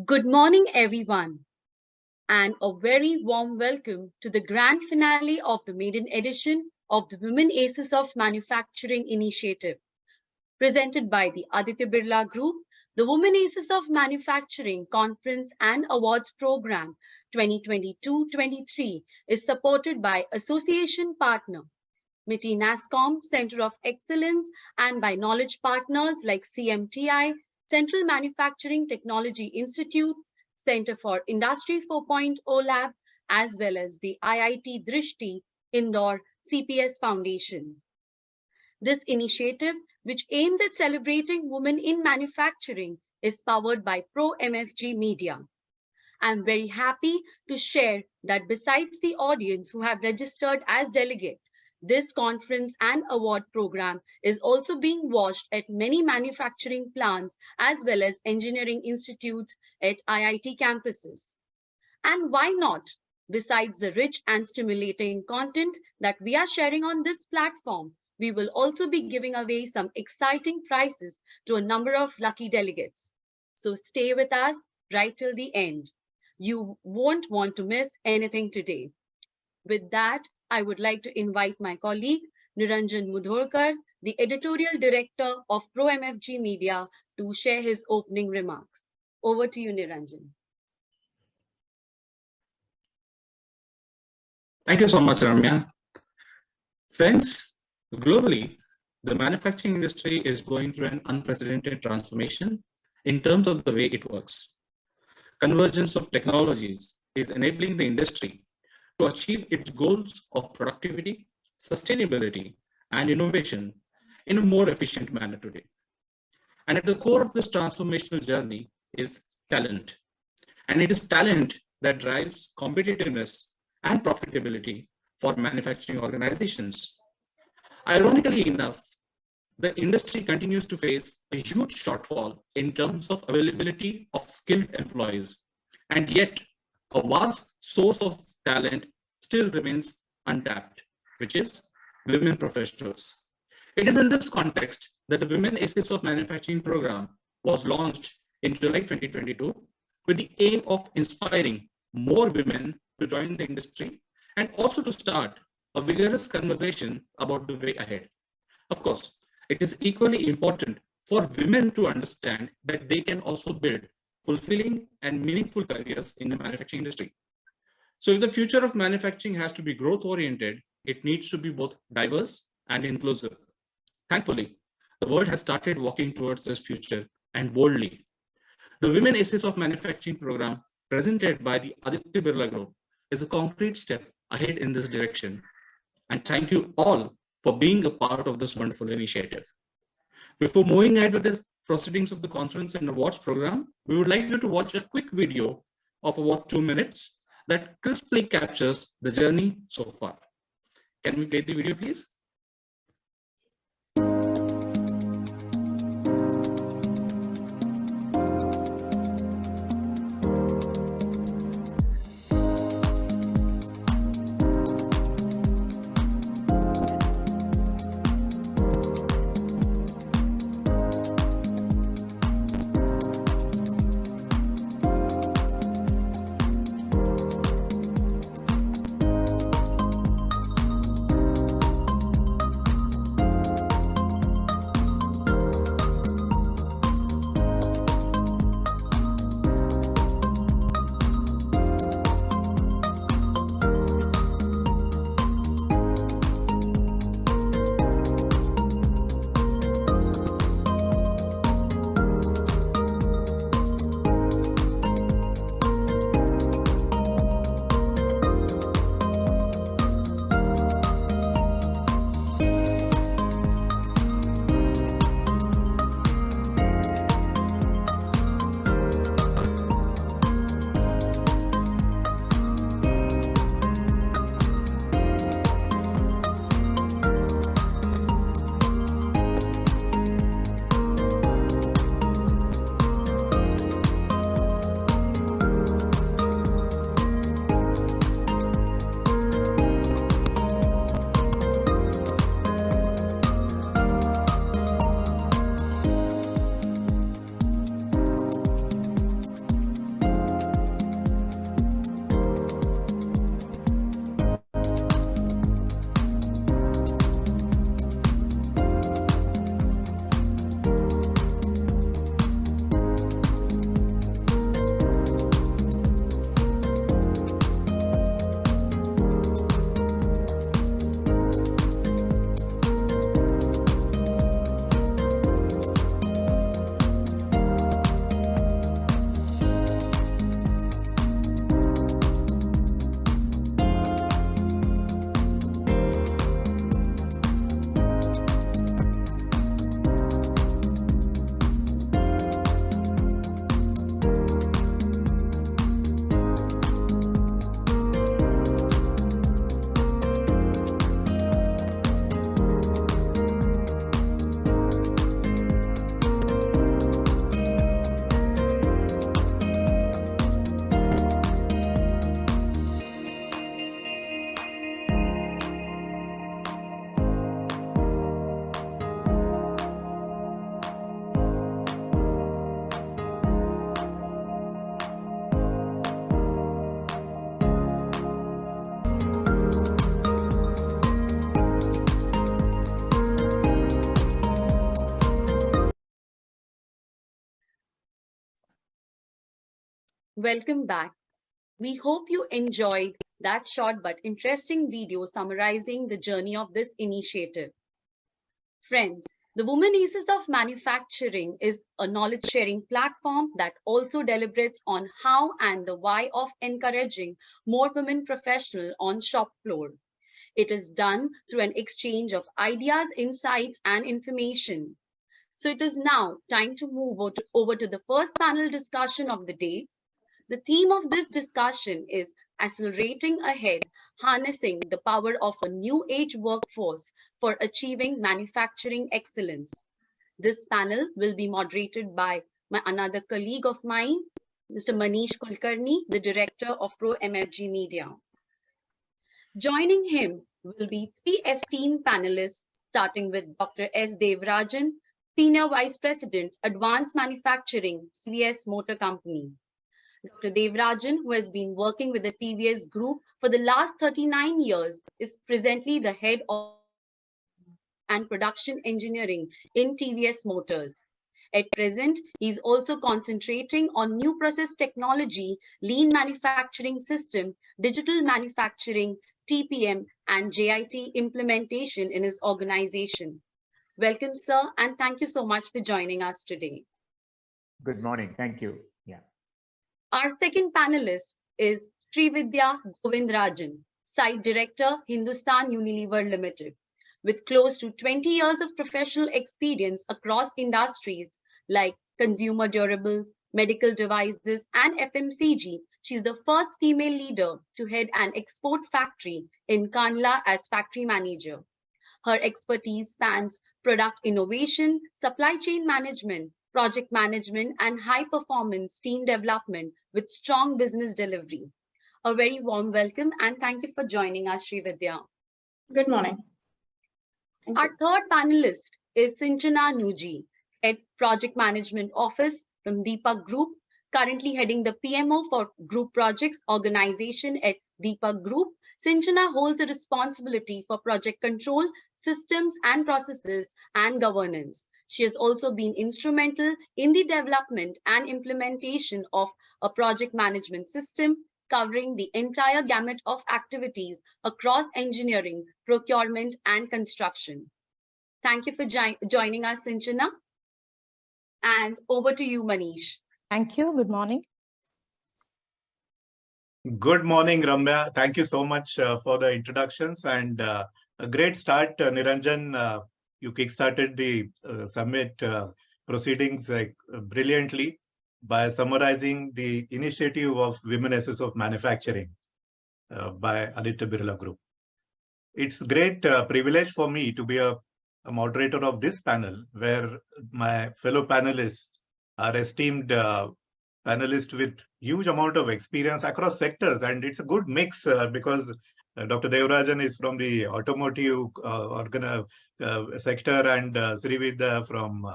Good morning, everyone, and a very warm welcome to the grand finale of the maiden edition of the Women Aces of Manufacturing initiative. Presented by the Aditya Birla Group, the Women Aces of Manufacturing Conference and Awards Program 2022-23 is supported by association partner MITI NASSCOM Center of Excellence and by knowledge partners like CMTI, Central Manufacturing Technology Institute, Center for Industry 4.0 Lab, as well as the IIT Drishti Indore CPS Foundation. This initiative, which aims at celebrating women in manufacturing, is powered by Pro MFG Media. I'm very happy to share that besides the audience who have registered as delegate, this conference and award program is also being watched at many manufacturing plants as well as engineering institutes at IIT campuses. And why not? Besides the rich and stimulating content that we are sharing on this platform, we will also be giving away some exciting prizes to a number of lucky delegates. So stay with us right till the end. You won't want to miss anything today. With that, I would like to invite my colleague, Niranjan Mudholkar, the editorial director of Pro MFG Media, to share his opening remarks. Over to you, Niranjan. Thank you so much, Ramya. Friends, globally, the manufacturing industry is going through an unprecedented transformation in terms of the way it works. Convergence of technologies is enabling the industry to achieve its goals of productivity, sustainability, and innovation in a more efficient manner today. And at the core of this transformational journey is talent. And it is talent that drives competitiveness and profitability for manufacturing organizations. Ironically enough, the industry continues to face a huge shortfall in terms of availability of skilled employees, and yet a vast source of talent still remains untapped, which is women professionals. It is in this context that the Women Aces of Manufacturing program was launched in July 2022 with the aim of inspiring more women to join the industry and also to start a vigorous conversation about the way ahead. Of course, it is equally important for women to understand that they can also build fulfilling and meaningful careers in the manufacturing industry. So if the future of manufacturing has to be growth-oriented, it needs to be both diverse and inclusive. Thankfully, the world has started walking towards this future and boldly. The Women Aces of Manufacturing program presented by the Aditya Birla Group is a concrete step ahead in this direction. And thank you all for being a part of this wonderful initiative. Before moving ahead with the proceedings of the conference and awards program, we would like you to watch a quick video of about 2 minutes that crisply captures the journey so far. Can we play the video, please? Welcome back. We hope you enjoyed that short but interesting video summarizing the journey of this initiative. Friends, the Women Aces of Manufacturing is a knowledge sharing platform that also deliberates on how and the why of encouraging more women professionals on shop floor. It is done through an exchange of ideas, insights, and information. So it is now time to move over to the first panel discussion of the day. The theme of this discussion is accelerating ahead, harnessing the power of a new age workforce for achieving manufacturing excellence. This panel will be moderated by another colleague of mine, Mr. Manish Kulkarni, the director of Pro MFG Media. Joining him will be three esteemed panelists, starting with Dr. S. Devarajan, Senior Vice President, Advanced Manufacturing, TVS Motor Company. Dr. Devarajan, who has been working with the TVS Group for the last 39 years, is presently the head of and production engineering in TVS Motors. At present, he is also concentrating on new process technology, lean manufacturing system, digital manufacturing, TPM, and JIT implementation in his organization. Welcome, sir, and thank you so much for joining us today. Good morning. Thank you. Our second panelist is Srividya Govindrajan, Site Director, Hindustan Unilever Limited. With close to 20 years of professional experience across industries like consumer durables, medical devices, and FMCG, she's the first female leader to head an export factory in Kandla as factory manager. Her expertise spans product innovation, supply chain management, project management, and high-performance team development with strong business delivery. A very warm welcome and thank you for joining us, Srividya. Good morning. Our third panelist is Sinchana Nuji, Head Project Management Office from Deepak Group, currently heading the PMO for Group Projects Organization at Deepak Group. Sinchana holds a responsibility for project control, systems and processes, and governance. She has also been instrumental in the development and implementation of a project management system covering the entire gamut of activities across engineering, procurement, and construction. Thank you for joining us, Sinchana. And over to you, Manish. Thank you. Good morning. Good morning, Ramya. Thank you so much for the introductions and a great start, Niranjan. You kickstarted the summit proceedings brilliantly by summarizing the initiative of Women Aces of Manufacturing by Aditya Birla Group. It's a great privilege for me to be a moderator of this panel where my fellow panelists are esteemed panelists with huge amount of experience across sectors, and it's a good mix because Dr. Devarajan is from the automotive sector and Srividya from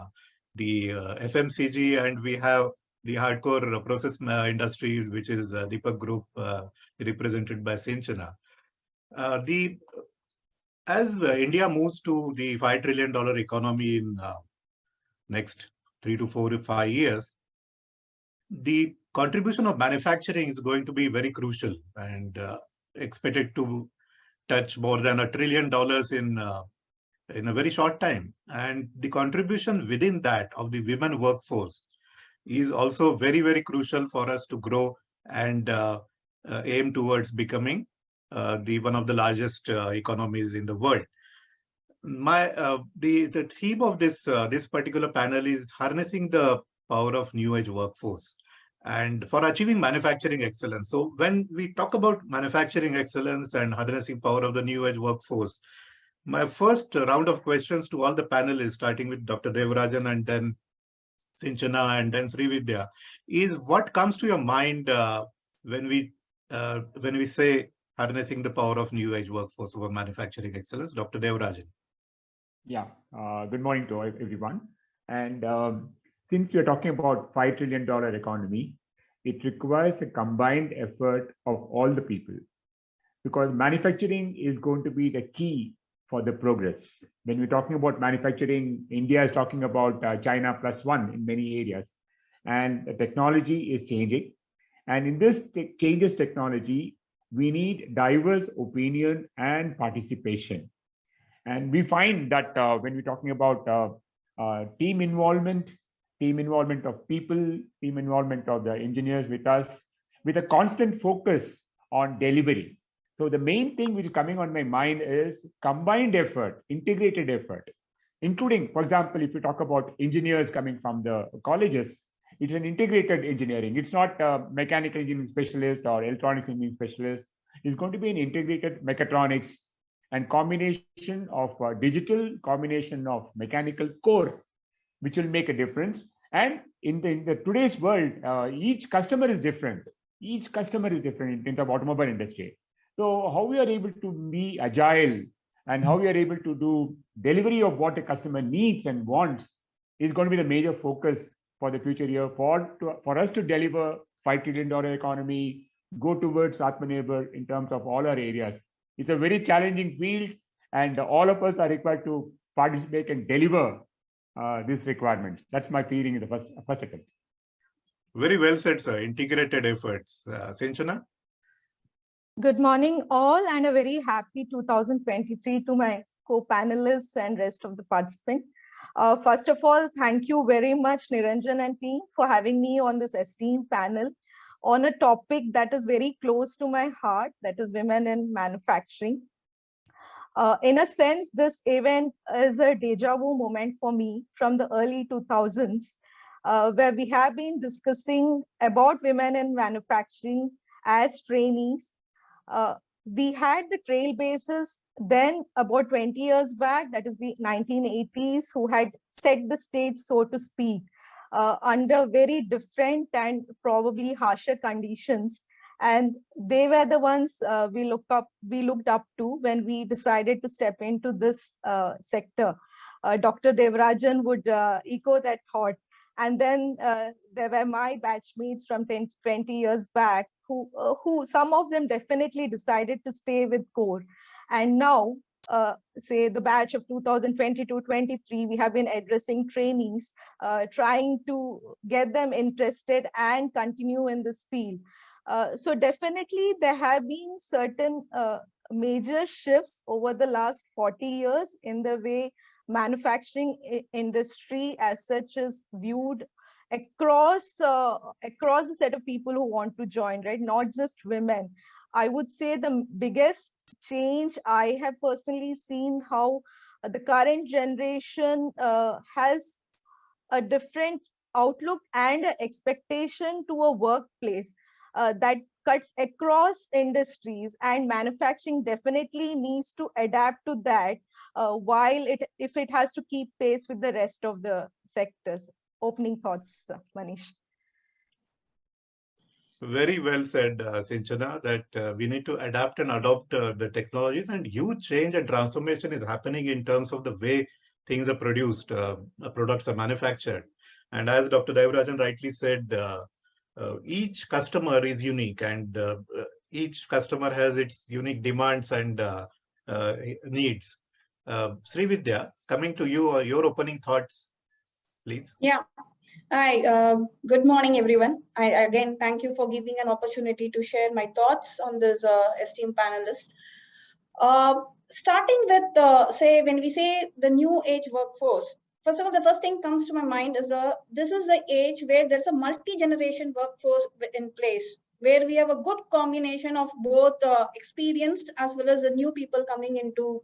the FMCG, and we have the hardcore process industry, which is Deepak Group, represented by Sinchana. As India moves to the $5 trillion economy in next 3 to 4 to 5 years, the contribution of manufacturing is going to be very crucial and expected to touch more than $1 trillion in a very short time. And the contribution within that of the women workforce is also very, very crucial for us to grow and aim towards becoming one of the largest economies in the world. The theme of this particular panel is harnessing the power of new age workforce and for achieving manufacturing excellence. So when we talk about manufacturing excellence and harnessing power of the new age workforce, my first round of questions to all the panelists, starting with Dr. Devarajan and then Sinchana and then Srividya, is what comes to your mind when we say harnessing the power of new age workforce for manufacturing excellence? Dr. Devarajan. Yeah, good morning to everyone. And since we are talking about $5 trillion economy, it requires a combined effort of all the people, because manufacturing is going to be the key for the progress. When we're talking about manufacturing, India is talking about China +1 in many areas, and the technology is changing. And in this changes technology, we need diverse opinion and participation. And we find that when we're talking about team involvement of people, team involvement of the engineers with us, with a constant focus on delivery. So the main thing which is coming on my mind is combined effort, integrated effort, including, for example, if you talk about engineers coming from the colleges, it's an integrated engineering. It's not a mechanical engineering specialist or electronics engineering specialist. It's going to be an integrated mechatronics and combination of digital, combination of mechanical core, which will make a difference. And in the today's world, each customer is different. Each customer is different in the automobile industry. So how we are able to be agile and how we are able to do delivery of what the customer needs and wants is going to be the major focus for the future year for us to deliver $5 trillion economy, go towards Atmanirbhar in terms of all our areas. It's a very challenging field, and all of us are required to participate and deliver these requirements. That's my feeling in the first attempt. Very well said, sir. Integrated efforts. Sinchana? Good morning, all, and a very happy 2023 to my co-panelists and rest of the participants. First of all, thank you very much, Niranjan and team, for having me on this esteemed panel on a topic that is very close to my heart, that is women in manufacturing. In a sense, this event is a deja vu moment for me from the early 2000s, where we have been discussing about women in manufacturing as trainees. We had the trailblazers then about 20 years back, that is the 1980s, who had set the stage, so to speak, under very different and probably harsher conditions. And they were the ones we looked up to when we decided to step into this sector. Dr. Devarajan would echo that thought. And then there were my batchmates from 10, 20 years back who some of them definitely decided to stay with core. And now, say the batch of 2022-23, we have been addressing trainees, trying to get them interested and continue in this field. So definitely there have been certain major shifts over the last 40 years in the way manufacturing industry as such is viewed across the set of people who want to join, right? Not just women. I would say the biggest change I have personally seen how the current generation has a different outlook and expectation to a workplace that cuts across industries, and manufacturing definitely needs to adapt to that if it has to keep pace with the rest of the sectors. Opening thoughts, Manish. Very well said, Sinchana, that we need to adapt and adopt the technologies, and huge change and transformation is happening in terms of the way things are produced, products are manufactured. And as Dr. Devarajan rightly said, each customer is unique, and each customer has its unique demands and needs. Srividya, coming to you, your opening thoughts, please. Yeah. Hi, good morning, everyone. I again thank you for giving an opportunity to share my thoughts on this esteemed panelist. Starting with, say, when we say the new age workforce, first of all, the first thing comes to my mind is this is the age where there's a multi-generation workforce in place, where we have a good combination of both experienced as well as the new people coming into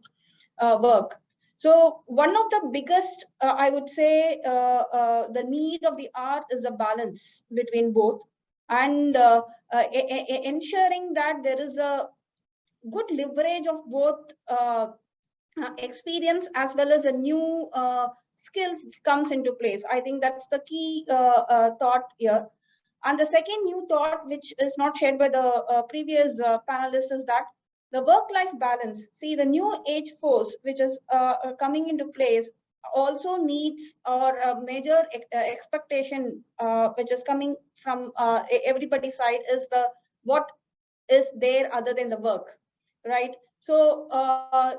work. So one of the biggest, I would say, the need of the hour is a balance between both, and ensuring that there is a good leverage of both experience as well as a new skills comes into place. I think that's the key thought here. And the second new thought, which is not shared by the previous panelists, is that the work-life balance. See, the new age force, which is coming into place, also needs or a major expectation, which is coming from everybody's side, is what is there other than the work, right? So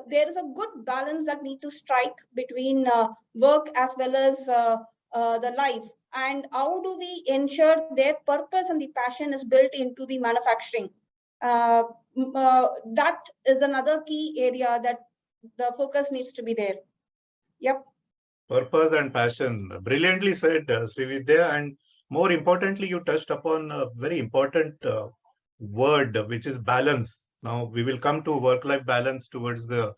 there is a good balance that need to strike between work as well as the life. and how do we ensure their purpose and the passion is built into the manufacturing? That is another key area that the focus needs to be there. Yep. Purpose and passion. Brilliantly said, Srividya. And more importantly, you touched upon a very important word, which is balance. Now, we will come to work-life balance towards the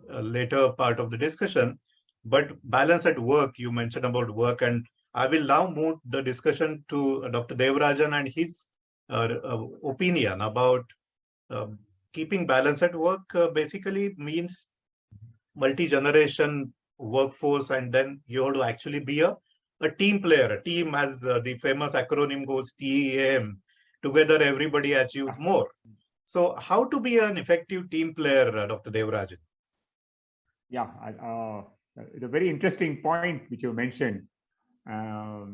later part of the discussion. But balance at work, you mentioned about work. And I will now move the discussion to Dr. Devarajan and his opinion about keeping balance at work. Basically means multi-generation workforce, and then you have to actually be a team player. A team, as the famous acronym goes, TEAM. Together, everybody achieves more. So how to be an effective team player, Dr. Devarajan? Yeah, it's a very interesting point which you mentioned. I'll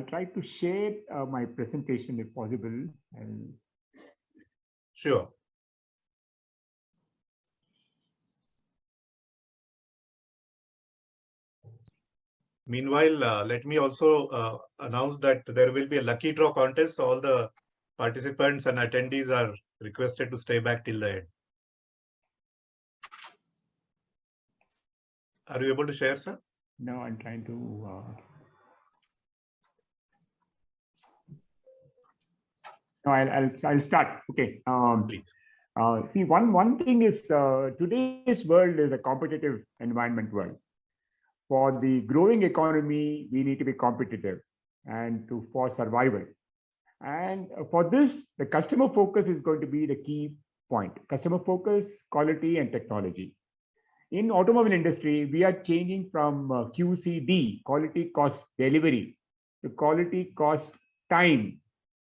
try to share my presentation if possible. Sure. Meanwhile, let me also announce that there will be a lucky draw contest. All the participants and attendees are requested to stay back till the end. Are you able to share, sir? No, I'm trying to. No, I'll start. Okay. Please. See, one thing is today's world is a competitive environment world. For the growing economy, we need to be competitive and for survival. And for this, the customer focus is going to be the key point. Customer focus, quality, and technology. In automobile industry, we are changing from QCD, quality, cost, delivery, to quality, cost, time.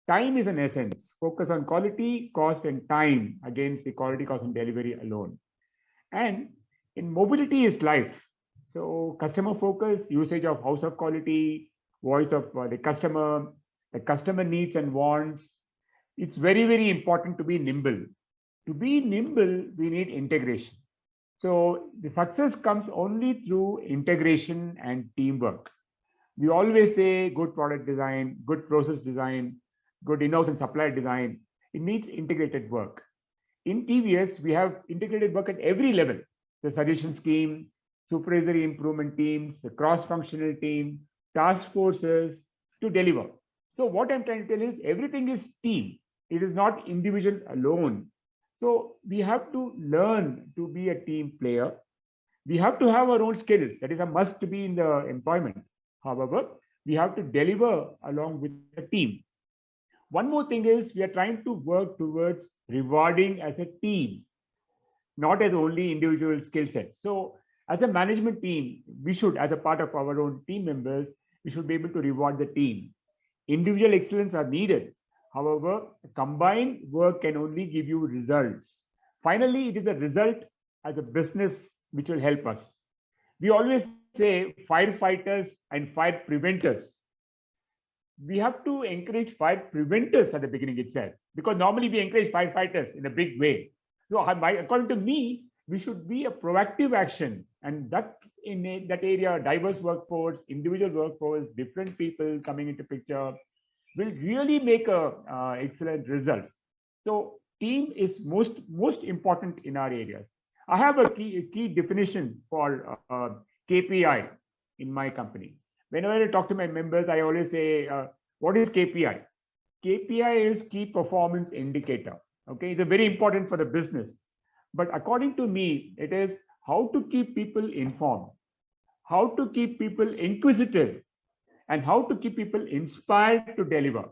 Time is an essence. Focus on quality, cost, and time against the quality, cost, and delivery alone. And in mobility is life. So customer focus, usage of house of quality, voice of the customer needs and wants. It's very, very important to be nimble. To be nimble, we need integration. So the success comes only through integration and teamwork. We always say good product design, good process design, good in-house and supplier design. It needs integrated work. In TVS, we have integrated work at every level. The suggestion scheme, supervisory improvement teams, the cross-functional team, task forces to deliver. So what I'm trying to tell is everything is team. It is not individual alone. So we have to learn to be a team player. We have to have our own skills. That is a must to be in the employment. However, we have to deliver along with the team. One more thing is we are trying to work towards rewarding as a team, not as only individual skill sets. So as a management team, we should, as a part of our own team members, we should be able to reward the team. Individual excellence are needed. However, combined work can only give you results. Finally, it is the result as a business which will help us. We always say firefighters and fire preventers. We have to encourage fire preventers at the beginning itself, because normally we encourage firefighters in a big way. So according to me, we should be a proactive action, and that in that area, diverse workforce, individual workforce, different people coming into picture will really make a excellent results. So team is most important in our areas. I have a key definition for KPI in my company. Whenever I talk to my members, I always say, what is KPI? KPI is key performance indicator. Okay, it's very important for the business. But according to me, it is how to keep people informed, how to keep people inquisitive, and how to keep people inspired to deliver.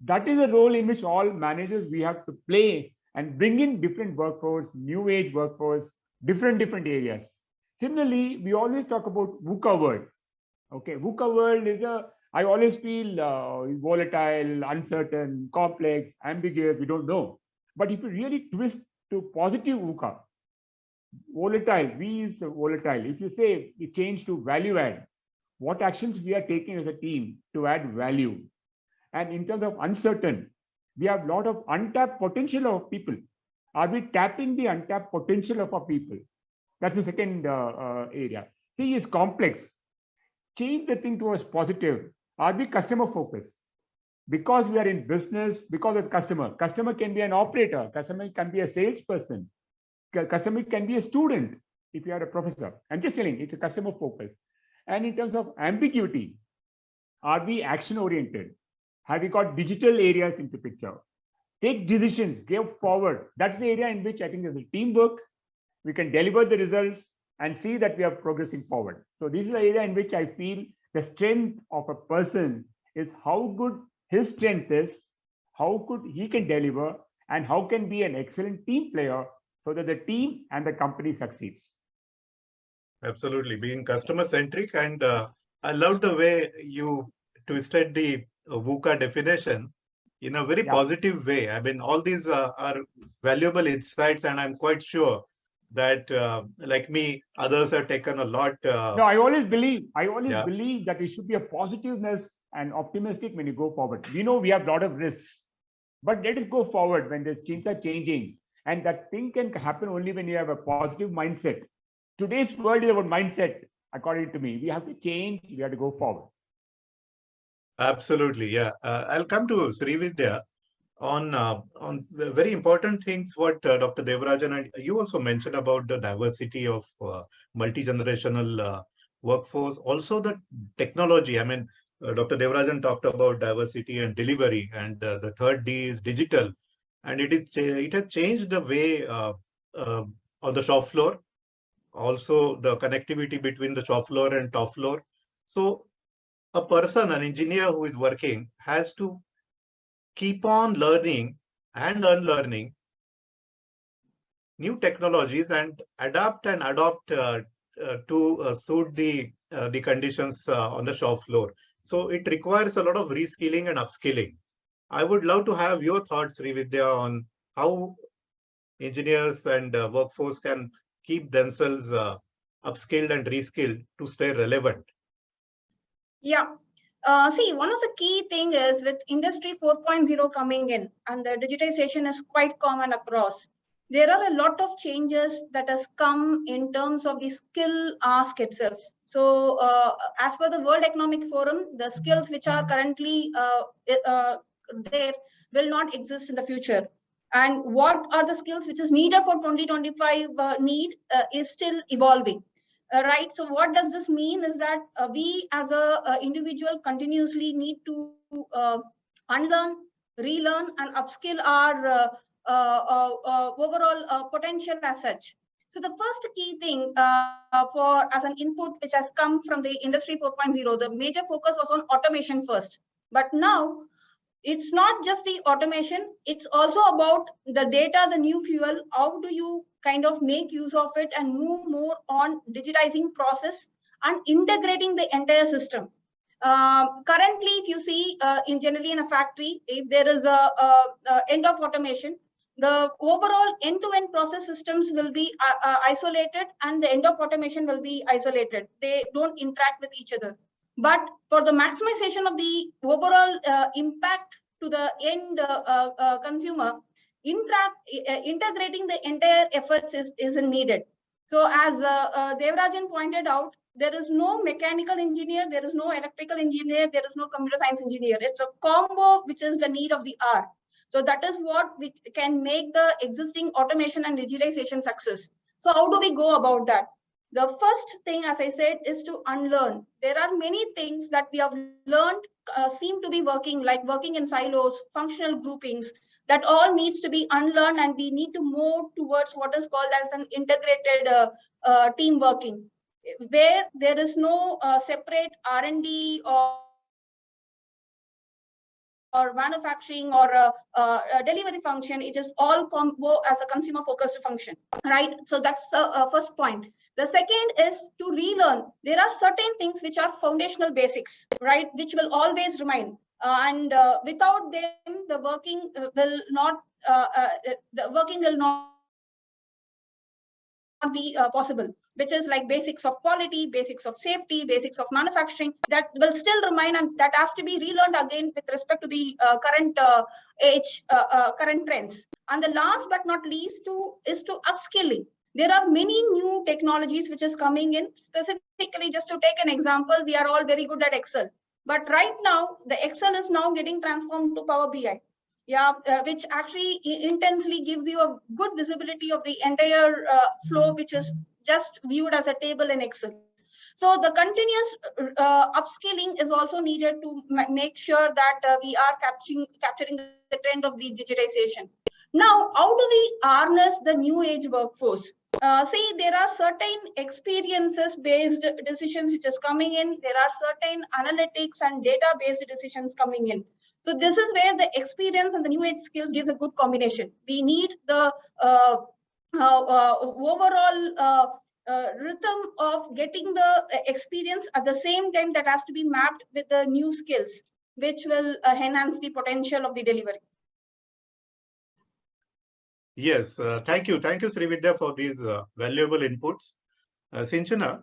That is a role in which all managers we have to play and bring in different workforce, new age workforce, different areas. Similarly, we always talk about VUCA world. Okay, VUCA world is I always feel volatile, uncertain, complex, ambiguous, we don't know. But if you really twist to positive VUCA, volatile, V is volatile. If you say we change to value add, what actions we are taking as a team to add value. And in terms of uncertain, we have a lot of untapped potential of people. Are we tapping the untapped potential of our people? That's the second area. C is complex. change the thing towards positive. Are we customer focused? Because we are in business, because of customer. Customer can be an operator. Customer can be a salesperson. Customer can be a student if you are a professor. I'm just telling, it's a customer focus. And in terms of ambiguity, are we action oriented? Have we got digital areas into picture? Take decisions, go forward. That's the area in which I think there's a teamwork. We can deliver the results and see that we are progressing forward. So this is the area in which I feel the strength of a person is how good his strength is, how good he can deliver, and how can be an excellent team player so that the team and the company succeeds. Absolutely, being customer centric, and I love the way you twisted the VUCA definition in a very positive way. I mean, all these are valuable insights, and I'm quite sure that, like me, others have taken a lot. No, I always believe that it should be a positiveness and optimistic when you go forward. We know we have a lot of risks, but let us go forward when the things are changing. And that thing can happen only when you have a positive mindset. Today's world is about mindset, according to me. We have to change, we have to go forward. Absolutely, yeah. I'll come to Srividya on the very important things what Dr. Devarajan and you also mentioned about the diversity of multi-generational workforce, also the technology. I mean, Dr. Devarajan talked about diversity and delivery, and the third D is digital, and it has changed the way on the shop floor, also the connectivity between the shop floor and top floor. So a person, an engineer who is working, has to keep on learning and unlearning new technologies and adapt and adopt to suit the conditions on the shop floor. So it requires a lot of reskilling and upskilling. I would love to have your thoughts, Srividya, on how engineers and workforce can keep themselves upskilled and reskilled to stay relevant. Yeah. See, one of the key thing is with Industry 4.0 coming in, and the digitization is quite common across. There are a lot of changes that has come in terms of the skill ask itself. So as per the World Economic Forum, the skills which are currently there will not exist in the future. And what are the skills which is needed for 2025 need is still evolving. Right. So what does this mean is that we as a individual continuously need to unlearn, relearn, and upskill our overall potential as such. So the first key thing as an input which has come from the Industry 4.0, the major focus was on automation first. But now it's not just the automation, it's also about the data, the new fuel. How do you kind of make use of it and move more on digitizing process and integrating the entire system? Currently, if you see generally in a factory, if there is a end of automation, the overall end-to-end process systems will be isolated and the end of automation will be isolated. They don't interact with each other. But for the maximization of the overall impact to the end consumer, integrating the entire efforts is needed. So as Devarajan pointed out, there is no mechanical engineer, there is no electrical engineer, there is no computer science engineer. It's a combo which is the need of the hour. So that is what we can make the existing automation and digitization success. So how do we go about that? The first thing, as I said, is to unlearn. There are many things that we have learned seem to be working, like working in silos, functional groupings, that all needs to be unlearned, and we need to move towards what is called as an integrated team working, where there is no separate R&D or manufacturing or a delivery function. It is all combo as a consumer focused function, right? So that's the first point. The second is to relearn. There are certain things which are foundational basics, right, which will always remain. And without them, the working will not be possible, which is like basics of quality, basics of safety, basics of manufacturing, that will still remain, and that has to be relearned again with respect to the current current trends. And the last but not least is to upskilling. There are many new technologies which is coming in. Specifically, just to take an example, we are all very good at Excel. But right now, the Excel is now getting transformed to Power BI. Yeah, which actually intensely gives you a good visibility of the entire flow, which is just viewed as a table in Excel. So the continuous upskilling is also needed to make sure that we are capturing the trend of the digitization. Now, how do we harness the new age workforce? See, there are certain experiences-based decisions which is coming in. There are certain analytics and data-based decisions coming in. So this is where the experience and the new age skills gives a good combination. We need the overall rhythm of getting the experience at the same time that has to be mapped with the new skills, which will enhance the potential of the delivery. Yes, thank you, Srividya, for these valuable inputs. Sinchana,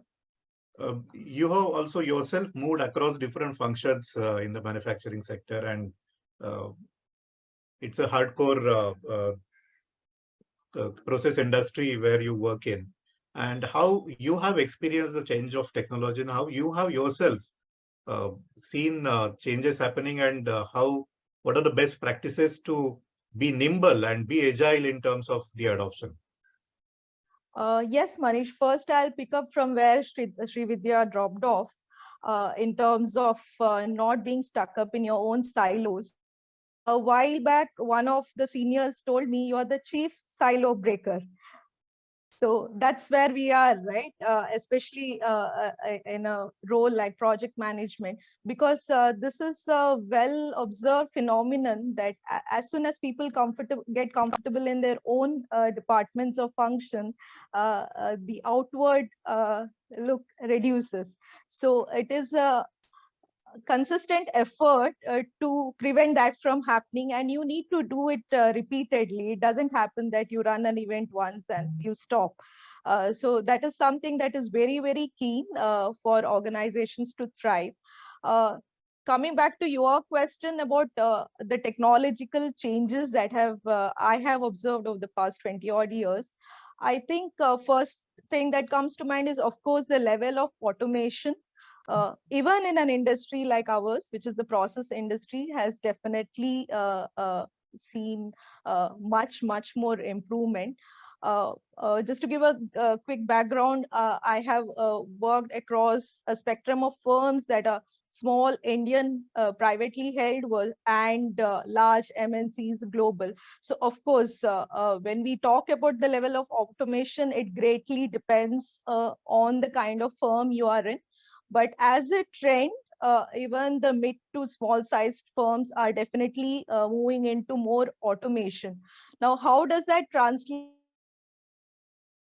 you have also yourself moved across different functions in the manufacturing sector, and it's a hardcore process industry where you work in. And how you have experienced the change of technology, and how you have yourself seen changes happening, and what are the best practices to be nimble and be agile in terms of the adoption? Yes, Manish. First, I'll pick up from where Srividya dropped off in terms of not being stuck up in your own silos. A while back, one of the seniors told me, "You're the chief silo breaker." So that's where we are, right? Especially in a role like project management, because this is a well-observed phenomenon that as soon as people get comfortable in their own departments or function, the outward look reduces. So it is a consistent effort to prevent that from happening, and you need to do it repeatedly. It doesn't happen that you run an event once and you stop. So that is something that is very, very keen for organizations to thrive. Coming back to your question about the technological changes that I have observed over the past 20 odd years, I think first thing that comes to mind is, of course, the level of automation. Even in an industry like ours, which is the process industry, has definitely seen much more improvement. Just to give a quick background, I have worked across a spectrum of firms that are small Indian privately held and large MNCs global. So of course, when we talk about the level of automation, it greatly depends on the kind of firm you are in. But as a trend, even the mid to small sized firms are definitely moving into more automation. Now, how does that translate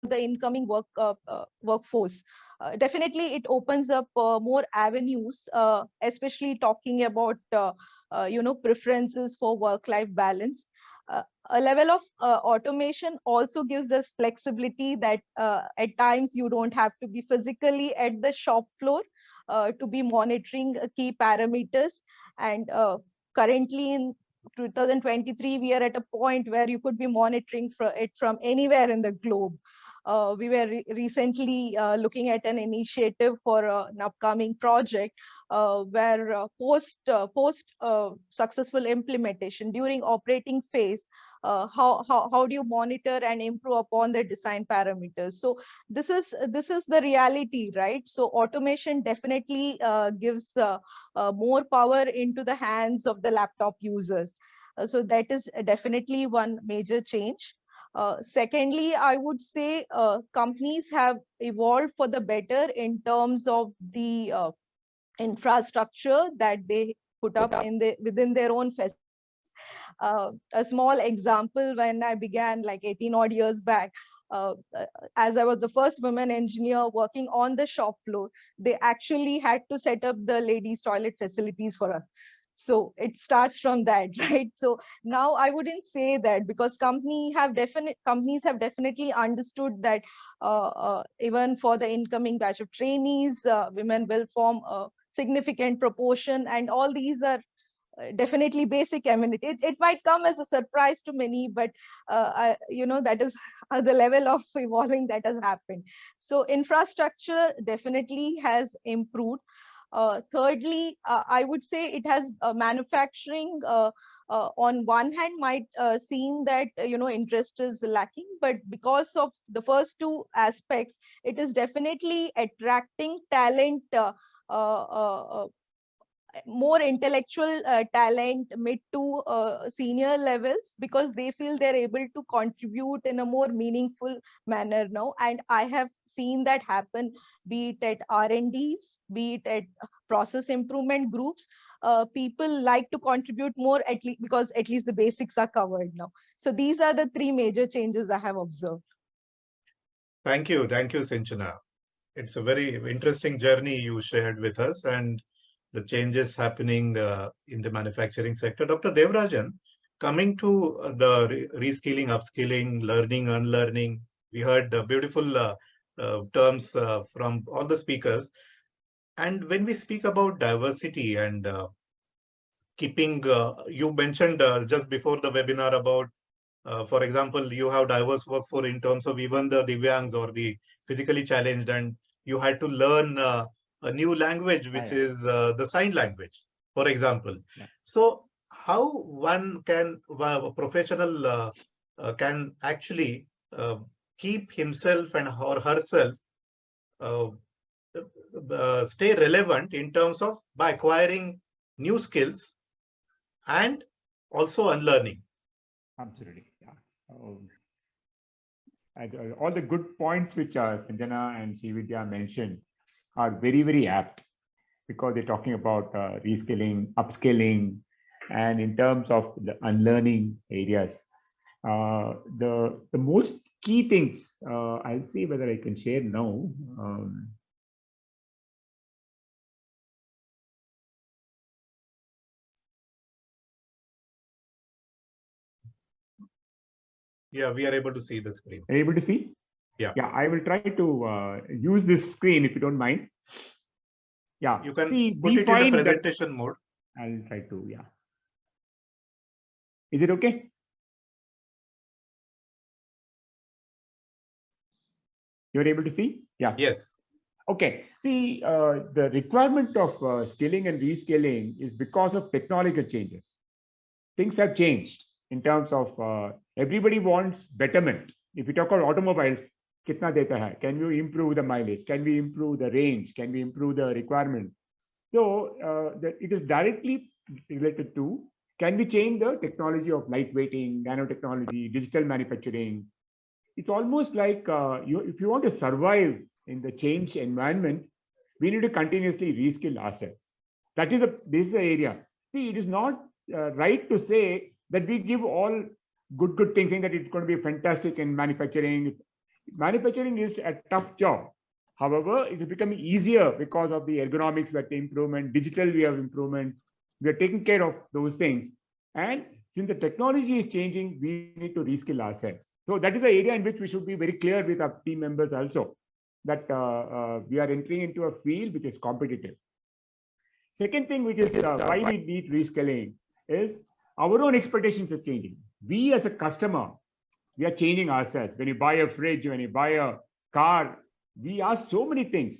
the incoming workforce? Definitely, it opens up more avenues, especially talking about preferences for work-life balance. A level of automation also gives us flexibility that at times you don't have to be physically at the shop floor to be monitoring key parameters. And currently in 2023, we are at a point where you could be monitoring it from anywhere in the globe. We were recently looking at an initiative for an upcoming project where post successful implementation during operating phase, how do you monitor and improve upon the design parameters? So this is the reality, right? So automation definitely gives more power into the hands of the laptop users. So that is definitely one major change. Secondly, I would say companies have evolved for the better in terms of the infrastructure that they put up within their own facilities. A small example, when I began like 18 odd years back, as I was the first woman engineer working on the shop floor, they actually had to set up the ladies' toilet facilities for us. So it starts from that, right? So now I wouldn't say that, because companies have definitely understood that even for the incoming batch of trainees, women will form a significant proportion, and all these are definitely basic. I mean, it might come as a surprise to many, but that is the level of evolving that has happened. So infrastructure definitely has improved. Thirdly, I would say it has manufacturing on one hand might seem that interest is lacking, but because of the first two aspects, it is definitely attracting talent, more intellectual talent mid to senior levels, because they feel they're able to contribute in a more meaningful manner now. And I have seen that happen, be it at R&Ds, be it at process improvement groups. People like to contribute more, at least because at least the basics are covered now. So these are the three major changes I have observed. Thank you, Sinchana. It's a very interesting journey you shared with us, and the changes happening in the manufacturing sector. Dr. Devarajan, coming to the reskilling, upskilling, learning, unlearning, we heard beautiful terms from all the speakers. And when we speak about diversity and keeping, you mentioned just before the webinar about, for example, you have diverse workforce in terms of even the Divyangs or the physically challenged, and you had to learn a new language, which is the sign language, for example. Yeah. So how one can, a professional can actually keep himself and or herself stay relevant in terms of by acquiring new skills and also unlearning? Absolutely, yeah. All the good points which Sanjana and Srividya mentioned are very, very apt, because they're talking about reskilling, upskilling, and in terms of the unlearning areas. The most key things, I'll see whether I can share now. Yeah, we are able to see the screen. Are you able to see? Yeah. Yeah, I will try to use this screen if you don't mind. Yeah. You can see, put it in the presentation mode. I'll try to, yeah. Is it okay? You're able to see? Yeah. Yes. Okay. See, the requirement of skilling and reskilling is because of technological changes. Things have changed in terms of everybody wants betterment. If you talk about automobiles, kitna deta hai? Can you improve the mileage? Can we improve the range? Can we improve the requirement? So it is directly related to, can we change the technology of lightweighting, nanotechnology, digital manufacturing? It's almost like if you want to survive in the change environment, we need to continuously reskill ourselves. This is the area. See, it is not right to say that we give all good things, saying that it's going to be fantastic in manufacturing. Manufacturing is a tough job. However, it is becoming easier because of the ergonomics, we have improvement, digital we have improvement. We are taking care of those things. And since the technology is changing, we need to reskill ourselves. So that is the area in which we should be very clear with our team members also, that we are entering into a field which is competitive. Second thing, which is why we need reskilling, is our own expectations are changing. We as a customer, we are changing ourselves. When you buy a fridge, when you buy a car, we ask so many things.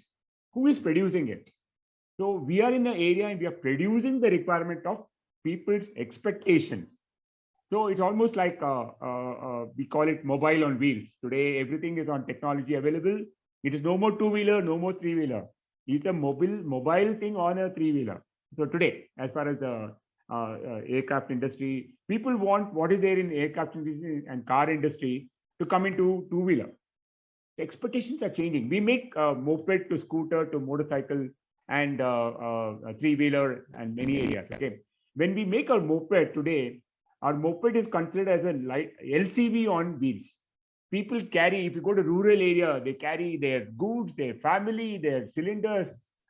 Who is producing it? So we are in an area and we are producing the requirement of people's expectations. So it's almost like we call it mobile on wheels. Today, everything is on technology available. It is no more two-wheeler, no more three-wheeler. It's a mobile thing on a three-wheeler. So today, as far as the aircraft industry, people want what is there in aircraft industry and car industry to come into two-wheeler. Expectations are changing. We make moped to scooter to motorcycle and a three-wheeler and many areas. Okay, when we make our moped today, our moped is considered as a light LCV on wheels. People carry, if you go to rural area, they carry their goods, their family, their cylinders,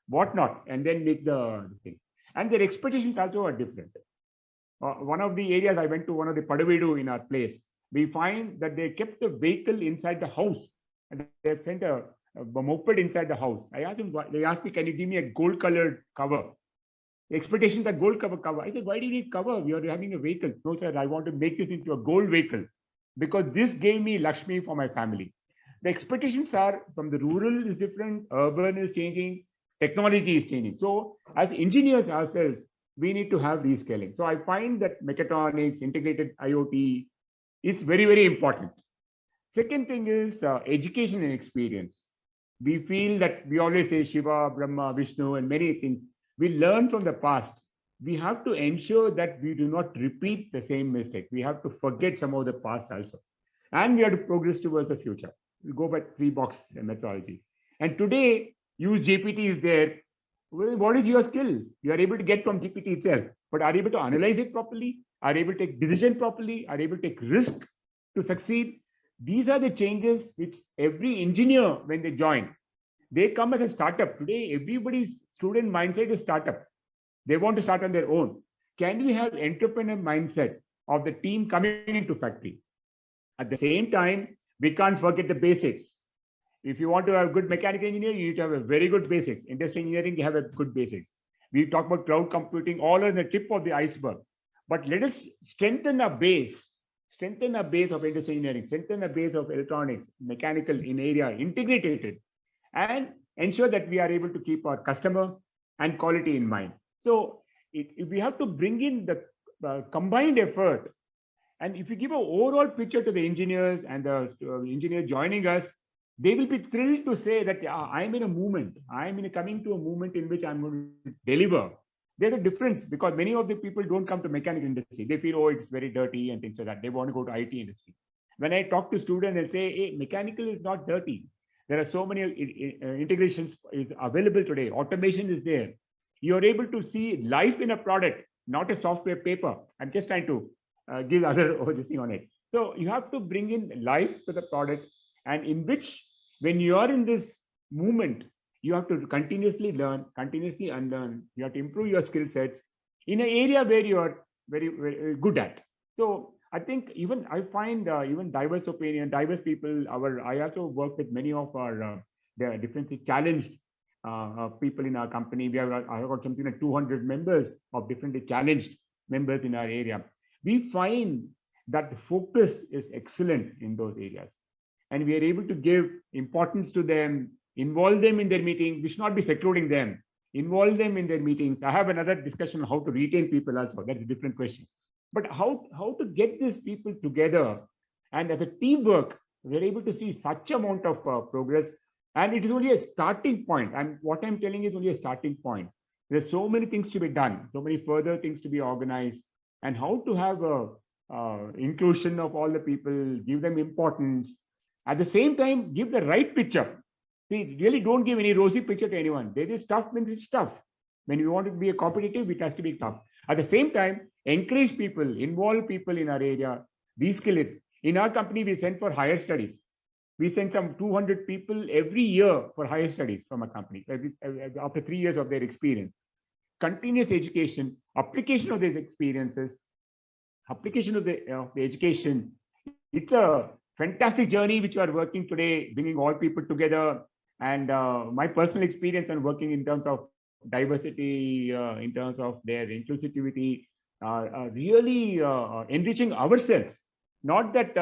whatnot, and then make the thing. And their expectations also are different. One of the areas I went to, one of the Padavedu in our place, we find that they kept the vehicle inside the house. And they sent a moped inside the house. I asked him, they asked me, can you give me a gold colored cover? expectations are gold cover. I said, why do you need cover? We are having a vehicle. No, sir, I want to make this into a gold vehicle because this gave me Lakshmi for my family. The expectations are from the rural is different, urban is changing, technology is changing. So as engineers ourselves, we need to have rescaling. So I find that mechatronics, integrated IoT is very, very important. Second thing is education and experience. We feel that we always say Shiva, Brahma, Vishnu, and many things. We learn from the past. We have to ensure that we do not repeat the same mistake. We have to forget some of the past also. And we have to progress towards the future. We go by 3-box methodology. And today, use GPT is there. Well, what is your skill? You are able to get from GPT itself, but are you able to analyze it properly? Are you able to take decision properly? Are you able to take risk to succeed? These are the changes which every engineer, when they join, they come as a startup. Today, everybody's student mindset is startup. They want to start on their own. Can we have entrepreneur mindset of the team coming into factory? At the same time, we can't forget the basics. If you want to have good mechanical engineer, you need to have a very good basics. Industrial engineering, you have a good basics. We talk about cloud computing, all on the tip of the iceberg. But let us strengthen our base of industrial engineering, strengthen a base of electronics, mechanical in area, integrated it, and ensure that we are able to keep our customer and quality in mind. So we have to bring in the combined effort. And if you give an overall picture to the engineers and the engineers joining us, they will be thrilled to say that I'm in a movement. I'm coming to a movement in which I'm going to deliver. There's a difference because many of the people don't come to mechanical industry. They feel, oh, it's very dirty and things like that. They want to go to IT industry. When I talk to students and say, hey, mechanical is not dirty. There are so many integrations is available today. Automation is there. You're able to see life in a product, not a software paper. I'm just trying to give other thing on it. So you have to bring in life to the product, and in which when you are in this movement, you have to continuously learn, continuously unlearn. You have to improve your skill sets in an area where you are very, very good at. So I think even I find even diverse opinion, diverse people. I also work with many of our the differently challenged people in our company. I have got something like 200 members of differently challenged members in our area. We find that the focus is excellent in those areas, and we are able to give importance to them, involve them in their meeting. We should not be secluding them. Involve them in their meetings. I have another discussion on how to retain people also. That's a different question. But how to get these people together, and as a teamwork, we're able to see such amount of progress. And it is only a starting point. And what I'm telling is only a starting point. There's so many things to be done, so many further things to be organized, and how to have a inclusion of all the people, give them importance. At the same time, give the right picture. See, really don't give any rosy picture to anyone. There is tough means it's tough. When you want to be a competitive, it has to be tough. At the same time, encourage people, involve people in our area, reskill it. In our company, we send for higher studies. We send some 200 people every year for higher studies from a company, after 3 years of their experience. Continuous education, application of these experiences, application of the education. It's a fantastic journey which we are working today, bringing all people together. And my personal experience on working in terms of diversity, in terms of their inclusivity, really enriching ourselves. Not that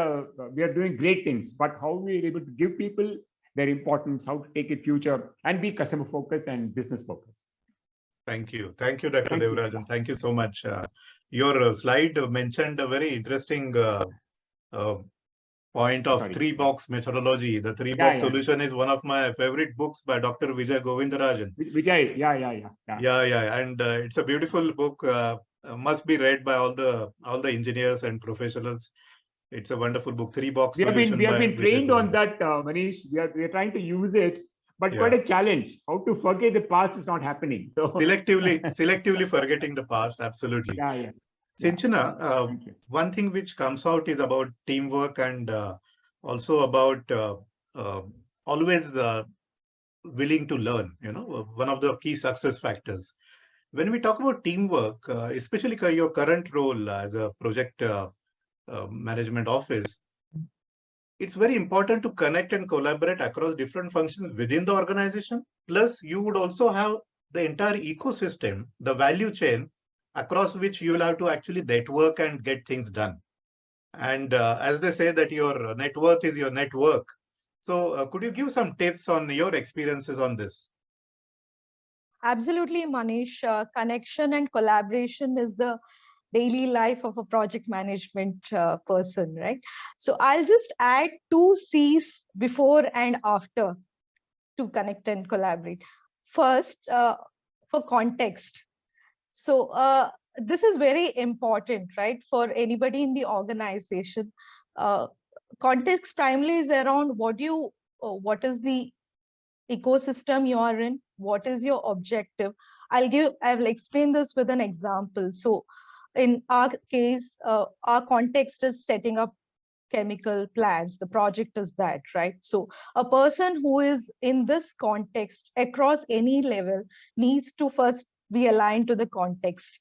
we are doing great things, but how we are able to give people their importance, how to take it future, and be customer focused and business focused. Thank you, Dr. Devarajan. Thank you so much. Your slide mentioned a very interesting point of 3-box methodology. The 3-box solution is one of my favorite books by Dr. Vijay Govindarajan. Vijay, yeah. And it's a beautiful book. Must be read by all the engineers and professionals. It's a wonderful book. 3-box solution. We have been trained on that, Manish. We are trying to use it, but quite a challenge. How to forget the past is not happening. So selectively forgetting the past. Absolutely. Yeah. Sinchana, one thing which comes out is about teamwork and also about always willing to learn. One of the key success factors. When we talk about teamwork, especially your current role as a project management office, it's very important to connect and collaborate across different functions within the organization. Plus, you would also have the entire ecosystem, the value chain across which you will have to actually network and get things done. And as they say that your net worth is your network. So could you give some tips on your experiences on this? Absolutely, Manish. Connection and collaboration is the daily life of a project management person, right? So I'll just add 2 C's before and after to connect and collaborate. First, for context. So this is very important, right? For anybody in the organization. Context primarily is around what is the ecosystem you are in, what is your objective. I will explain this with an example. So in our case, our context is setting up chemical plants. The project is that, right? So a person who is in this context across any level needs to first be aligned to the context.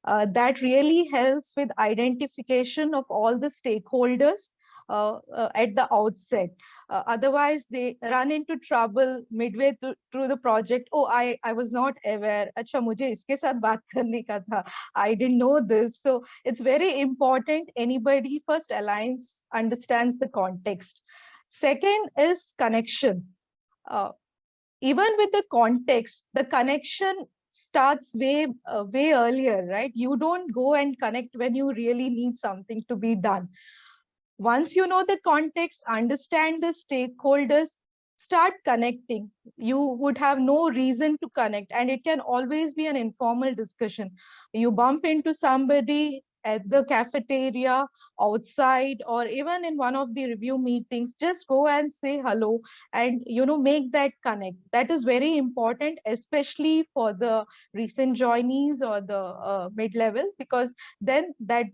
That really helps with identification of all the stakeholders at the outset. Otherwise, they run into trouble midway through the project. Oh, I was not aware. Acha, mujhe iske saath baat karne ka tha. I didn't know this. So it's very important anybody first aligns, understands the context. Second is connection. Even with the context, the connection starts way earlier, right? You don't go and connect when you really need something to be done. Once you know the context, understand the stakeholders, start connecting. You would have no reason to connect, and it can always be an informal discussion. You bump into somebody at the cafeteria, outside, or even in one of the review meetings, just go and say hello and make that connect. That is very important, especially for the recent joinees or the mid-level, because then that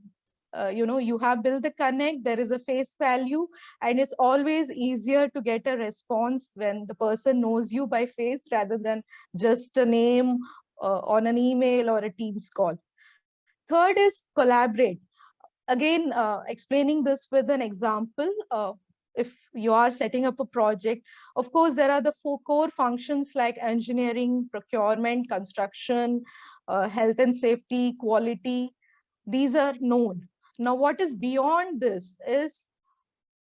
you have built the connect, there is a face value, and it's always easier to get a response when the person knows you by face rather than just a name on an email or a Teams call. Third is collaborate. Again, explaining this with an example, if you are setting up a project, of course, there are the 4 core functions like engineering, procurement, construction, health and safety, quality. These are known. Now, what is beyond this is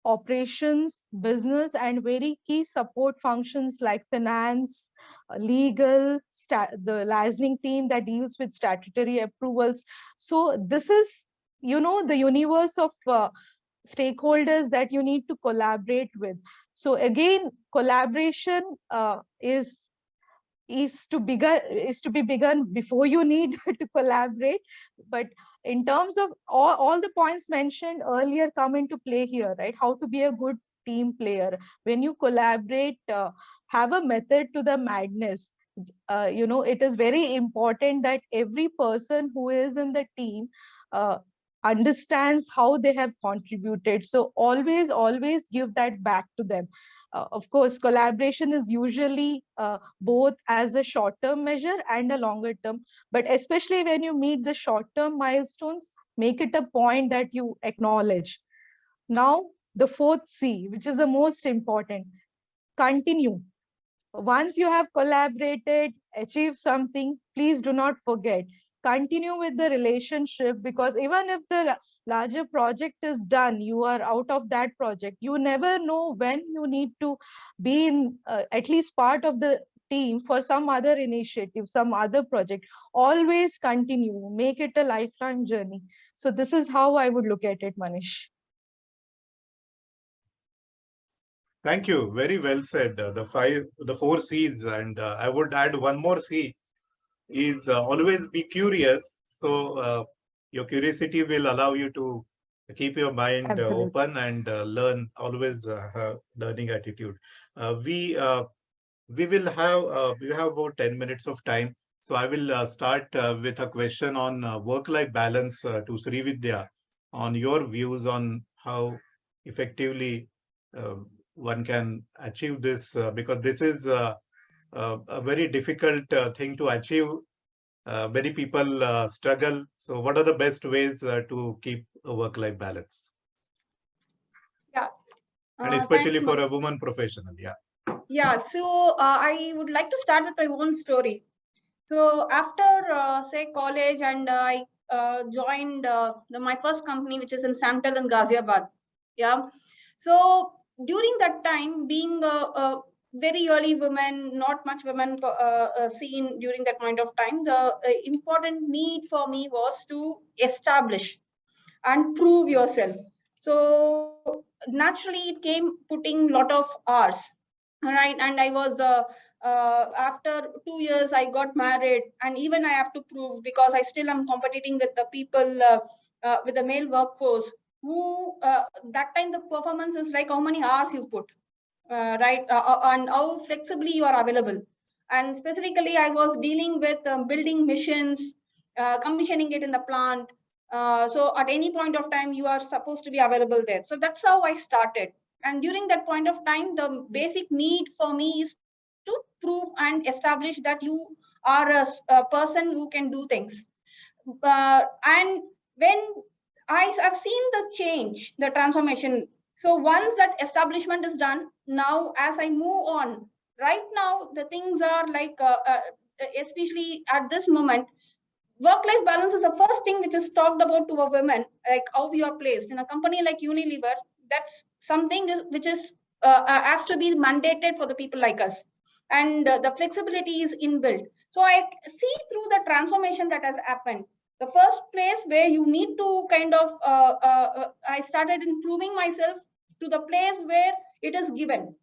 operations, business, and very key support functions like finance, legal, the licensing team that deals with statutory approvals. So this is, the universe of stakeholders that you need to collaborate with. So again, collaboration is to be begun before you need to collaborate. But in terms of all the points mentioned earlier come into play here, right? How to be a good team player. When you collaborate, have a method to the madness. It is very important that every person who is in the team understands how they have contributed. So always give that back to them. Of course, collaboration is usually both as a short-term measure and a longer term, but especially when you meet the short-term milestones, make it a point that you acknowledge. Now, the 4th C, which is the most important, continue. Once you have collaborated, achieved something, please do not forget. Continue with the relationship, because even if the larger project is done, you are out of that project. You never know when you need to be in at least part of the team for some other initiative, some other project. Always continue, make it a lifelong journey. So this is how I would look at it, Manish. Thank you. Very well said. The 4 C's, and I would add one more C is always be curious. So your curiosity will allow you to keep your mind open and learn. Always learning attitude. We have about 10 minutes of time. So I will start with a question on work-life balance to Srividya, on your views on how effectively one can achieve this, because this is a very difficult thing to achieve. Many people struggle. So what are the best ways to keep a work-life balance? Yeah. And especially for a woman professional, yeah. Yeah, so I would like to start with my own story. So after say college, and I joined my first company, which is in Samtel in Ghaziabad. Yeah. So during that time, being a very early woman, not much women seen during that point of time, the important need for me was to establish and prove yourself. So naturally, it came putting lot of hours, right? And I was after 2 years, I got married, and even I have to prove, because I still am competing with the people with the male workforce, who that time the performance is like how many hours you put, right? And how flexibly you are available. And specifically, I was dealing with building missions, commissioning it in the plant. So at any point of time, you are supposed to be available there. So that's how I started. And during that point of time, the basic need for me is to prove and establish that you are a person who can do things. And when I've seen the change, the transformation. So once that establishment is done, now as I move on, right now the things are like, especially at this moment, work-life balance is the first thing which is talked about to a woman, like how you are placed in a company like Unilever. That's something which is has to be mandated for the people like us, and the flexibility is inbuilt. So I see through the transformation that has happened. The first place where you need to kind of, I started improving myself to the place where it is given,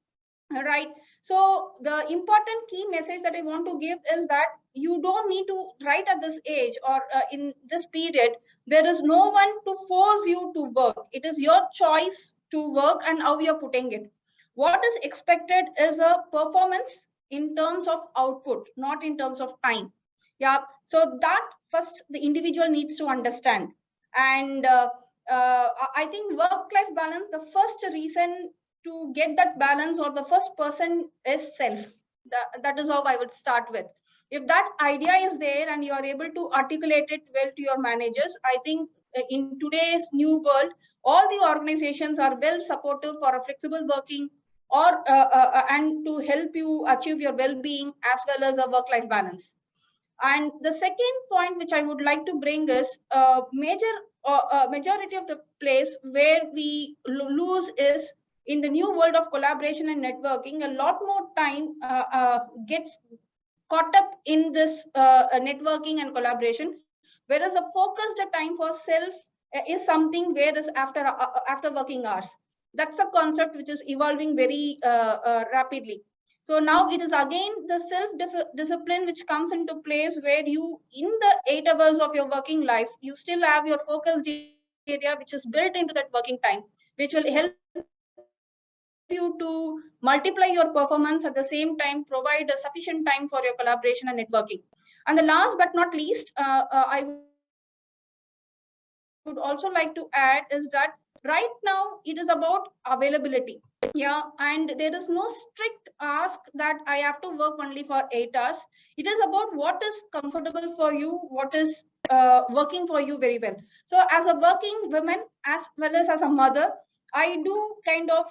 right? So the important key message that I want to give is that you don't need to, right at this age or in this period, there is no one to force you to work. It is your choice to work and how you're putting it. What is expected is a performance in terms of output, not in terms of time. Yeah. So that first the individual needs to understand. And I think work-life balance, the first reason to get that balance, or the first person is self. That is how I would start with. If that idea is there and you are able to articulate it well to your managers, I think in today's new world, all the organizations are well supportive for a flexible working, or and to help you achieve your well-being as well as a work-life balance. And the second point which I would like to bring is majority of the place where we lose is in the new world of collaboration and networking. A lot more time gets caught up in this networking and collaboration, whereas a focused time for self is something where is after working hours. That's a concept which is evolving very rapidly. So now it is again the self-discipline which comes into place, where you, in the 8 hours of your working life, you still have your focused area which is built into that working time, which will help you to multiply your performance, at the same time provide a sufficient time for your collaboration and networking. And the last but not least, I would also like to add is that right now it is about availability. Yeah. And there is no strict ask that I have to work only for 8 hours. It is about what is comfortable for you, what is working for you very well. So as a working woman, as well as a mother, I do kind of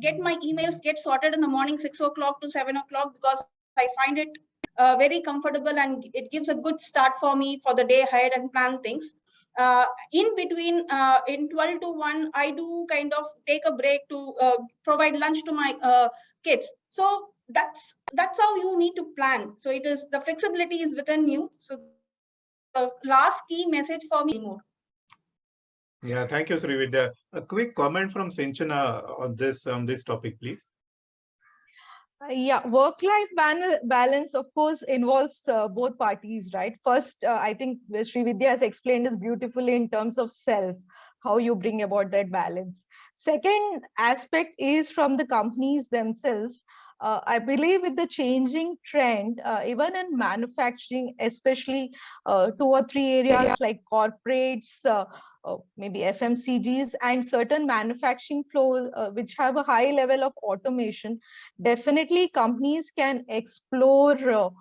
get my emails get sorted in the morning, 6 o'clock to 7 o'clock, because I find it very comfortable, and it gives a good start for me for the day ahead and plan things. In between, in 12 to 1, I do kind of take a break to provide lunch to my kids. So that's how you need to plan. So it is, the flexibility is within you. So the last key message for me more. Yeah, thank you, Srividya. A quick comment from Sinchana on this topic, please. Yeah, work-life balance, of course, involves both parties, right? First, I think Srividya has explained this beautifully in terms of self, how you bring about that balance. Second aspect is from the companies themselves. I believe with the changing trend, even in manufacturing, especially 2 or 3 areas like corporates, maybe FMCGs, and certain manufacturing flows which have a high level of automation, definitely companies can explore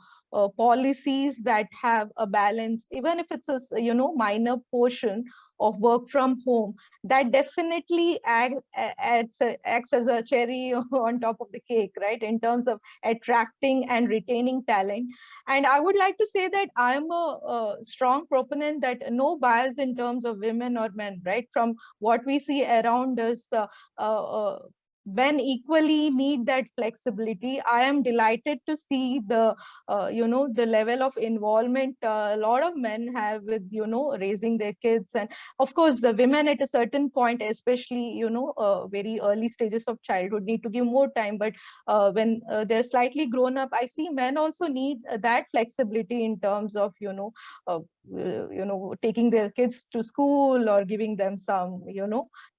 policies that have a balance, even if it's a minor portion of work from home, that definitely acts as a cherry on top of the cake, right, in terms of attracting and retaining talent. And I would like to say that I'm a strong proponent that no bias in terms of women or men, right? From what we see around us, when equally need that flexibility. I am delighted to see the, the level of involvement a lot of men have with, raising their kids. And of course, the women at a certain point, especially, very early stages of childhood, need to give more time. But when they're slightly grown up, I see men also need that flexibility in terms of, taking their kids to school or giving them some,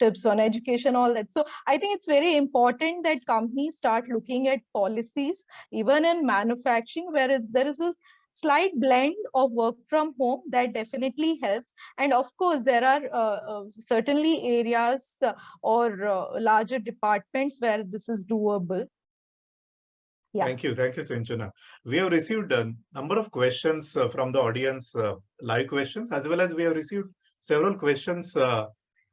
tips on education, all that. So I think it's very important that companies start looking at policies, even in manufacturing, where there is a slight blend of work from home that definitely helps. And of course, there are certainly areas or larger departments where this is doable. Yeah. Thank you, Sinchana. We have received a number of questions from the audience, live questions, as well as we have received several questions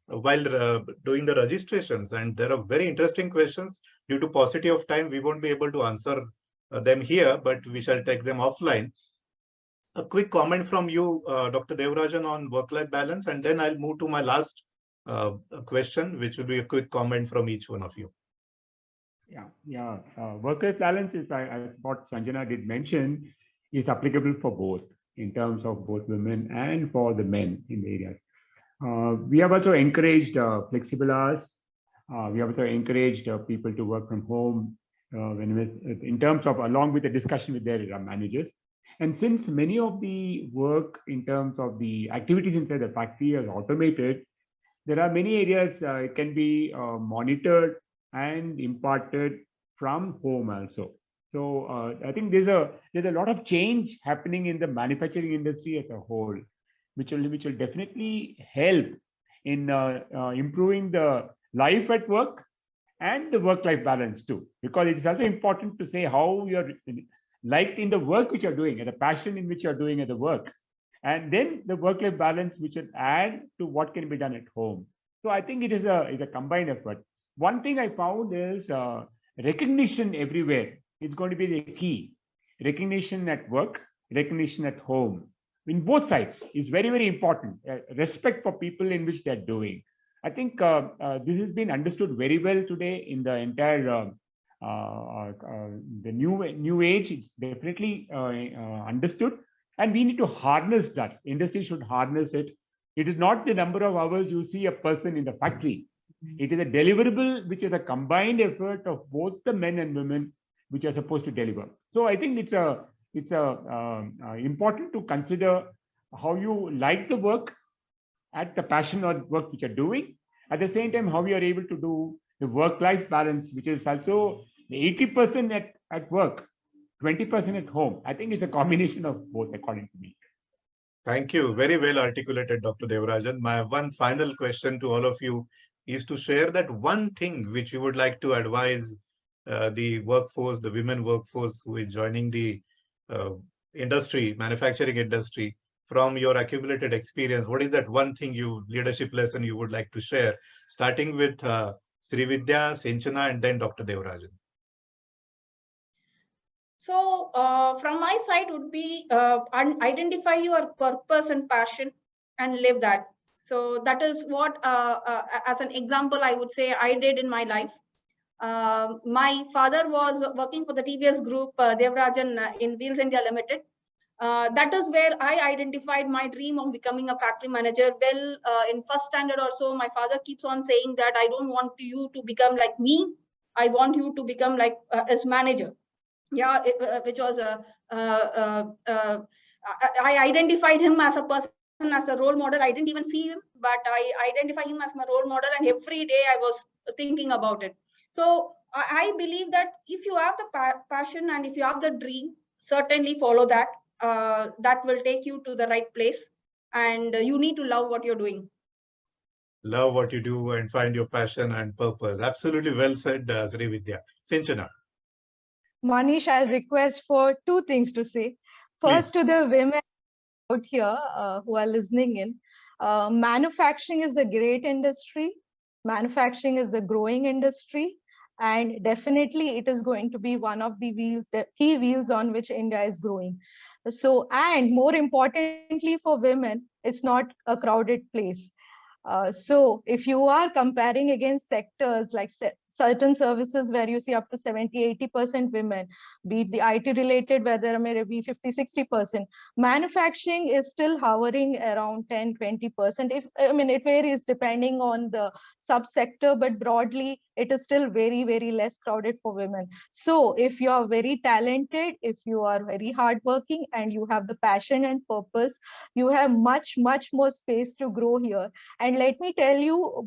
while doing the registrations, and there are very interesting questions. Due to paucity of time, we won't be able to answer them here, but we shall take them offline. A quick comment from you, Dr. Devarajan, on work-life balance, and then I'll move to my last question, which will be a quick comment from each one of you. Yeah. Work-life balance is, what Sanjana did mention, is applicable for both, in terms of both women and for the men in the areas. We have also encouraged flexible hours. We have also encouraged people to work from home in terms of, along with the discussion with their managers. And since many of the work in terms of the activities inside the factory are automated, there are many areas it can be monitored and imparted from home also. So I think there's a lot of change happening in the manufacturing industry as a whole, which will definitely help in improving the life at work and the work-life balance too. Because it is also important to say how you're liked in the work which you're doing, and the passion in which you're doing at the work, and then the work-life balance which will add to what can be done at home. So I think it is a combined effort. One thing I found is recognition everywhere is going to be the key. Recognition at work, recognition at home, in both sides is very, very important. Respect for people in which they're doing. I think this has been understood very well today in the entire the new age. It's definitely understood, and we need to harness that. Industry should harness it. It is not the number of hours you see a person in the factory. It is a deliverable which is a combined effort of both the men and women which are supposed to deliver. So I think it's important to consider how you like the work, at the passion or work which you're doing. At the same time, how you are able to do the work-life balance, which is also 80% at work, 20% at home. I think it's a combination of both, according to me. Thank you. Very well articulated, Dr. Devarajan. My one final question to all of you is to share that one thing which you would like to advise the workforce, the women workforce who is joining the industry, manufacturing industry, from your accumulated experience. What is that one thing leadership lesson you would like to share, starting with Srividya, Sinchana, and then Dr. Devarajan? So from my side would be identify your purpose and passion and live that. So that is what, as an example, I would say I did in my life. My father was working for the TVS Group, Devarajan, in Wheels India Limited. That is where I identified my dream of becoming a factory manager. Well, in first standard or so, my father keeps on saying that I don't want you to become like me. I want you to become like as manager. Yeah, which was I identified him as a person, as a role model. I didn't even see him, but I identify him as my role model, and every day I was thinking about it. So I believe that if you have the passion and if you have the dream, certainly follow that. That will take you to the right place, and you need to love what you're doing. Love what you do and find your passion and purpose. Absolutely well said, Srividya. Sinchana. Manish, I'll request for two things to say. First, Please. to the women out here who are listening in, Manufacturing is a great industry. Manufacturing is the growing industry. And definitely it is going to be one of the wheels, the key wheels on which India is growing. So, and more importantly for women, it's not a crowded place. So if you are comparing against sectors like certain services where you see up to 70-80% women, be it the IT related, where there may be 50-60%, manufacturing is still hovering around 10-20%. It varies depending on the subsector, but broadly it is still very, very less crowded for women. So if you are very talented, if you are very hardworking and you have the passion and purpose, you have much more space to grow here. And let me tell you,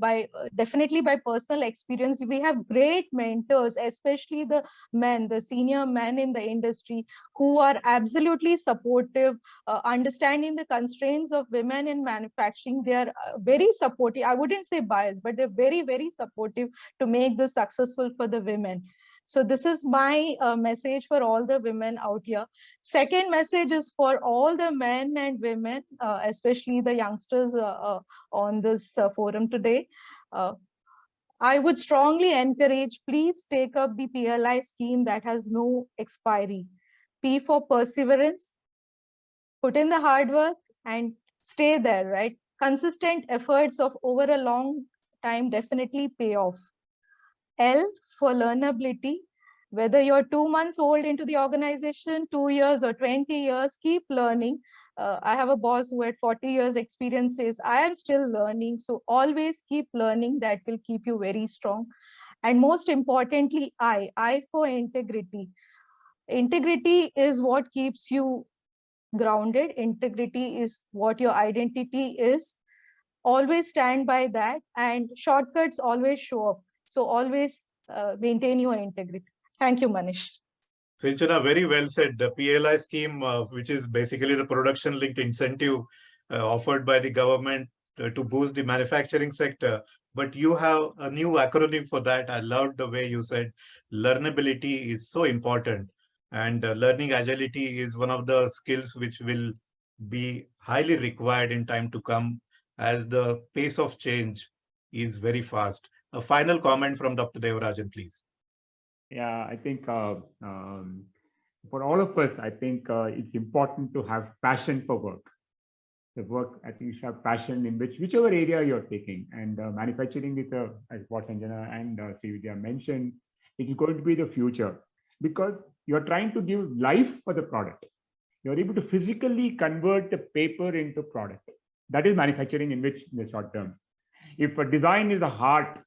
definitely by personal experience, we have great mentors, especially the men, the senior men in the industry, who are absolutely supportive, understanding the constraints of women in manufacturing. They are very supportive. I wouldn't say biased, but they're very, very supportive to make this successful for the women. So this is my message for all the women out here. Second message is for all the men and women, especially the youngsters on this forum today. I would strongly encourage, please take up the PLI scheme that has no expiry. P for perseverance, put in the hard work and stay there, right? Consistent efforts of over a long time definitely pay off. L for learnability. Whether you're 2 months old into the organization, 2 years or 20 years, keep learning. I have a boss who had 40 years experience says, I am still learning. So always keep learning. That will keep you very strong. And most importantly, I for integrity. Integrity is what keeps you grounded. Integrity is what your identity is. Always stand by that, and shortcuts always show up. So always maintain your integrity. Thank you, Manish. Sinchana, very well said. The PLI scheme, which is basically the production-linked incentive offered by the government to boost the manufacturing sector. But you have a new acronym for that. I loved the way you said learnability is so important. And learning agility is one of the skills which will be highly required in time to come, as the pace of change is very fast. A final comment from Dr. Devarajan, please. Yeah, I think for all of us, I think it's important to have passion for work. The work, I think you should have passion in whichever area you're taking. And manufacturing is, as what Sanjana and Srividya mentioned, it is going to be the future, because you're trying to give life for the product. You're able to physically convert the paper into product. That is manufacturing in the short term. If a design is the heart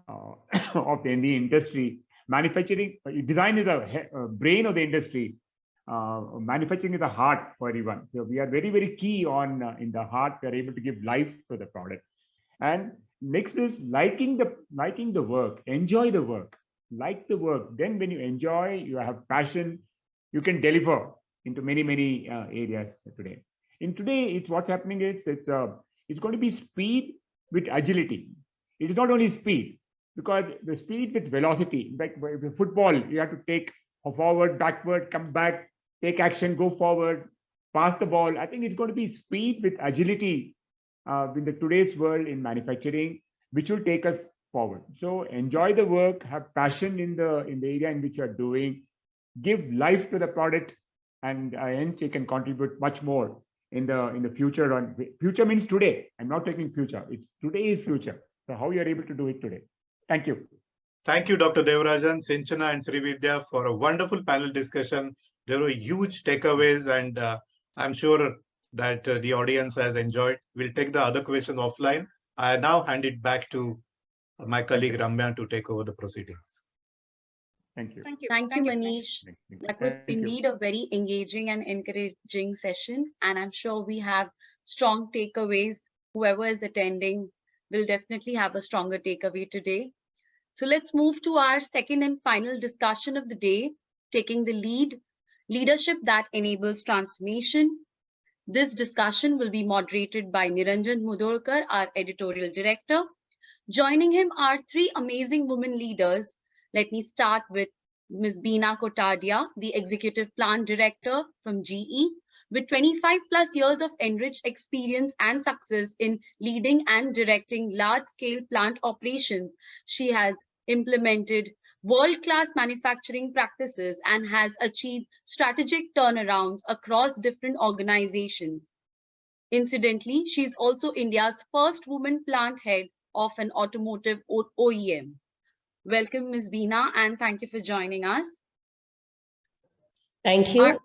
of any industry, manufacturing, design is a brain of the industry. Manufacturing is the heart for everyone. So we are very, very key on in the heart. We are able to give life to the product. And next is liking the work. Enjoy the work. Like the work. Then when you enjoy, you have passion, you can deliver into many areas today. In today, it's what's happening is it's going to be speed with agility. It is not only speed, because the speed with velocity, like with football, you have to take forward, backward, come back, take action, go forward, pass the ball. I think it's going to be speed with agility in the today's world in manufacturing, which will take us forward. So enjoy the work, have passion in the area in which you are doing, give life to the product, and hence you can contribute much more in the future. Future means today. I'm not taking future. It's today's future. So how you are able to do it today. Thank you. Thank you, Dr. Devarajan, Sinchana, and Srividya for a wonderful panel discussion. There were huge takeaways, and I'm sure that the audience has enjoyed. We'll take the other questions offline. I now hand it back to my colleague Ramya to take over the proceedings. Thank you. Thank you, Manish. That was indeed a very engaging and encouraging session. And I'm sure we have strong takeaways. Whoever is attending will definitely have a stronger takeaway today. So let's move to our second and final discussion of the day, taking the lead, leadership that enables transformation. This discussion will be moderated by Niranjan Mudolkar, our editorial director. Joining him are three amazing women leaders. Let me start with Ms. Beena Kotadia, the executive plant director from GE, With 25 plus years of enriched experience and success in leading and directing large-scale plant operations, she has implemented world-class manufacturing practices and has achieved strategic turnarounds across different organizations. Incidentally, she is also India's first woman plant head of an automotive OEM. Welcome, Ms. Beena, and thank you for joining us. Thank you.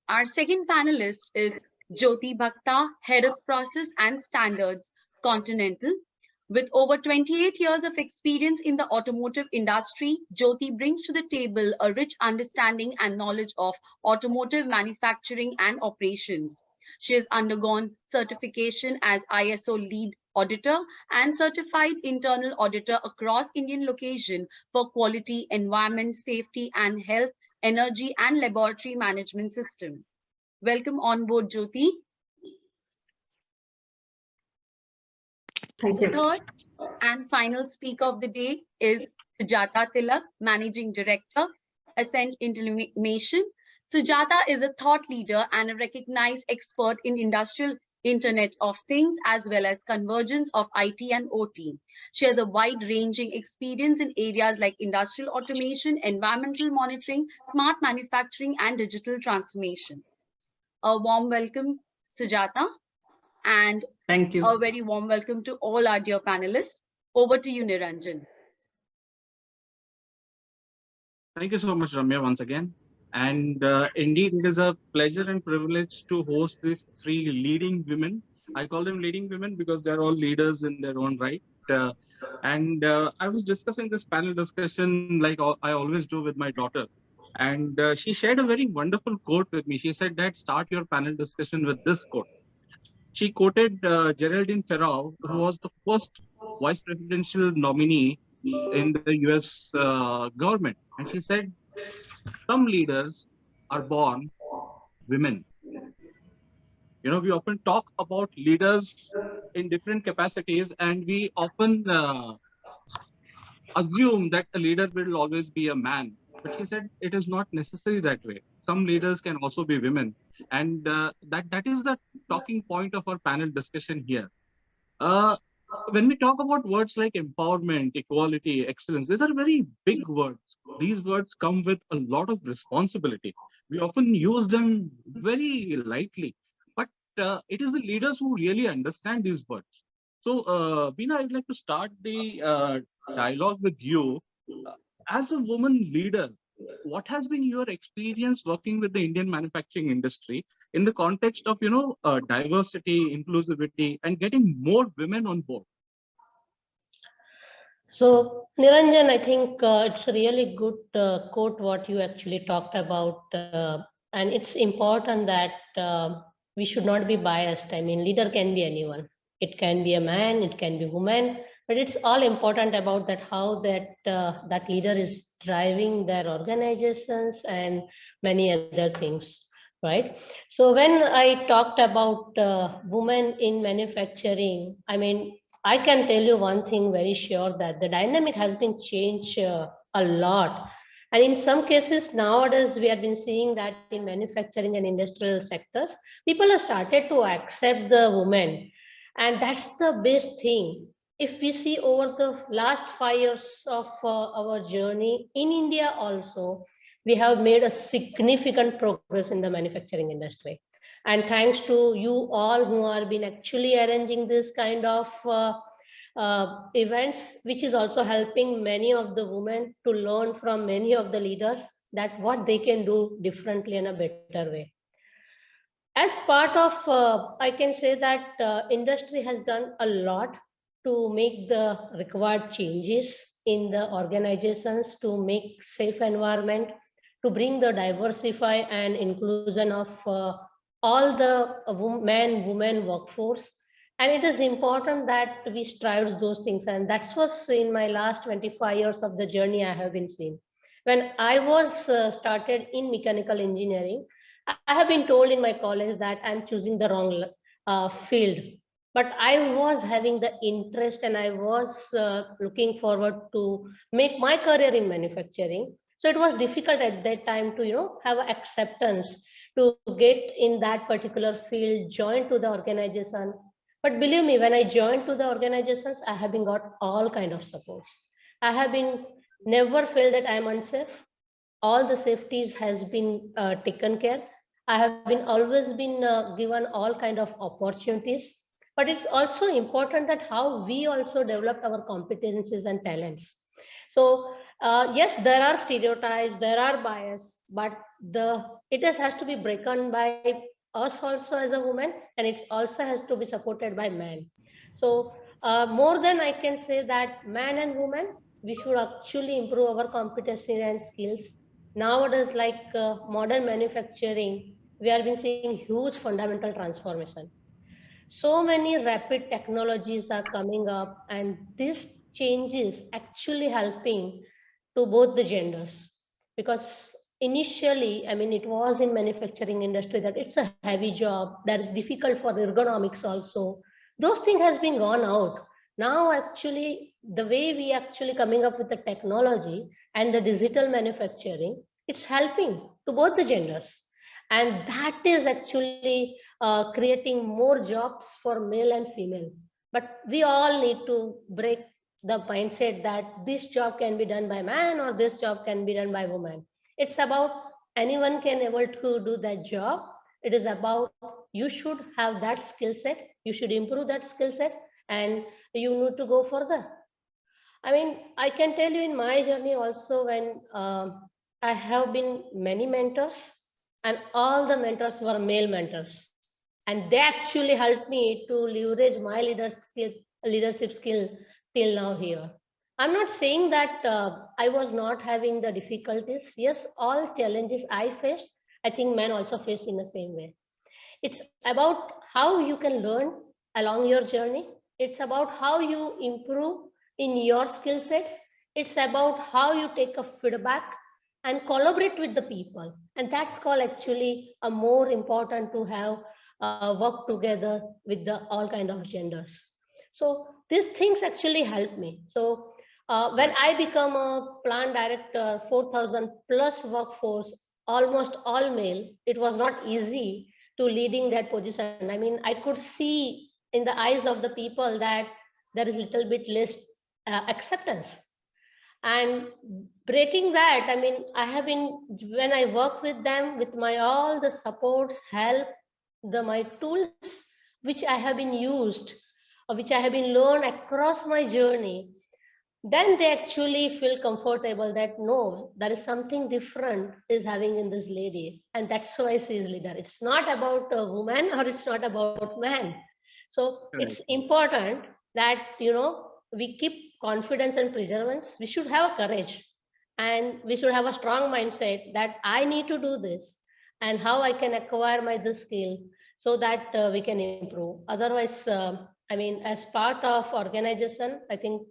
Our second panelist is Jyoti Bhakta, Head of Process and Standards, Continental. With over 28 years of experience in the automotive industry, Jyoti brings to the table a rich understanding and knowledge of automotive manufacturing and operations. She has undergone certification as ISO lead auditor and certified internal auditor across Indian locations for quality, environment, safety and health, energy and laboratory management system. Welcome on board, Jyoti. Thank The you. third and final speaker of the day is Sujata Tilak, Managing Director, Ascent Intimation. Sujata is a thought leader and a recognized expert in industrial Internet of Things as well as convergence of IT and OT. She has a wide-ranging experience in areas like industrial automation, environmental monitoring, smart manufacturing, and digital transformation. A warm welcome, Sujata, and thank you. a very warm welcome to all our dear panelists. Over to you, Niranjan. Thank you so much, Ramya, once again. And indeed, it is a pleasure and privilege to host these three leading women. I call them leading women because they're all leaders in their own right. I was discussing this panel discussion like I always do with my daughter. And she shared a very wonderful quote with me. She said, "Dad, start your panel discussion with this quote." She quoted Geraldine Ferraro, who was the first vice presidential nominee in the US government. And she said, "Some leaders are born women." You know, we often talk about leaders in different capacities, and we often assume that a leader will always be a man. But she said it is not necessary that way. Some leaders can also be women. And that is the talking point of our panel discussion here. When we talk about words like empowerment, equality, excellence, these are very big words. These words come with a lot of responsibility. We often use them very lightly, but it is the leaders who really understand these words. So, Beena, I'd like to start the dialogue with you. As a woman leader, what has been your experience working with the Indian manufacturing industry in the context of, diversity, inclusivity, and getting more women on board? So, Niranjan, I think it's a really good quote what you actually talked about. And it's important that we should not be biased. I mean, leader can be anyone. It can be a man, it can be a woman, but it's all important about that how that leader is driving their organizations and many other things, right? So when I talked about women in manufacturing, I mean, I can tell you one thing very sure, that the dynamic has been changed a lot. And in some cases nowadays, we have been seeing that in manufacturing and industrial sectors, people have started to accept the women. And that's the best thing. If we see over the last 5 years of our journey in India also, we have made a significant progress in the manufacturing industry. And thanks to you all who are been actually arranging this kind of events, which is also helping many of the women to learn from many of the leaders that what they can do differently in a better way. As part of, I can say that industry has done a lot to make the required changes in the organizations to make safe environment, to bring the diversify and inclusion of all the men, women workforce. And it is important that we strive those things. And that's what's in my last 25 years of the journey I have been seeing. When I was started in mechanical engineering, I have been told in my college that I'm choosing the wrong field. But I was having the interest and I was looking forward to make my career in manufacturing. So it was difficult at that time to, have acceptance to get in that particular field, join to the organization. But believe me, when I joined to the organizations, I have been got all kind of supports. I have been never felt that I am unsafe. All the safeties has been taken care. I have been always been given all kind of opportunities. But it's also important that how we also develop our competencies and talents. So yes, there are stereotypes, there are bias, but it has to be broken by us also as a woman, and it also has to be supported by men. So more than I can say that man and woman, we should actually improve our competency and skills. Nowadays, like modern manufacturing, we have been seeing huge fundamental transformation. So many rapid technologies are coming up, and this changes actually helping to both the genders. Because initially, I mean, it was in manufacturing industry that it's a heavy job, that is difficult for ergonomics also. Those things has been gone out. Now, actually, the way we actually coming up with the technology and the digital manufacturing, it's helping to both the genders. And that is actually creating more jobs for male and female. But we all need to break the mindset that this job can be done by man or this job can be done by woman. It's about anyone can able to do that job. It is about you should have that skill set, you should improve that skill set, and you need to go further. I mean, I can tell you in my journey also, when I have been many mentors, and all the mentors were male mentors, and they actually helped me to leverage my leadership skill till now here. I'm not saying that I was not having the difficulties. Yes, all challenges I faced, I think men also face in the same way. It's about how you can learn along your journey. It's about how you improve in your skill sets. It's about how you take a feedback and collaborate with the people. And that's called actually a more important to have work together with the all kind of genders. So these things actually help me. So when I become a plant director, 4,000 plus workforce, almost all male, it was not easy to leading that position. I mean, I could see in the eyes of the people that there is little bit less acceptance. And breaking that, I mean, I have been, when I work with them, with my all the supports, help, my tools, which I have been used, or which I have been learned across my journey, then they actually feel comfortable that no, there is something different is having in this lady, and that's why she is leader. It's not about a woman or it's not about man. So it's important that, you know, we keep confidence and perseverance. We should have courage, and we should have a strong mindset that I need to do this, and how I can acquire this skill so that we can improve. Otherwise, I mean, as part of organization, I think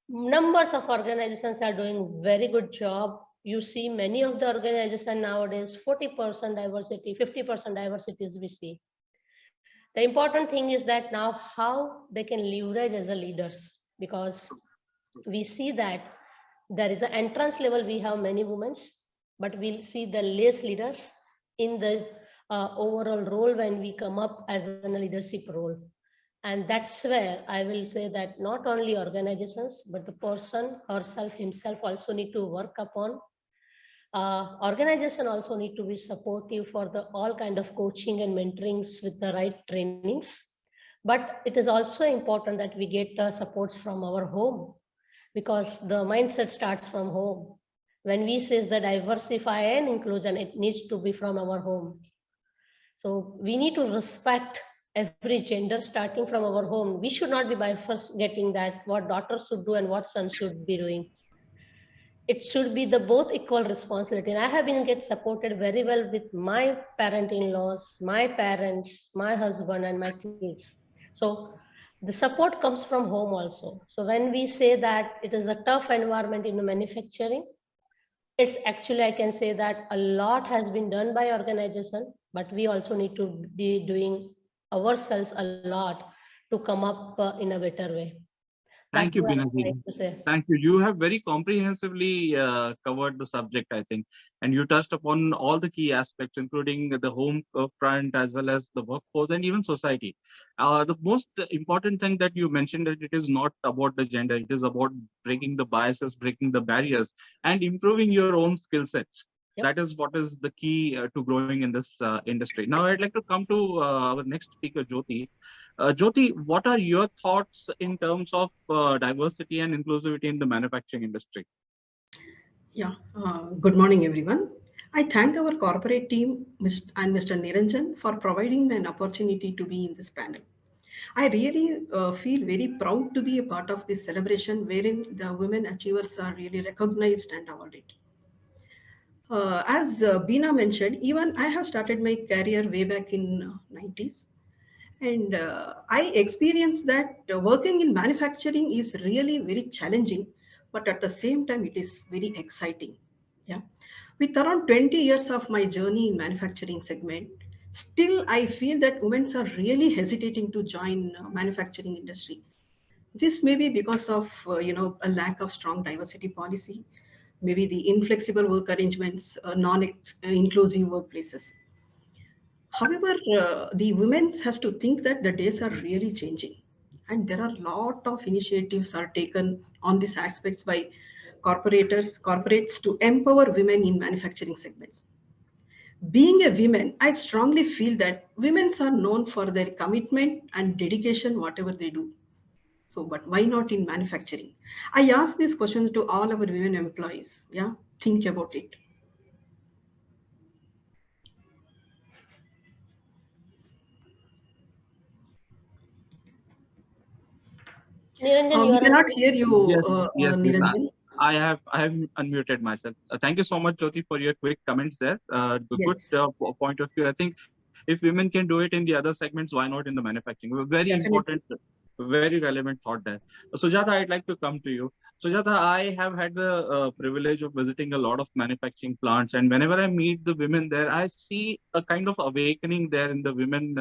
numbers of organizations are doing very good job. You see many of the organizations nowadays, 40% diversity, 50% diversities we see. The important thing is that now how they can leverage as a leaders, because we see that there is an entrance level, we have many women, but we'll see the less leaders in the overall role when we come up as a leadership role. And that's where I will say that not only organizations, but the person herself, himself also need to work upon. Organization also need to be supportive for the all kind of coaching and mentorings with the right trainings. But it is also important that we get supports from our home, because the mindset starts from home. When we say the diversify and inclusion, it needs to be from our home. So we need to respect every gender starting from our home. We should not be by first getting that what daughters should do and what sons should be doing. It should be the both equal responsibility. And I have been get supported very well with my parent-in-laws, my parents, my husband, and my kids. So the support comes from home also. So when we say that it is a tough environment in the manufacturing, it's actually, I can say that a lot has been done by organization, but we also need to be doing ourselves a lot to come up in a better way. Thank you, That's what Bina I ji. like to say. Thank you. You have very comprehensively covered the subject, I think, and you touched upon all the key aspects, including the home front as well as the workforce and even society. The most important thing that you mentioned that it is not about the gender, it is about breaking the biases, breaking the barriers, and improving your own skill sets. Yep. That is what is the key to growing in this industry. Now, I'd like to come to our next speaker, Jyoti. Jyoti, what are your thoughts in terms of diversity and inclusivity in the manufacturing industry? Yeah, good morning, everyone. I thank our corporate team and Mr. Niranjan for providing me an opportunity to be in this panel. I really feel very proud to be a part of this celebration wherein the women achievers are really recognized and awarded. As Beena mentioned, even I have started my career way back in 90s. And I experienced that working in manufacturing is really very challenging, but at the same time, it is very exciting. Yeah. With around 20 years of my journey in manufacturing segment, still I feel that women are really hesitating to join manufacturing industry. This may be because of a lack of strong diversity policy, maybe the inflexible work arrangements, non-inclusive workplaces. However, the women has to think that the days are really changing, and there are a lot of initiatives are taken on these aspects by corporates to empower women in manufacturing segments. Being a woman, I strongly feel that women are known for their commitment and dedication, whatever they do. So, but why not in manufacturing? I ask these questions to all our women employees. Yeah, think about it. Niranjan, you We are cannot on. hear you, Yes, yes, yes. Niranjan. I have unmuted myself. Thank you so much, Jyoti, for your quick comments there. Good Yes, point of view. I think if women can do it in the other segments, why not in the manufacturing? Very definitely. important, very relevant thought there. Sujata, I'd like to come to you. Sujata, I have had the privilege of visiting a lot of manufacturing plants, and whenever I meet the women there, I see a kind of awakening there in the women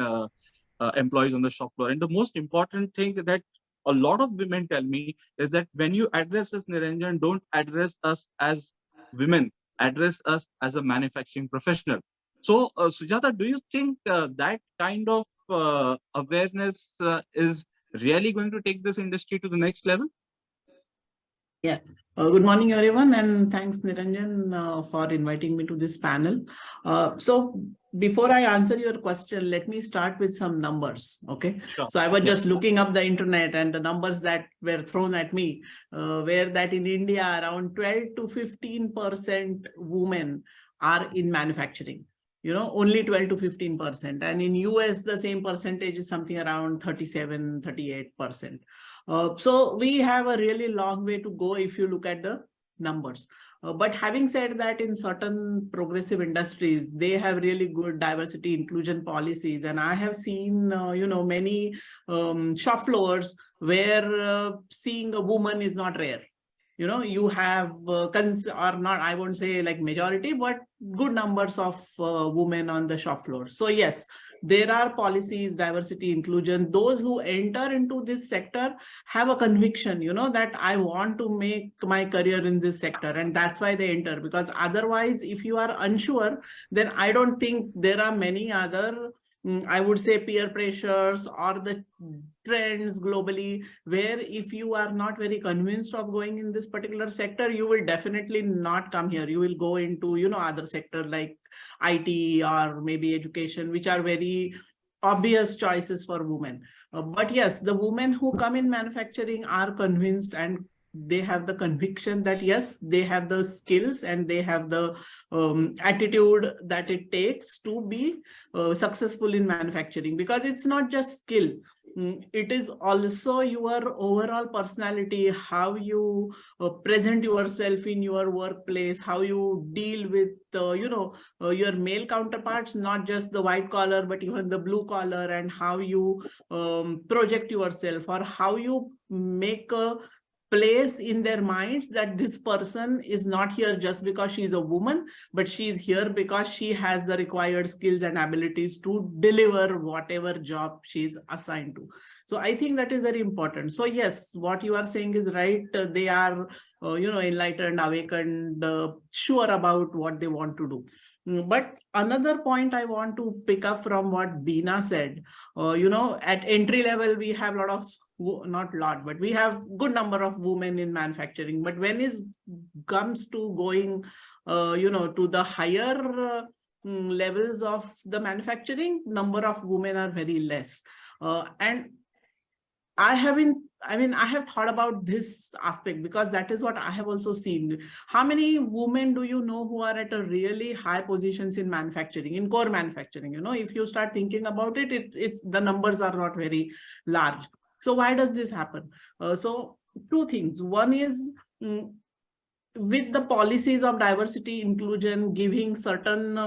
employees on the shop floor. And the most important thing that a lot of women tell me is that when you address us, Niranjan, don't address us as women, address us as a manufacturing professional. So, Sujata, do you think that kind of awareness is really going to take this industry to the next level? Yeah. Good morning, everyone, and thanks, Niranjan, for inviting me to this panel. So before I answer your question, let me start with some numbers. Okay. Sure. So I was just looking up the internet, and the numbers that were thrown at me were that in India, around 12 to 15% women are in manufacturing. Only 12 to 15%. And in US, the same percentage is something around 37, 38%. So we have a really long way to go if you look at the numbers. But having said that, in certain progressive industries, they have really good diversity inclusion policies. And I have seen, many shop floors where seeing a woman is not rare. You have or not, I won't say like majority, but good numbers of women on the shop floor. So yes, there are policies, diversity, inclusion. Those who enter into this sector have a conviction, that I want to make my career in this sector. And that's why they enter, because otherwise, if you are unsure, then I don't think there are many other, I would say, peer pressures or the trends globally, where if you are not very convinced of going in this particular sector, you will definitely not come here. You will go into, other sectors like IT or maybe education, which are very obvious choices for women. But yes, the women who come in manufacturing are convinced, and they have the conviction that yes, they have the skills and they have the attitude that it takes to be successful in manufacturing, because it's not just skill. It is also your overall personality, how you present yourself in your workplace, how you deal with, your male counterparts, not just the white collar, but even the blue collar, and how you project yourself, or how you make a place in their minds that this person is not here just because she's a woman, but she's here because she has the required skills and abilities to deliver whatever job she's assigned to. So I think that is very important. So yes, what you are saying is right. They are, enlightened, awakened, sure about what they want to do. But another point I want to pick up from what Beena said, at entry level, we have a lot of, not lot, but we have good number of women in manufacturing. But when it comes to going, to the higher levels of the manufacturing, number of women are very less. And I have thought about this aspect because that is what I have also seen. How many women do you know who are at a really high positions in manufacturing, in core manufacturing? If you start thinking about it, it's the numbers are not very large. So why does this happen? So two things. One is with the policies of diversity, inclusion, giving certain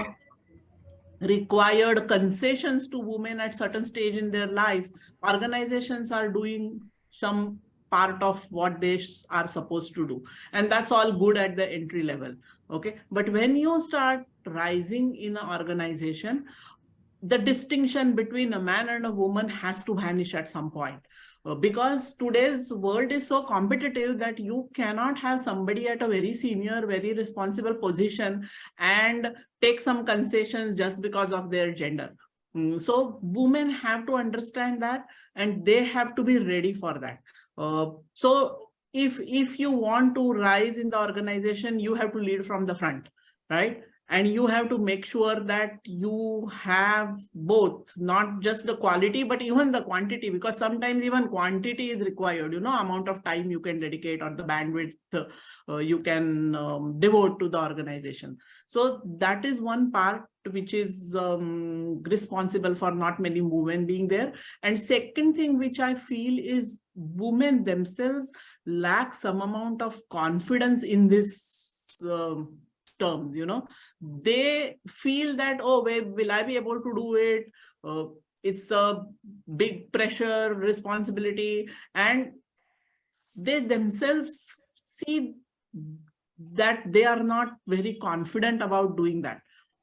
required concessions to women at certain stage in their life, organizations are doing some part of what they are supposed to do, and that's all good at the entry level. Okay, but when you start rising in an organization, the distinction between a man and a woman has to vanish at some point. Because today's world is so competitive that you cannot have somebody at a very senior, very responsible position and take some concessions just because of their gender. So women have to understand that, and they have to be ready for that. So if you want to rise in the organization, you have to lead from the front, right? And you have to make sure that you have both, not just the quality, but even the quantity, because sometimes even quantity is required, amount of time you can dedicate or the bandwidth you can devote to the organization. So that is one part which is responsible for not many women being there. And second thing which I feel is women themselves lack some amount of confidence in this terms. They feel that, oh, will I be able to do it? It's a big pressure, responsibility, and they themselves see that they are not very confident about doing that.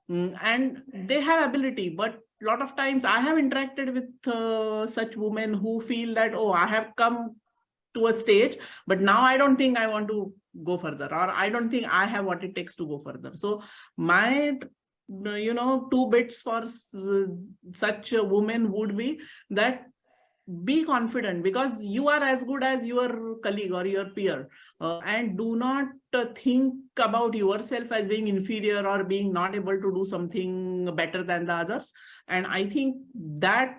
And they have ability, but a lot of times I have interacted with such women who feel that, oh, I have come to a stage, but now I don't think I want to go further, or I don't think I have what it takes to go further. So my, two bits for such a woman would be that be confident, because you are as good as your colleague or your peer, and do not think about yourself as being inferior or being not able to do something better than the others. And I think that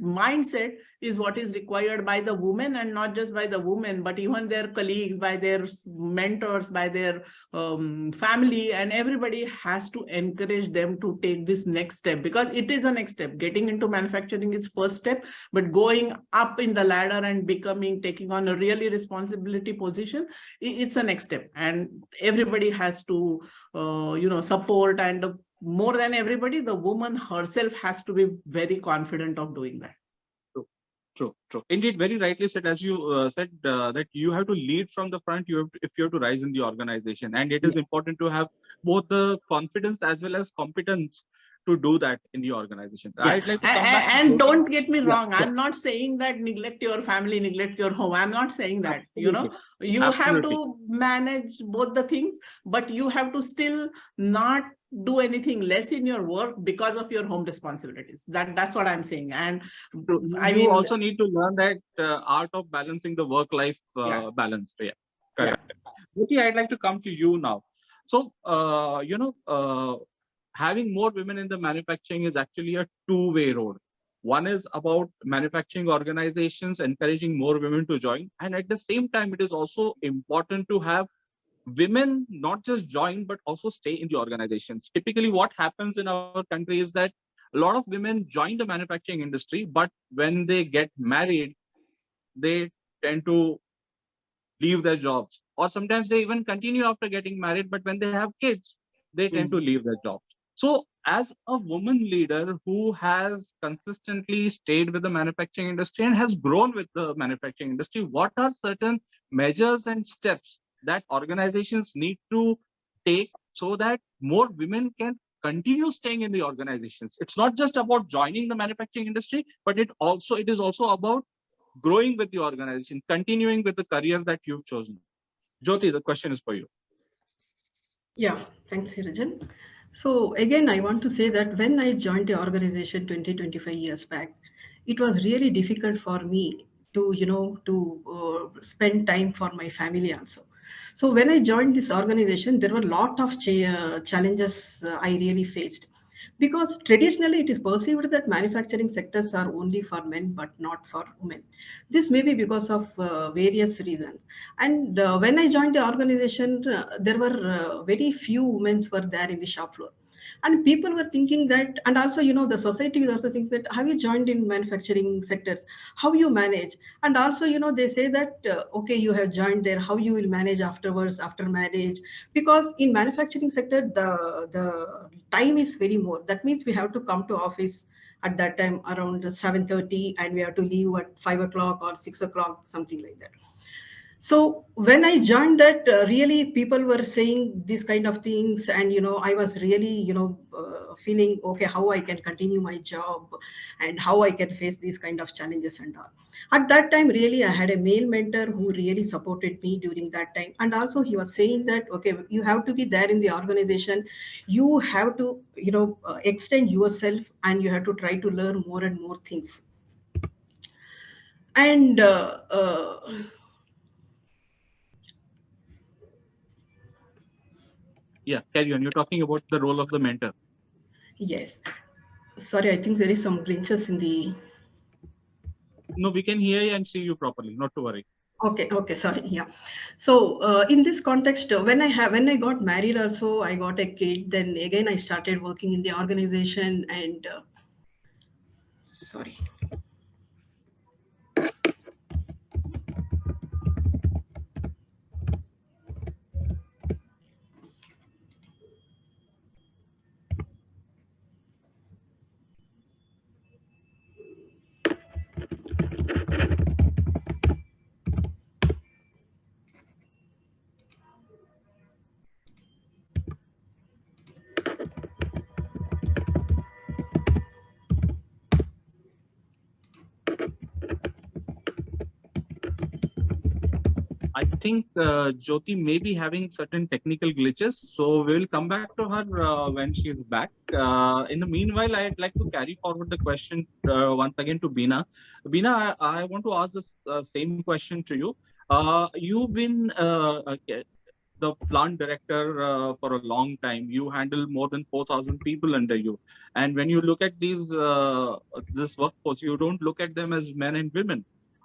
mindset is what is required by the women, and not just by the women, but even their colleagues, by their mentors, by their family, and everybody has to encourage them to take this next step, because it is a next step. Getting into manufacturing is first step, but going up in the ladder and taking on a really responsibility position, it's a next step, and everybody has to support. And more than everybody, the woman herself has to be very confident of doing that. True. Indeed, very rightly said. As you said, that you have to lead from the front. If you have to rise in the organization, and it is important to have both the confidence as well as competence to do that in the organization. Yeah. I'd like to come back and don't get me wrong. I'm not saying that neglect your family, neglect your home. I'm not saying that. Absolutely. You have to manage both the things, but you have to still not do anything less in your work because of your home responsibilities. That's what I'm saying. And you also need to learn that art of balancing the work-life balance. Yeah, correct. Jyoti, I'd like to come to you now. So, having more women in the manufacturing is actually a two-way road. One is about manufacturing organizations encouraging more women to join. And at the same time, it is also important to have women not just join, but also stay in the organizations. Typically, what happens in our country is that a lot of women join the manufacturing industry, but when they get married, they tend to leave their jobs. Or sometimes they even continue after getting married, but when they have kids, they tend to leave their jobs. So as a woman leader who has consistently stayed with the manufacturing industry and has grown with the manufacturing industry, what are certain measures and steps that organizations need to take so that more women can continue staying in the organizations? It's not just about joining the manufacturing industry, but it is also about growing with the organization, continuing with the career that you've chosen. Jyoti, the question is for you. Yeah, thanks, Niranjan. So again, I want to say that when I joined the organization 25 years back, it was really difficult for me to, spend time for my family also. So when I joined this organization, there were a lot of challenges I really faced. Because traditionally it is perceived that manufacturing sectors are only for men but not for women. This may be because of various reasons. And when I joined the organization, there were very few women were there in the shop floor. And people were thinking that, and also, the society also thinks that, have you joined in manufacturing sectors? How you manage? And also, they say that, okay, you have joined there, how you will manage afterwards, after marriage? Because in manufacturing sector, the time is very more. That means we have to come to office at that time around 7:30 and we have to leave at 5 o'clock or 6 o'clock, something like that. So when I joined that, really people were saying these kind of things, and I was really feeling okay, how I can continue my job and how I can face these kind of challenges and all. At that time, really I had a male mentor who really supported me during that time, and also he was saying that, okay, you have to be there in the organization, you have to extend yourself, and you have to try to learn more and more things. And Yeah, carry on. You're talking about the role of the mentor. yes. Sorry, I think there is some glitches in the. No, we can hear you and see you properly. Not to worry. Okay, sorry. Yeah. So in this context, when I got married, also I got a kid. Then again, I started working in the organization, and sorry. I think Jyoti may be having certain technical glitches, so we will come back to her when she is back. In the meanwhile, I'd like to carry forward the question once again to Beena. Beena, I want to ask the same question to you. You've been the plant director for a long time. You handle more than 4,000 people under you. And when you look at this workforce, you don't look at them as men and women.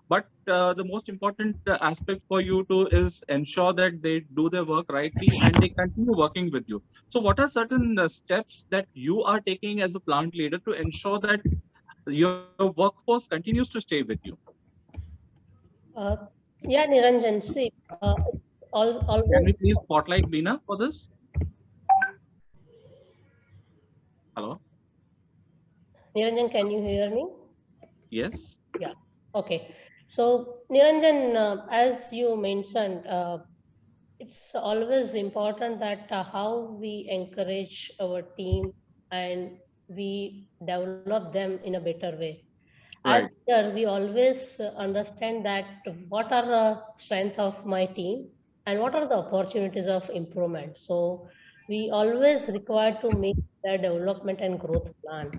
But the most important aspect for you is ensure that they do their work rightly and they continue working with you. So what are certain steps that you are taking as a plant leader to ensure that your workforce continues to stay with you? Yeah, Niranjan, see, always. Can we please spotlight Beena for this? Hello? Niranjan, can you hear me? Yes. Yeah, okay. So Niranjan, as you mentioned, it's always important that how we encourage our team and we develop them in a better way. Right. As leader, we always understand that what are the strengths of my team and what are the opportunities of improvement. So we always require to make their development and growth plan.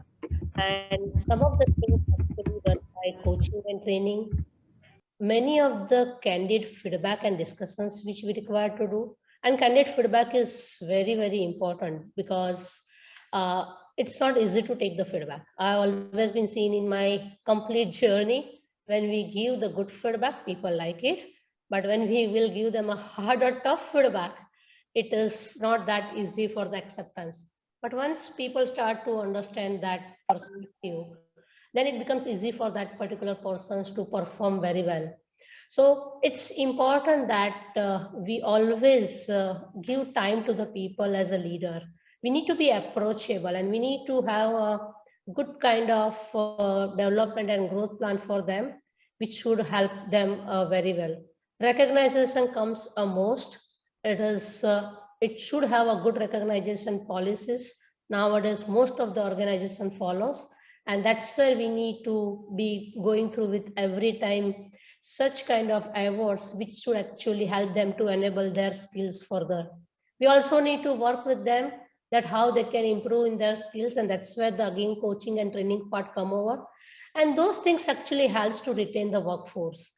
And some of the things actually done by coaching and training, many of the candid feedback and discussions which we require to do. And candid feedback is very, very important because it's not easy to take the feedback. I've always been seen in my complete journey, when we give the good feedback, people like it. But when we will give them a hard or tough feedback, it is not that easy for the acceptance. But once people start to understand that perspective, then it becomes easy for that particular persons to perform very well. So it's important that we always give time to the people as a leader. we need to be approachable, and we need to have a good kind of development and growth plan for them, which should help them very well. Recognition comes most. It should have a good recognition policies. Nowadays, most of the organization follows, and that's where we need to be going through with every time such kind of awards, which should actually help them to enable their skills further. We also need to work with them that how they can improve in their skills, and that's where the again coaching and training part come over. And those things actually helps to retain the workforce.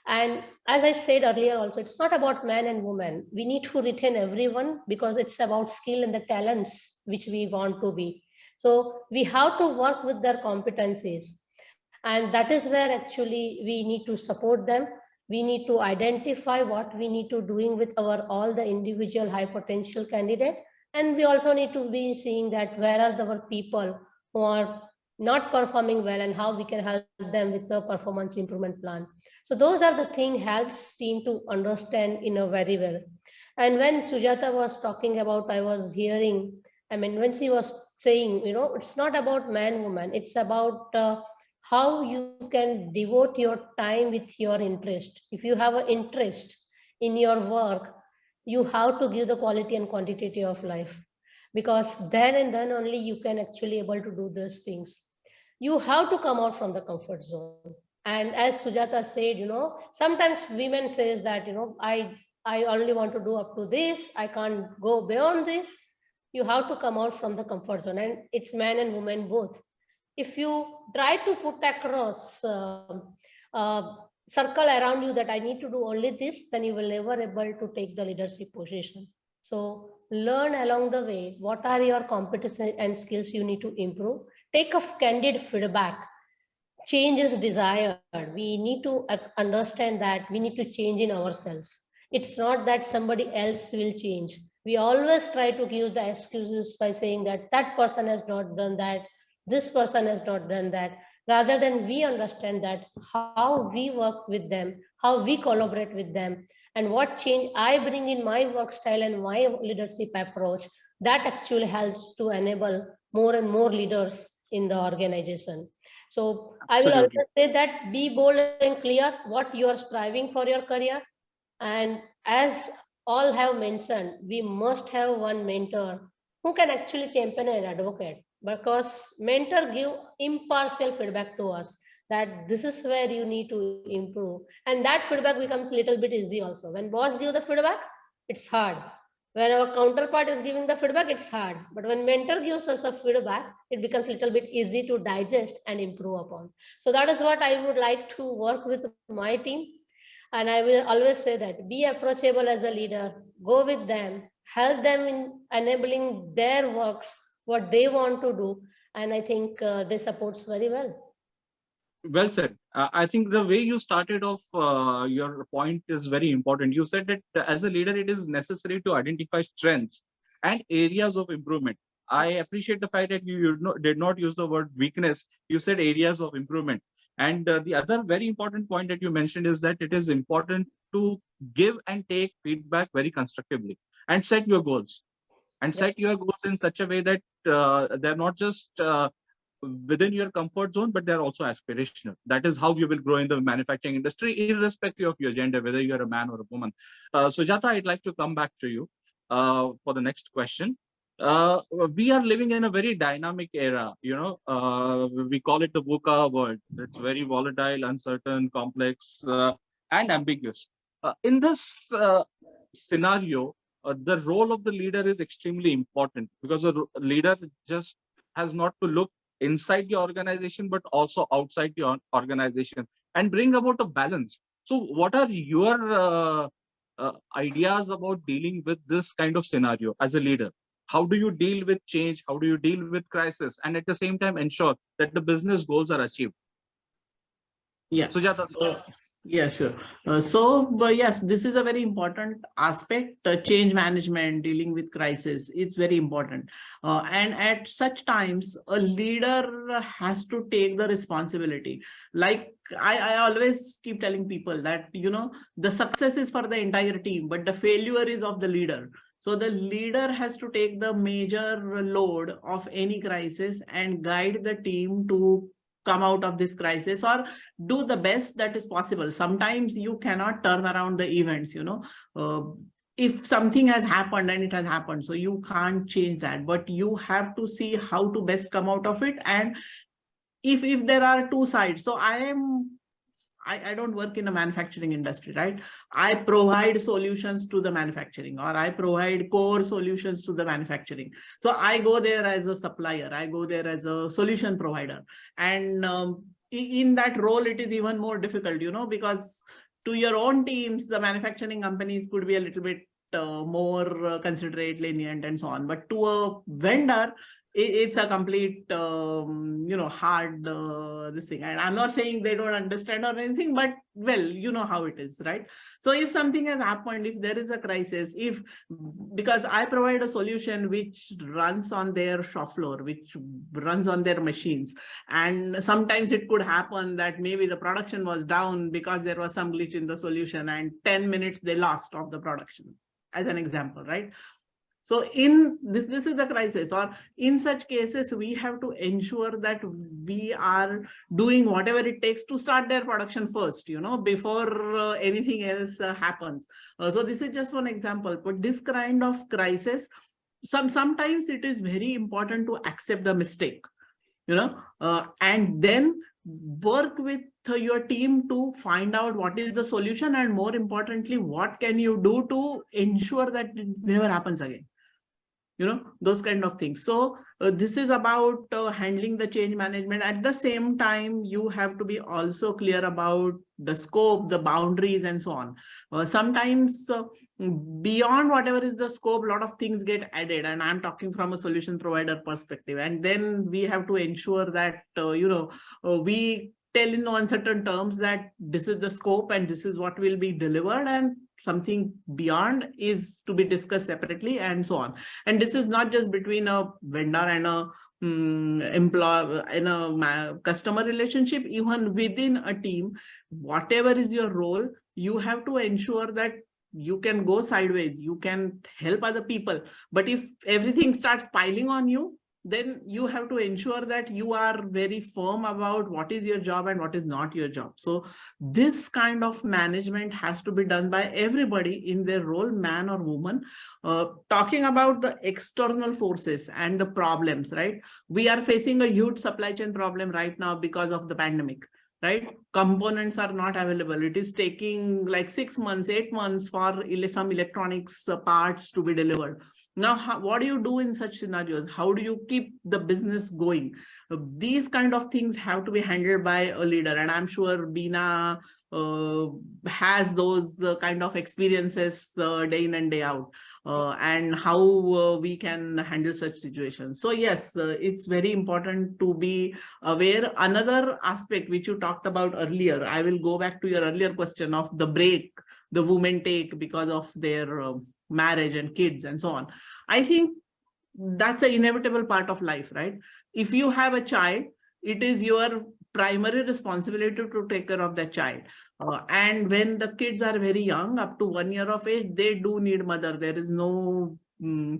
And as I said earlier also, it's not about man and woman. We need to retain everyone because it's about skill and the talents which we want to be. So we have to work with their competencies. And that is where actually we need to support them. We need to identify what we need to doing with all the individual high potential candidate. And we also need to be seeing that where are our people who are not performing well and how we can help them with the performance improvement plan. So those are the things helps team to understand in a very well. And when Sujata was talking about, I was hearing, I mean, when she was saying, you know, it's not about man, woman, it's about how you can devote your time with your interest. If you have an interest in your work, you have to give the quality and quantity of life, because then and then only you can actually able to do those things. You have to come out from the comfort zone. And as Sujata said, you know, sometimes women says that, you know, I only want to do up to this. I can't go beyond this. You have to come out from the comfort zone, and it's man and woman both. If you try to put across circle around you that I need to do only this, then you will never able to take the leadership position. So learn along the way, what are your competencies and skills you need to improve. Take a candid feedback. Change is desired. We need to understand that we need to change in ourselves. It's not that somebody else will change. We always try to give the excuses by saying that that person has not done that, this person has not done that, rather than we understand that how we work with them, how we collaborate with them, and what change I bring in my work style and my leadership approach, that actually helps to enable more and more leaders in the organization. So I will also say that be bold and clear what you are striving for your career. And as all have mentioned, we must have one mentor who can actually champion and advocate, because mentor give impartial feedback to us that this is where you need to improve. And that feedback becomes a little bit easy also. When boss give the feedback, it's hard. When our counterpart is giving the feedback, it's hard. But when mentor gives us a feedback, it becomes a little bit easy to digest and improve upon. So that is what I would like to work with my team. And I will always say that be approachable as a leader, go with them, help them in enabling their works, what they want to do. And I think they supports very well. Well said. I think the way you started off your point is very important. You said that as a leader, it is necessary to identify strengths and areas of improvement. I appreciate the fact that you did not use the word weakness. You said areas of improvement. And the other very important point that you mentioned is that it is important to give and take feedback very constructively and set your goals. And set your goals in such a way that they're not just within your comfort zone, but they're also aspirational. That is how you will grow in the manufacturing industry, irrespective of your gender, whether you're a man or a woman. Sujata, I'd like to come back to you for the next question. We are living in a very dynamic era, you know, we call it the VUCA world. It's very volatile, uncertain, complex, and ambiguous. In this scenario, the role of the leader is extremely important, because a leader just has not to look inside the organization, but also outside the organization and bring about a balance. So what are your ideas about dealing with this kind of scenario as a leader? How do you deal with change? How do you deal with crisis? And at the same time, ensure that the business goals are achieved? Yeah. Sujata. Yeah, sure. Yes, this is a very important aspect. Change management, dealing with crisis, it's very important. And at such times, a leader has to take the responsibility. Like I always keep telling people that, you know, the success is for the entire team, but the failure is of the leader. So the leader has to take the major load of any crisis and guide the team to come out of this crisis or do the best that is possible. Sometimes you cannot turn around the events, if something has happened and it has happened, so you can't change that, but you have to see how to best come out of it. And if there are two sides, so I don't work in a manufacturing industry, right? I provide solutions to the manufacturing, or I provide core solutions to the manufacturing. So I go there as a supplier, I go there as a solution provider. And in that role, it is even more difficult, because to your own teams, the manufacturing companies could be a little bit more considerate, lenient, and so on. But to a vendor, it's a complete, hard this thing. And I'm not saying they don't understand or anything, but well, you know how it is, right? So if something has happened, if there is a crisis, because I provide a solution which runs on their shop floor, which runs on their machines, and sometimes it could happen that maybe the production was down because there was some glitch in the solution, and 10 minutes they lost of the production, as an example, right? So in this is the crisis, or in such cases, we have to ensure that we are doing whatever it takes to start their production first, before anything else happens. So this is just one example, but this kind of crisis, sometimes it is very important to accept the mistake, and then work with your team to find out what is the solution, and more importantly, what can you do to ensure that it never happens again. Those kind of things. So this is about handling the change management. At the same time, you have to be also clear about the scope, the boundaries, and so on. Sometimes beyond whatever is the scope, a lot of things get added, and I'm talking from a solution provider perspective. And then we have to ensure that, we tell in uncertain terms that this is the scope and this is what will be delivered, and something beyond is to be discussed separately, and so on. And this is not just between a vendor and a employee in a customer relationship. Even within a team, whatever is your role, you have to ensure that you can go sideways, you can help other people. But if everything starts piling on you, then you have to ensure that you are very firm about what is your job and what is not your job. So this kind of management has to be done by everybody in their role, man or woman. Talking about the external forces and the problems, right? We are facing a huge supply chain problem right now because of the pandemic, right? Components are not available. It is taking like 6 months, 8 months for some electronics parts to be delivered. Now, what do you do in such scenarios? How do you keep the business going? These kind of things have to be handled by a leader. And I'm sure Beena has those kind of experiences day in and day out, and how we can handle such situations. So yes, it's very important to be aware. Another aspect which you talked about earlier, I will go back to your earlier question of the break the women take because of their marriage and kids and so on. I think that's an inevitable part of life, right? If you have a child, it is your primary responsibility to take care of that child. And when the kids are very young, up to 1 year of age, they do need mother. There is no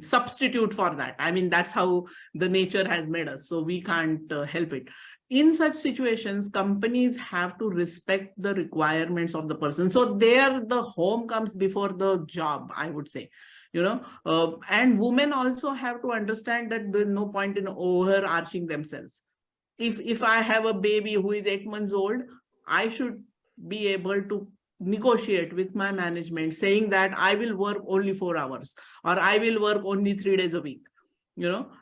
substitute for that. I mean, that's how the nature has made us. So we can't help it. In such situations, companies have to respect the requirements of the person. So there, the home comes before the job, I would say. And women also have to understand that there's no point in overarching themselves. If I have a baby who is 8 months old, I should be able to negotiate with my management saying that I will work only 4 hours, or I will work only 3 days a week,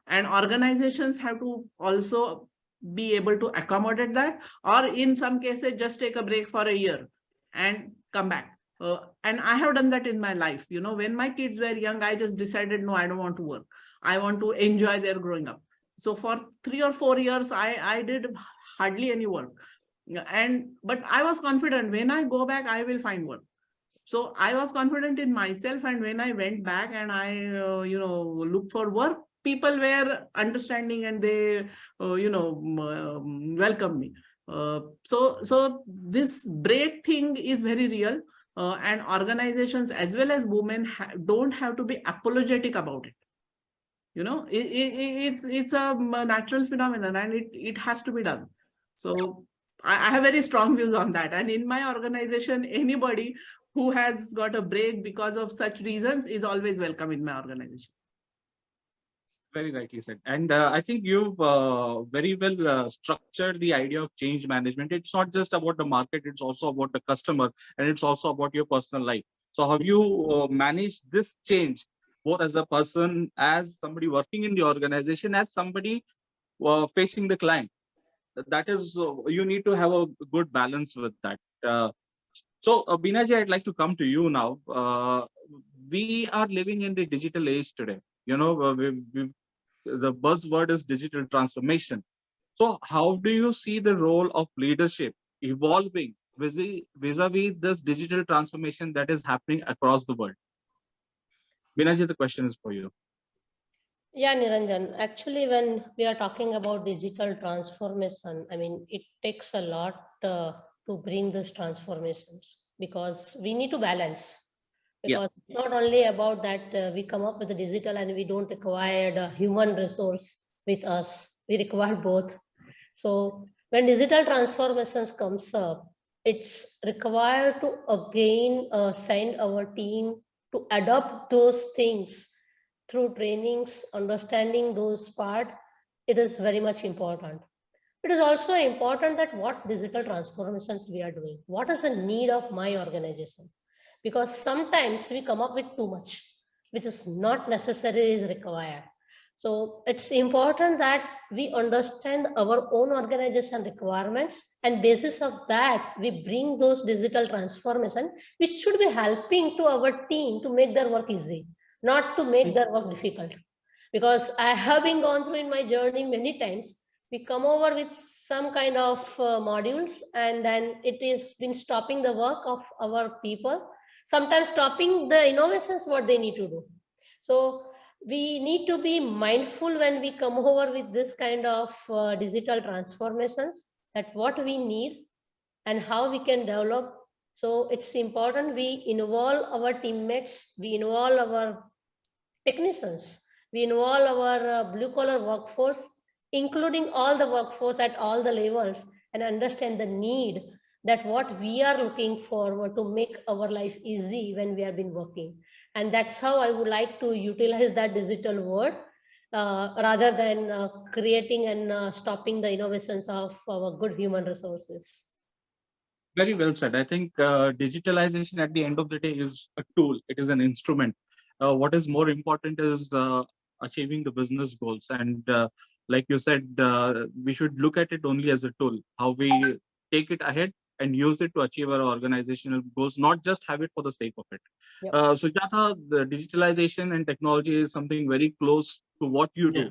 and organizations have to also be able to accommodate that, or in some cases, just take a break for a year and come back. And I have done that in my life. When my kids were young, I just decided, no, I don't want to work. I want to enjoy their growing up. So for 3 or 4 years, I did hardly any work. But I was confident when I go back, I will find work. So I was confident in myself. And when I went back and I, looked for work, people were understanding and they, welcomed me. So this break thing is very real. and organizations as well as women don't have to be apologetic about it. You know, it's a natural phenomenon, and it has to be done. So I have very strong views on that. And in my organization, anybody who has got a break because of such reasons is always welcome in my organization. Very rightly said. And I think you've very well structured the idea of change management. It's not just about the market, it's also about the customer, and it's also about your personal life. So how you manage this change, both as a person, as somebody working in the organization, as somebody facing the client? That is, you need to have a good balance with that. So Beenaji, I'd like to come to you now. We are living in the digital age today. You know, the buzzword is digital transformation. So how do you see the role of leadership evolving vis-a-vis this digital transformation that is happening across the world? Beenaji, the question is for you. Yeah, Niranjan, actually, when we are talking about digital transformation, I mean, it takes a lot to bring these transformations, because we need to balance. Because it's not only about that we come up with the digital and we don't require the human resource with us. We require both. So when digital transformations comes up, it's required to again send our team to adopt those things through trainings, understanding those part. It is very much important. It is also important that what digital transformations we are doing. What is the need of my organization? Because sometimes we come up with too much, which is not necessarily is required. So it's important that we understand our own organization requirements, and basis of that, we bring those digital transformation, which should be helping to our team to make their work easy, not to make their work difficult. Because I have been gone through in my journey many times, we come over with some kind of modules, and then it is been stopping the work of our people, sometimes stopping the innovations what they need to do. So we need to be mindful when we come over with this kind of digital transformations, that what we need and how we can develop. So it's important we involve our teammates, we involve our technicians, we involve our blue collar workforce, including all the workforce at all the levels, and understand the need, that what we are looking forward to make our life easy when we have been working. And that's how I would like to utilize that digital word rather than creating and stopping the innovations of our good human resources. Very well said. I think digitalization at the end of the day is a tool. It is an instrument. What is more important is achieving the business goals. And like you said, we should look at it only as a tool, how we take it ahead and use it to achieve our organizational goals, not just have it for the sake of it. Yep. Sujata, the digitalization and technology is something very close to what you do.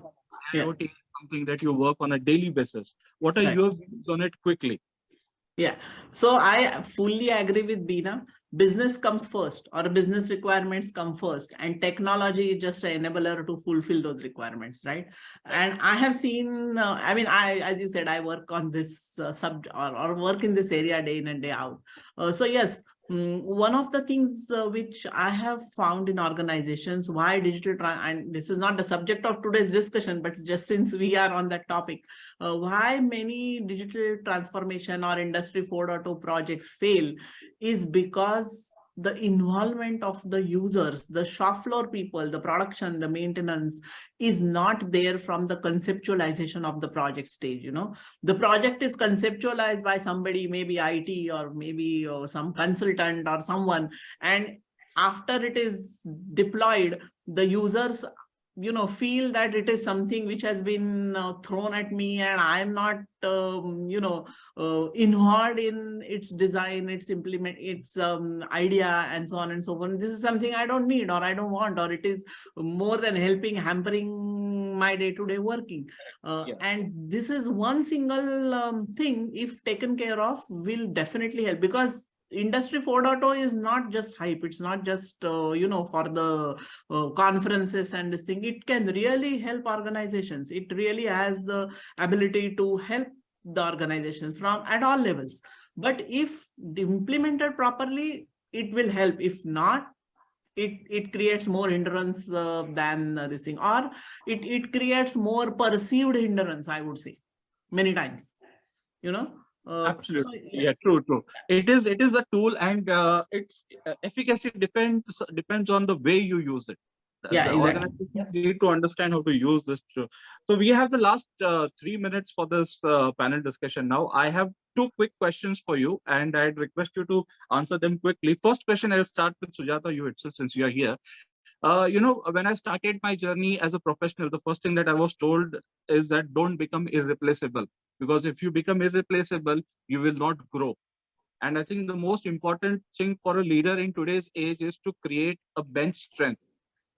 IoT is something that you work on a daily basis. What are your views on it quickly? Yeah, so I fully agree with Beena. Business comes first, or business requirements come first, and technology is just an enabler to fulfill those requirements, right? And I have seen, I mean, as you said, I work on this subject or work in this area day in and day out. So yes, one of the things which I have found in organizations, why digital, and this is not the subject of today's discussion, but just since we are on that topic, why many digital transformation or Industry 4.0 projects fail is because the involvement of the users, the shop floor people, the production, the maintenance is not there from the conceptualization of the project stage. You know, the project is conceptualized by somebody, maybe IT or maybe some consultant or someone, and after it is deployed, the users, you know, feel that it is something which has been thrown at me, and I'm not, you know, involved in its design, its implement, its idea, and so on and so on. This is something I don't need, or I don't want, or it is more than helping, hampering my day-to-day working. And this is one single thing, if taken care of, will definitely help, because Industry 4.0 is not just hype. It's not just, you know, for the conferences and this thing. It can really help organizations. It really has the ability to help the organizations from at all levels. But if implemented properly, it will help. If not, it creates more hindrance than this thing, or it creates more perceived hindrance, I would say, many times, you know. Absolutely. So, Yeah, yes. true. It is a tool, and its efficacy depends on the way you use it. Yeah, The exactly. organizations need to understand how to use this. So we have the last 3 minutes for this panel discussion. Now I have 2 quick questions for you, and I'd request you to answer them quickly. First question, I'll start with Sujata, you itself, since you are here. When I started my journey as a professional, the first thing that I was told is that don't become irreplaceable, because if you become irreplaceable, you will not grow. And I think the most important thing for a leader in today's age is to create a bench strength,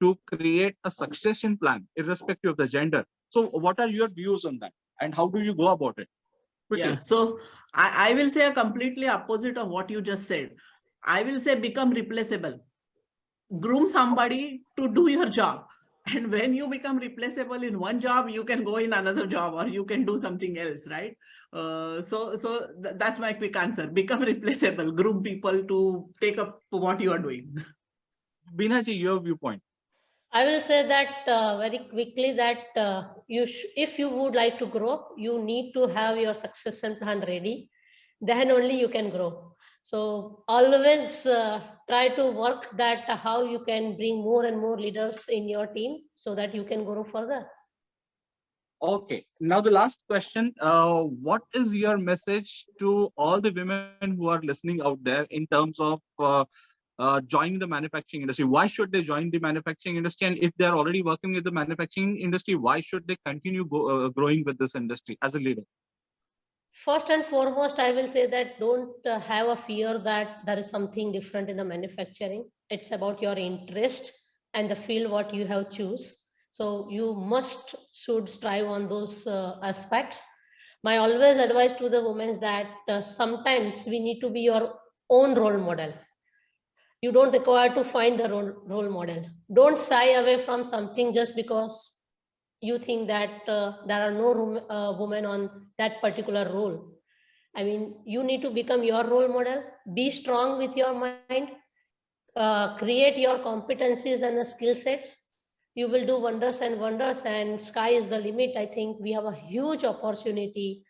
to create a succession plan, irrespective of the gender. So what are your views on that? And how do you go about it? Quickly. Yeah, so I will say a completely opposite of what you just said. I will say become replaceable. Groom somebody to do your job. And when you become replaceable in one job, you can go in another job, or you can do something else, right? So that's my quick answer. Become replaceable. Groom people to take up what you are doing. Binaji, your viewpoint. I will say that very quickly that if you would like to grow, you need to have your succession plan ready. Then only you can grow. So always try to work that how you can bring more and more leaders in your team so that you can grow further. Okay, now the last question. What is your message to all the women who are listening out there in terms of joining the manufacturing industry? Why should they join the manufacturing industry? And if they're already working with the manufacturing industry, why should they continue growing with this industry as a leader? First and foremost, I will say that don't have a fear that there is something different in the manufacturing. It's about your interest and the field what you have choose. So you should strive on those aspects. My always advice to the women is that sometimes we need to be your own role model. You don't require to find the role model. Don't shy away from something just because you think that there are no women on that particular role. I mean, you need to become your role model, be strong with your mind, create your competencies and the skill sets. You will do wonders and wonders, and sky is the limit. I think we have a huge opportunity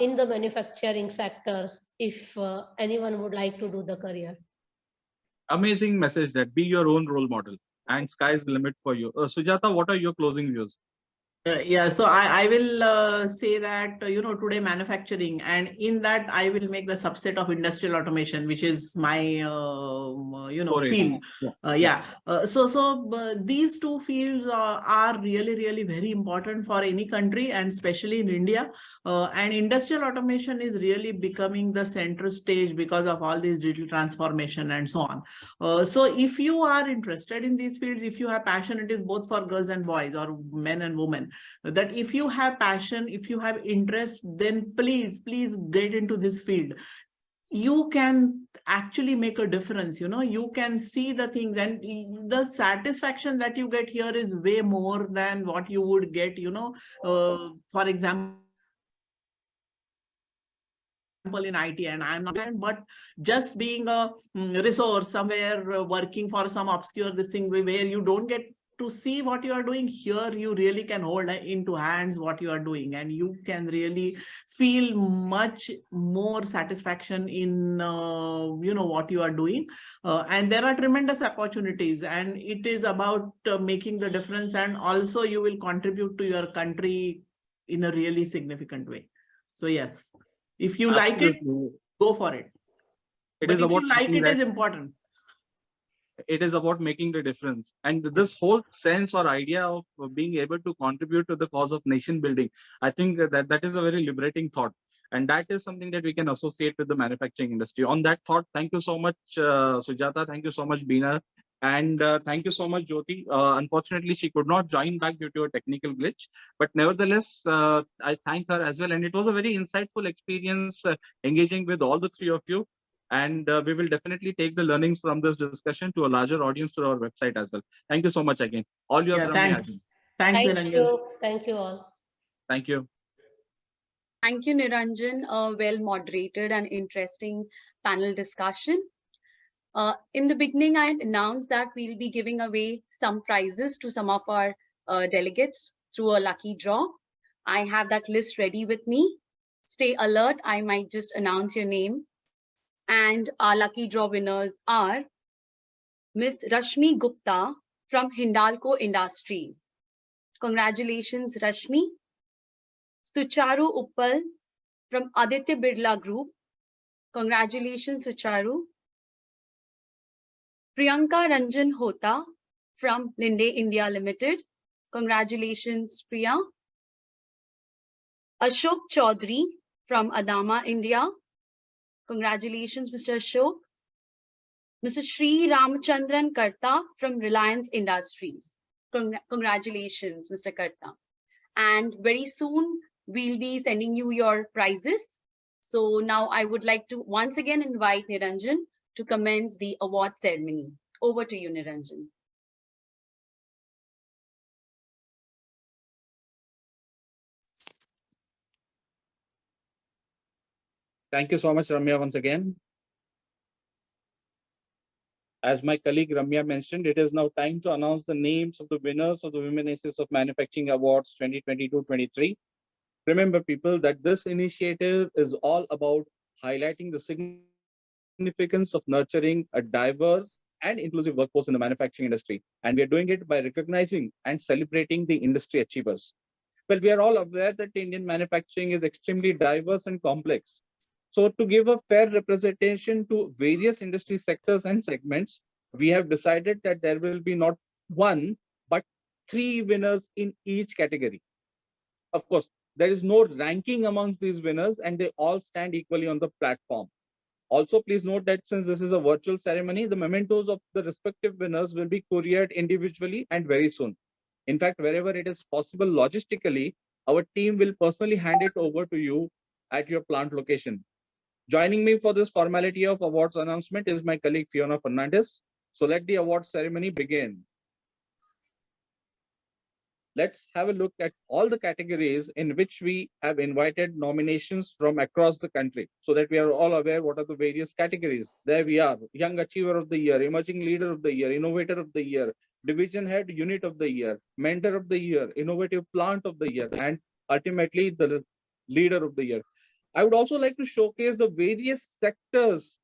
in the manufacturing sectors if anyone would like to do the career. Amazing message, that be your own role model and sky is the limit for you. Sujata, what are your closing views? Yeah, so I will say that, today manufacturing, and in that I will make the subset of industrial automation, which is my, field. So these two fields are really, really very important for any country, and especially in India. And industrial automation is really becoming the center stage because of all this digital transformation and so on. So if you are interested in these fields, if you have passion, it is both for girls and boys, or men and women, that if you have passion, if you have interest, then please get into this field. You can actually make a difference. You can see the things, and the satisfaction that you get here is way more than what you would get, for example, in IT. And I'm not, but just being a resource somewhere, working for some obscure this thing where you don't get to see what you are doing. Here you really can hold into hands what you are doing, and you can really feel much more satisfaction in what you are doing, and there are tremendous opportunities, and it is about making the difference, and also you will contribute to your country in a really significant way. So yes, if you like it, go for it. But if you like it, is important. It is about making the difference. And this whole sense or idea of being able to contribute to the cause of nation building, I think that is a very liberating thought. And that is something that we can associate with the manufacturing industry. On that thought, thank you so much, Sujata. Thank you so much, Beena. And thank you so much, Jyoti. Unfortunately, she could not join back due to a technical glitch. But nevertheless, I thank her as well. And it was a very insightful experience engaging with all the three of you. And we will definitely take the learnings from this discussion to a larger audience through our website as well. Thank you so much again. All yours. Thanks. Thank you. Thank you all. Thank you. Thank you, Niranjan. A well moderated and interesting panel discussion. In the beginning, I had announced that we'll be giving away some prizes to some of our delegates through a lucky draw. I have that list ready with me. Stay alert, I might just announce your name. And our lucky draw winners are Ms. Rashmi Gupta from Hindalco Industries. Congratulations, Rashmi. Sucharu Uppal from Aditya Birla Group. Congratulations, Sucharu. Priyanka Ranjan Hota from Linde India Limited. Congratulations, Priya. Ashok Chaudhary from Adama India. Congratulations, Mr. Ashok. Mr. Sri Ramachandran Karta from Reliance Industries. Congratulations, Mr. Karta. And very soon, we'll be sending you your prizes. So now I would like to once again invite Niranjan to commence the award ceremony. Over to you, Niranjan. Thank you so much, Ramya, once again. As my colleague Ramya mentioned, it is now time to announce the names of the winners of the Women Aces of Manufacturing Awards 2022-23. Remember, people, that this initiative is all about highlighting the significance of nurturing a diverse and inclusive workforce in the manufacturing industry. And we are doing it by recognizing and celebrating the industry achievers. Well, we are all aware that Indian manufacturing is extremely diverse and complex. So to give a fair representation to various industry sectors and segments, we have decided that there will be not one, but 3 winners in each category. Of course, there is no ranking amongst these winners and they all stand equally on the platform. Also, please note that since this is a virtual ceremony, the mementos of the respective winners will be couriered individually and very soon. In fact, wherever it is possible logistically, our team will personally hand it over to you at your plant location. Joining me for this formality of awards announcement is my colleague Fiona Fernandez. So let the award ceremony begin. Let's have a look at all the categories in which we have invited nominations from across the country so that we are all aware what are the various categories. There we are: Young Achiever of the Year, Emerging Leader of the Year, Innovator of the Year, Division Head Unit of the Year, Mentor of the Year, Innovative Plant of the Year, and ultimately the Leader of the Year. I would also like to showcase the various sectors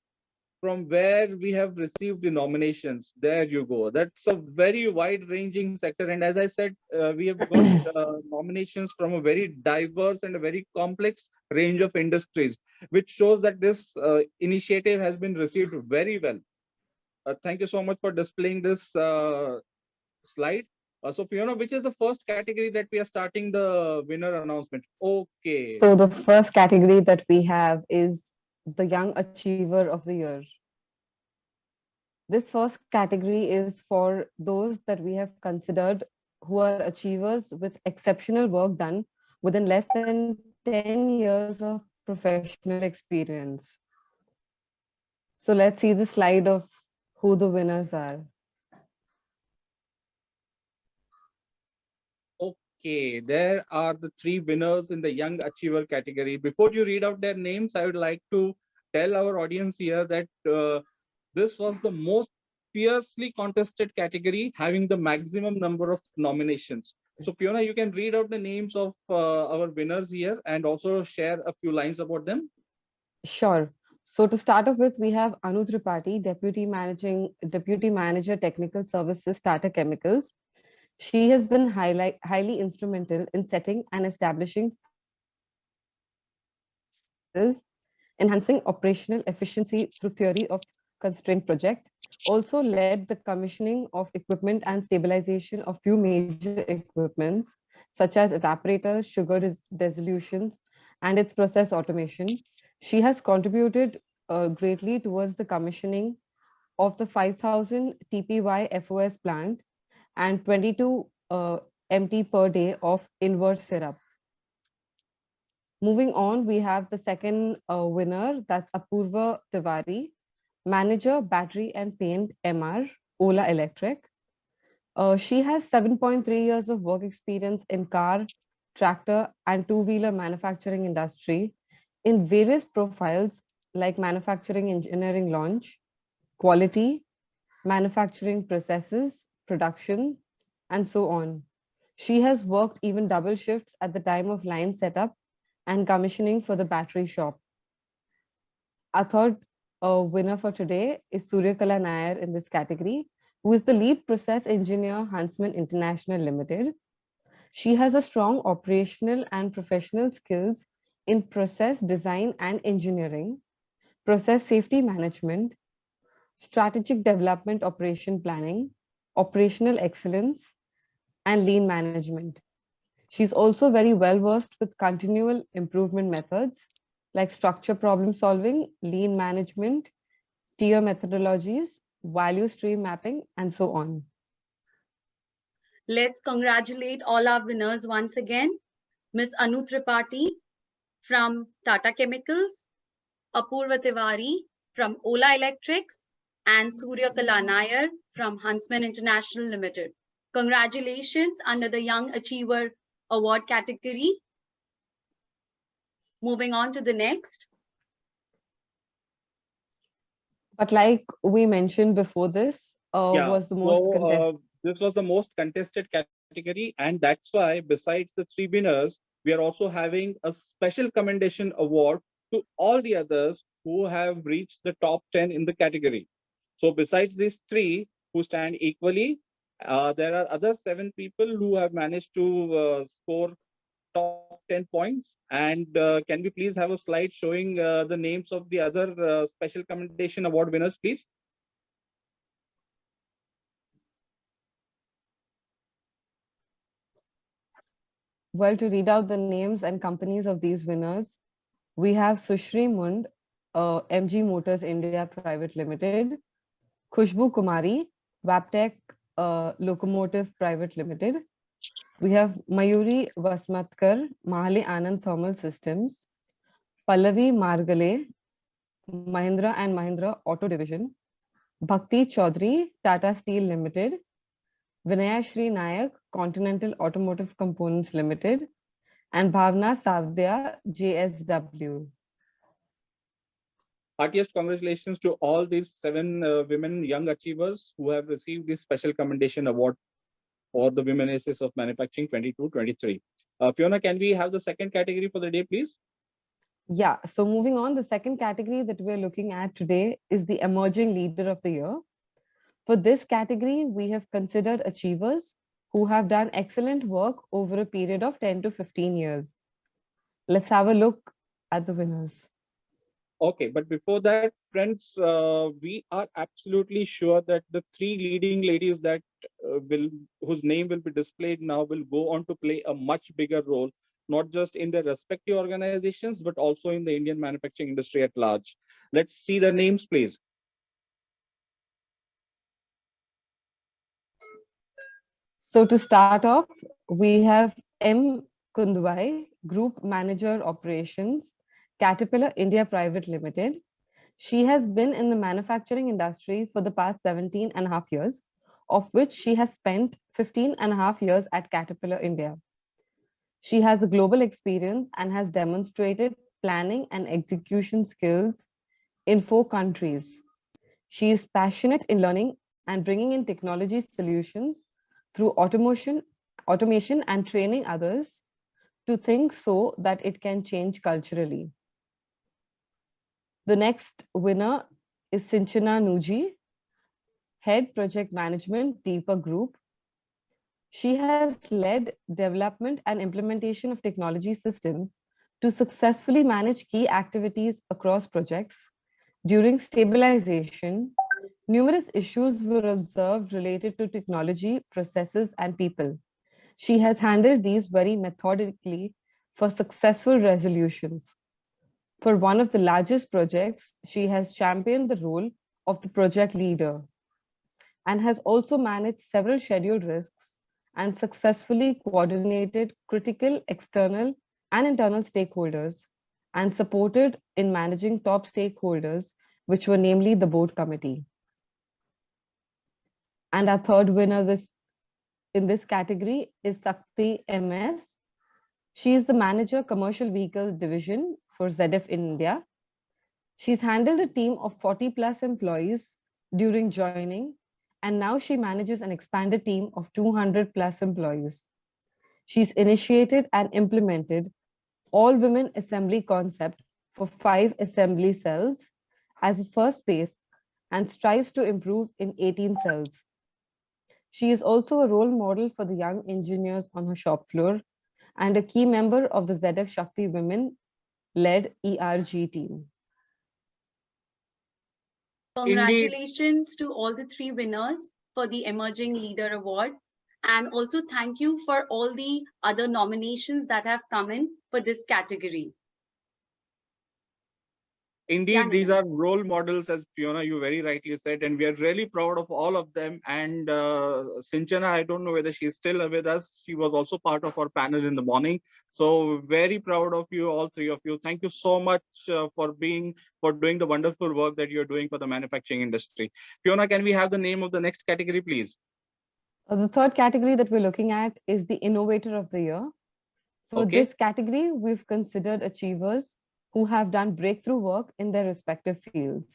from where we have received the nominations. There you go. That's a very wide-ranging sector. And as I said, we have got nominations from a very diverse and a very complex range of industries, which shows that this initiative has been received very well. Thank you so much for displaying this slide. So Fiona, which is the first category that we are starting the winner announcement? Okay. So the first category that we have is the Young Achiever of the Year. This first category is for those that we have considered who are achievers with exceptional work done within less than 10 years of professional experience. So let's see the slide of who the winners are. Okay, there are the 3 winners in the Young Achiever category. Before you read out their names, I would like to tell our audience here that this was the most fiercely contested category, having the maximum number of nominations. So Fiona, you can read out the names of our winners here and also share a few lines about them. Sure. So to start off with, we have Anu Tripathi, Deputy Manager Technical Services, Tata Chemicals. She has been highly instrumental in setting and establishing enhancing operational efficiency through theory of constraint project, also led the commissioning of equipment and stabilization of few major equipments, such as evaporators, sugar dissolutions, and its process automation. She has contributed greatly towards the commissioning of the 5,000 TPY FOS plant and 22 MT per day of inverse syrup. Moving on, we have the second winner, that's Apurva Tiwari, Manager, Battery and Paint, MR, Ola Electric. She has 7.3 years of work experience in car, tractor and two-wheeler manufacturing industry in various profiles like manufacturing engineering launch, quality, manufacturing processes, production, and so on. She has worked even double shifts at the time of line setup and commissioning for the battery shop. Our third winner for today is Suryakala Nair in this category, who is the lead process engineer, Huntsman International Limited. She has a strong operational and professional skills in process design and engineering, process safety management, strategic development operation planning, operational excellence, and lean management. She's also very well versed with continual improvement methods like structure problem solving, lean management, tier methodologies, value stream mapping, and so on. Let's congratulate all our winners once again. Ms. Anu Tripathi from Tata Chemicals, Apurva Tiwari from Ola Electrics, and Suryakala Nair from Huntsman International Limited. Congratulations under the Young Achiever Award category. Moving on to the next. But like we mentioned before, this was the most contested. This was the most contested category, and that's why besides the 3 winners, we are also having a special commendation award to all the others who have reached the top 10 in the category. So besides these 3 who stand equally, there are other 7 people who have managed to score top 10 points. And can we please have a slide showing the names of the other special commendation award winners, please? Well, to read out the names and companies of these winners, we have Sushri Mund, MG Motors India Private Limited, Khushbu Kumari, Waptec Locomotive Private Limited. We have Mayuri Vasmatkar, Mahali Anand Thermal Systems, Pallavi Margale, Mahindra and Mahindra Auto Division, Bhakti Chaudhary, Tata Steel Limited, Vinaya Shri Nayak, Continental Automotive Components Limited, and Bhavna Savdya, JSW. Heartiest congratulations to all these 7 women young achievers who have received this special commendation award for the Women Aces of Manufacturing 22-23. Fiona, can we have the second category for the day, please? Yeah, so moving on, the second category that we're looking at today is the Emerging Leader of the Year. For this category, we have considered achievers who have done excellent work over a period of 10 to 15 years. Let's have a look at the winners. Okay, but before that, friends, we are absolutely sure that the 3 leading ladies that whose name will be displayed now will go on to play a much bigger role, not just in their respective organizations, but also in the Indian manufacturing industry at large. Let's see the names, please. So to start off, we have M. Kundwai, Group Manager Operations, Caterpillar India Private Limited. She has been in the manufacturing industry for the past 17.5 years, of which she has spent 15.5 years at Caterpillar India. She has a global experience and has demonstrated planning and execution skills in 4 countries. She is passionate in learning and bringing in technology solutions through automation and training others to think so that it can change culturally. The next winner is Sinchana Nuji, Head Project Management, Deepak Group. She has led development and implementation of technology systems to successfully manage key activities across projects. During stabilization, numerous issues were observed related to technology, processes, and people. She has handled these very methodically for successful resolutions. For one of the largest projects, she has championed the role of the project leader and has also managed several scheduled risks and successfully coordinated critical external and internal stakeholders and supported in managing top stakeholders, which were namely the board committee. And our third winner in this category is Sakti MS. She is the Manager Commercial Vehicle Division for ZF in India. She's handled a team of 40+ employees during joining, and now she manages an expanded team of 200 plus employees. She's initiated and implemented all-women assembly concept for 5 assembly cells as a first base and strives to improve in 18 cells. She is also a role model for the young engineers on her shop floor and a key member of the ZF Shakti Women-led ERG team. Congratulations to all the 3 winners for the Emerging Leader Award. And also thank you for all the other nominations that have come in for this category. Indeed, these are role models, as Fiona, you very rightly said, and we are really proud of all of them. And Sinchana, I don't know whether she's still with us. She was also part of our panel in the morning. So very proud of you, all 3 of you. Thank you so much for doing the wonderful work that you're doing for the manufacturing industry. Fiona, can we have the name of the next category, please? The third category that we're looking at is the Innovator of the Year. For this category, we've considered achievers who have done breakthrough work in their respective fields.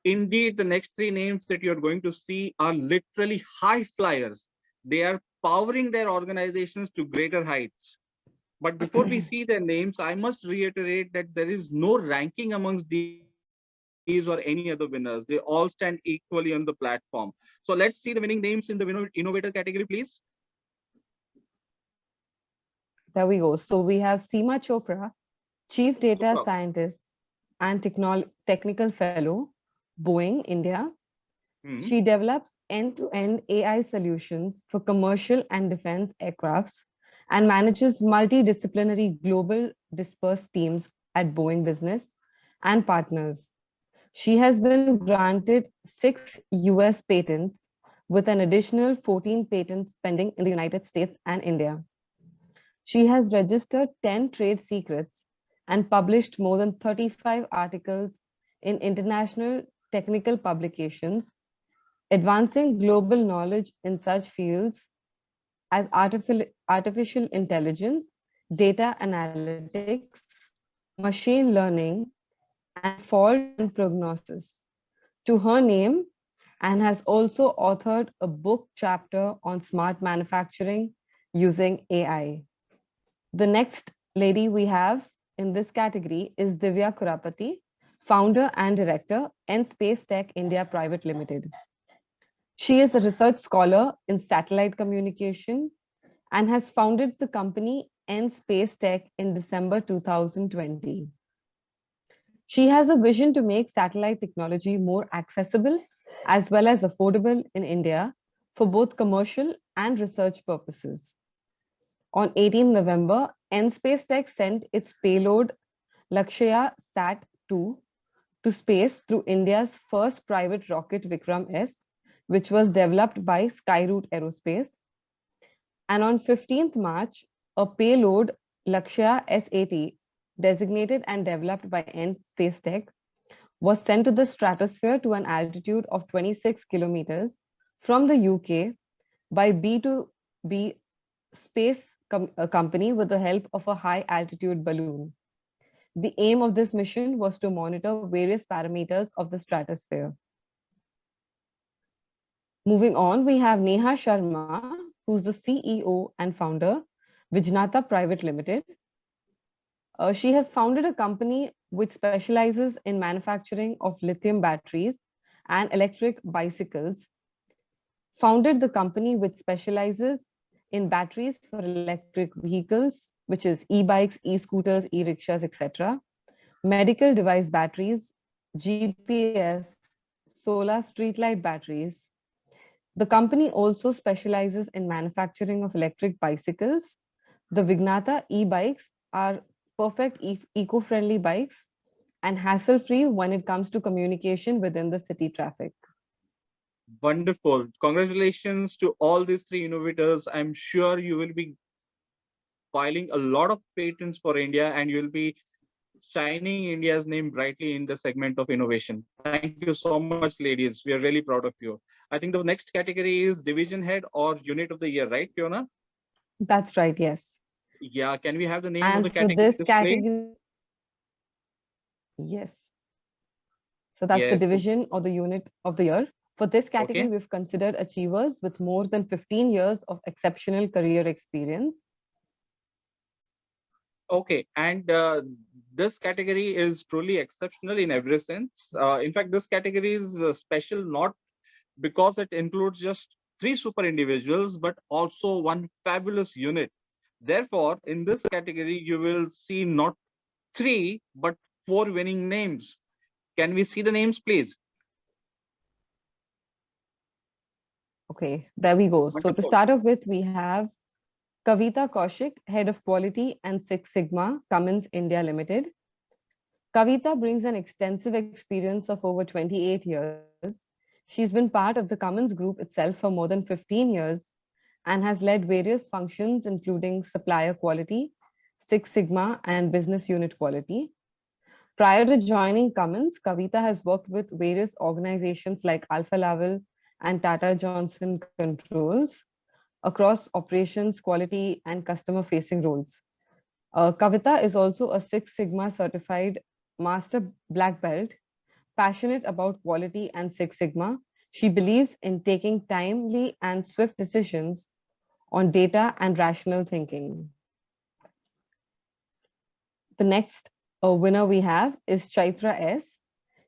Indeed, the next 3 names that you're going to see are literally high flyers. They are powering their organizations to greater heights. But before we see their names, I must reiterate that there is no ranking amongst these or any other winners. They all stand equally on the platform. So let's see the winning names in the Innovator category, please. There we go. So we have Seema Chopra, Chief Data Scientist and Technical Fellow, Boeing, India. She develops end-to-end AI solutions for commercial and defense aircrafts and manages multidisciplinary global dispersed teams at Boeing Business and partners. She has been granted 6 US patents with an additional 14 patents pending in the United States and India. She has registered 10 trade secrets and published more than 35 articles in international technical publications, advancing global knowledge in such fields as artificial intelligence, data analytics, machine learning, and fault and prognosis to her name, and has also authored a book chapter on smart manufacturing using AI. The next lady we have in this category is Divya Kurapati, founder and director, N-Space Tech India Private Limited. She is a research scholar in satellite communication and has founded the company N-Space Tech in December 2020. She has a vision to make satellite technology more accessible as well as affordable in India for both commercial and research purposes. On 18 November, N-Space Tech sent its payload Lakshya Sat-2 to space through India's first private rocket Vikram-S, which was developed by Skyroot Aerospace. And on 15th March, a payload Lakshya S-80, designated and developed by N-Space Tech, was sent to the stratosphere to an altitude of 26 kilometers from the UK by B2B Space Company with the help of a high altitude balloon. The aim of this mission was to monitor various parameters of the stratosphere. Moving on, we have Neha Sharma, who's the CEO and founder, Vijnata Private Limited. She has founded a company which specializes in manufacturing of lithium batteries and electric bicycles. Founded the company which specializes in batteries for electric vehicles, which is e-bikes, e-scooters, e-rickshaws, etc. Medical device batteries, GPS, solar streetlight batteries. The company also specializes in manufacturing of electric bicycles. The Vijnata e-bikes are perfect eco-friendly bikes and hassle-free when it comes to communication within the city traffic. Wonderful. Congratulations to all these 3 innovators. I'm sure you will be filing a lot of patents for India and you'll be shining India's name brightly in the segment of innovation. Thank you so much, ladies. We are really proud of you. I think the next category is Division Head or Unit of the Year, right, Fiona? That's right, yes. Yeah, can we have the name and of the category? For this category, yes. So that's the Division or the Unit of the Year. For this category, we've considered achievers with more than 15 years of exceptional career experience. Okay, and this category is truly exceptional in every sense. In fact, this category is special not because it includes just 3 super individuals, but also one fabulous unit. Therefore, in this category, you will see not 3, but 4 winning names. Can we see the names, please? Okay, there we go. So to Wonderful. start off with, we have Kavita Kaushik, Head of Quality and Six Sigma, Cummins India Limited. Kavita brings an extensive experience of over 28 years. She's been part of the Cummins Group itself for more than 15 years and has led various functions, including supplier quality, Six Sigma, and business unit quality. Prior to joining Cummins, Kavita has worked with various organizations like Alfa Laval and Tata Johnson Controls across operations, quality, and customer-facing roles. Kavita is also a Six Sigma certified master black belt, passionate about quality and Six Sigma. She believes in taking timely and swift decisions on data and rational thinking. The next winner we have is Chaitra S.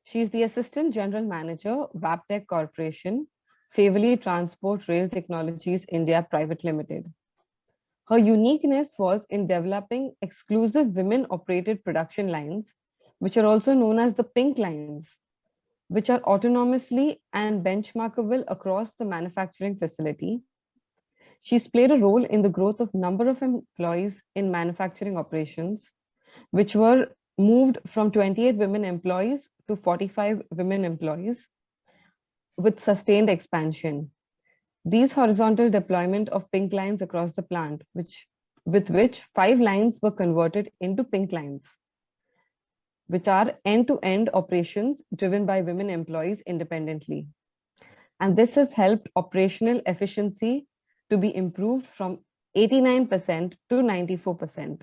She's the Assistant General Manager, Wabtec Corporation, Favourly Transport Rail Technologies India Private Limited. Her uniqueness was in developing exclusive women-operated production lines, which are also known as the pink lines, which are autonomously and benchmarkable across the manufacturing facility. She's played a role in the growth of number of employees in manufacturing operations, which were moved from 28 women employees to 45 women employees with sustained expansion. These horizontal deployment of pink lines across the plant, with which 5 lines were converted into pink lines, which are end-to-end operations driven by women employees independently. And this has helped operational efficiency to be improved from 89% to 94%.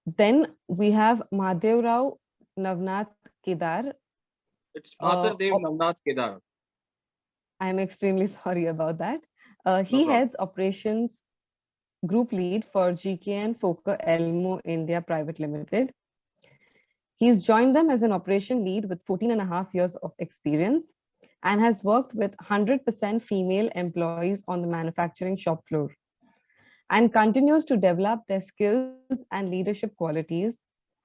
Then we have Madhavrao Navnath Kedar. It's Madhav Navnath Kedar. I'm extremely sorry about that. He heads operations group lead for GKN Fokker Elmo India Private Limited. He's joined them as an operation lead with 14.5 years of experience and has worked with 100% female employees on the manufacturing shop floor and continues to develop their skills and leadership qualities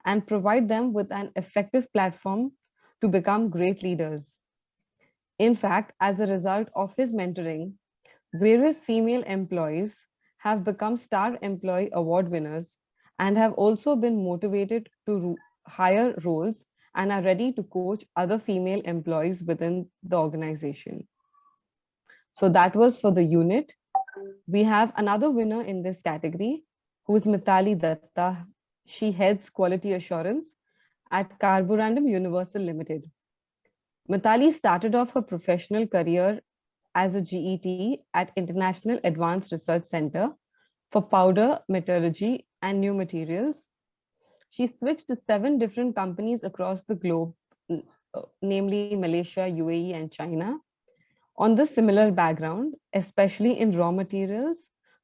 and provide them with an effective platform to become great leaders. In fact, as a result of his mentoring, various female employees have become Star Employee Award winners and have also been motivated to higher roles and are ready to coach other female employees within the organization. So that was for the unit. We have another winner in this category, who is Mithali Datta. She heads quality assurance at Carborundum Universal Limited. Mithali started off her professional career as a GET at International Advanced Research Center for powder metallurgy and new materials. She switched to 7 different companies across the globe, namely Malaysia, UAE, and China, on the similar background, especially in raw materials,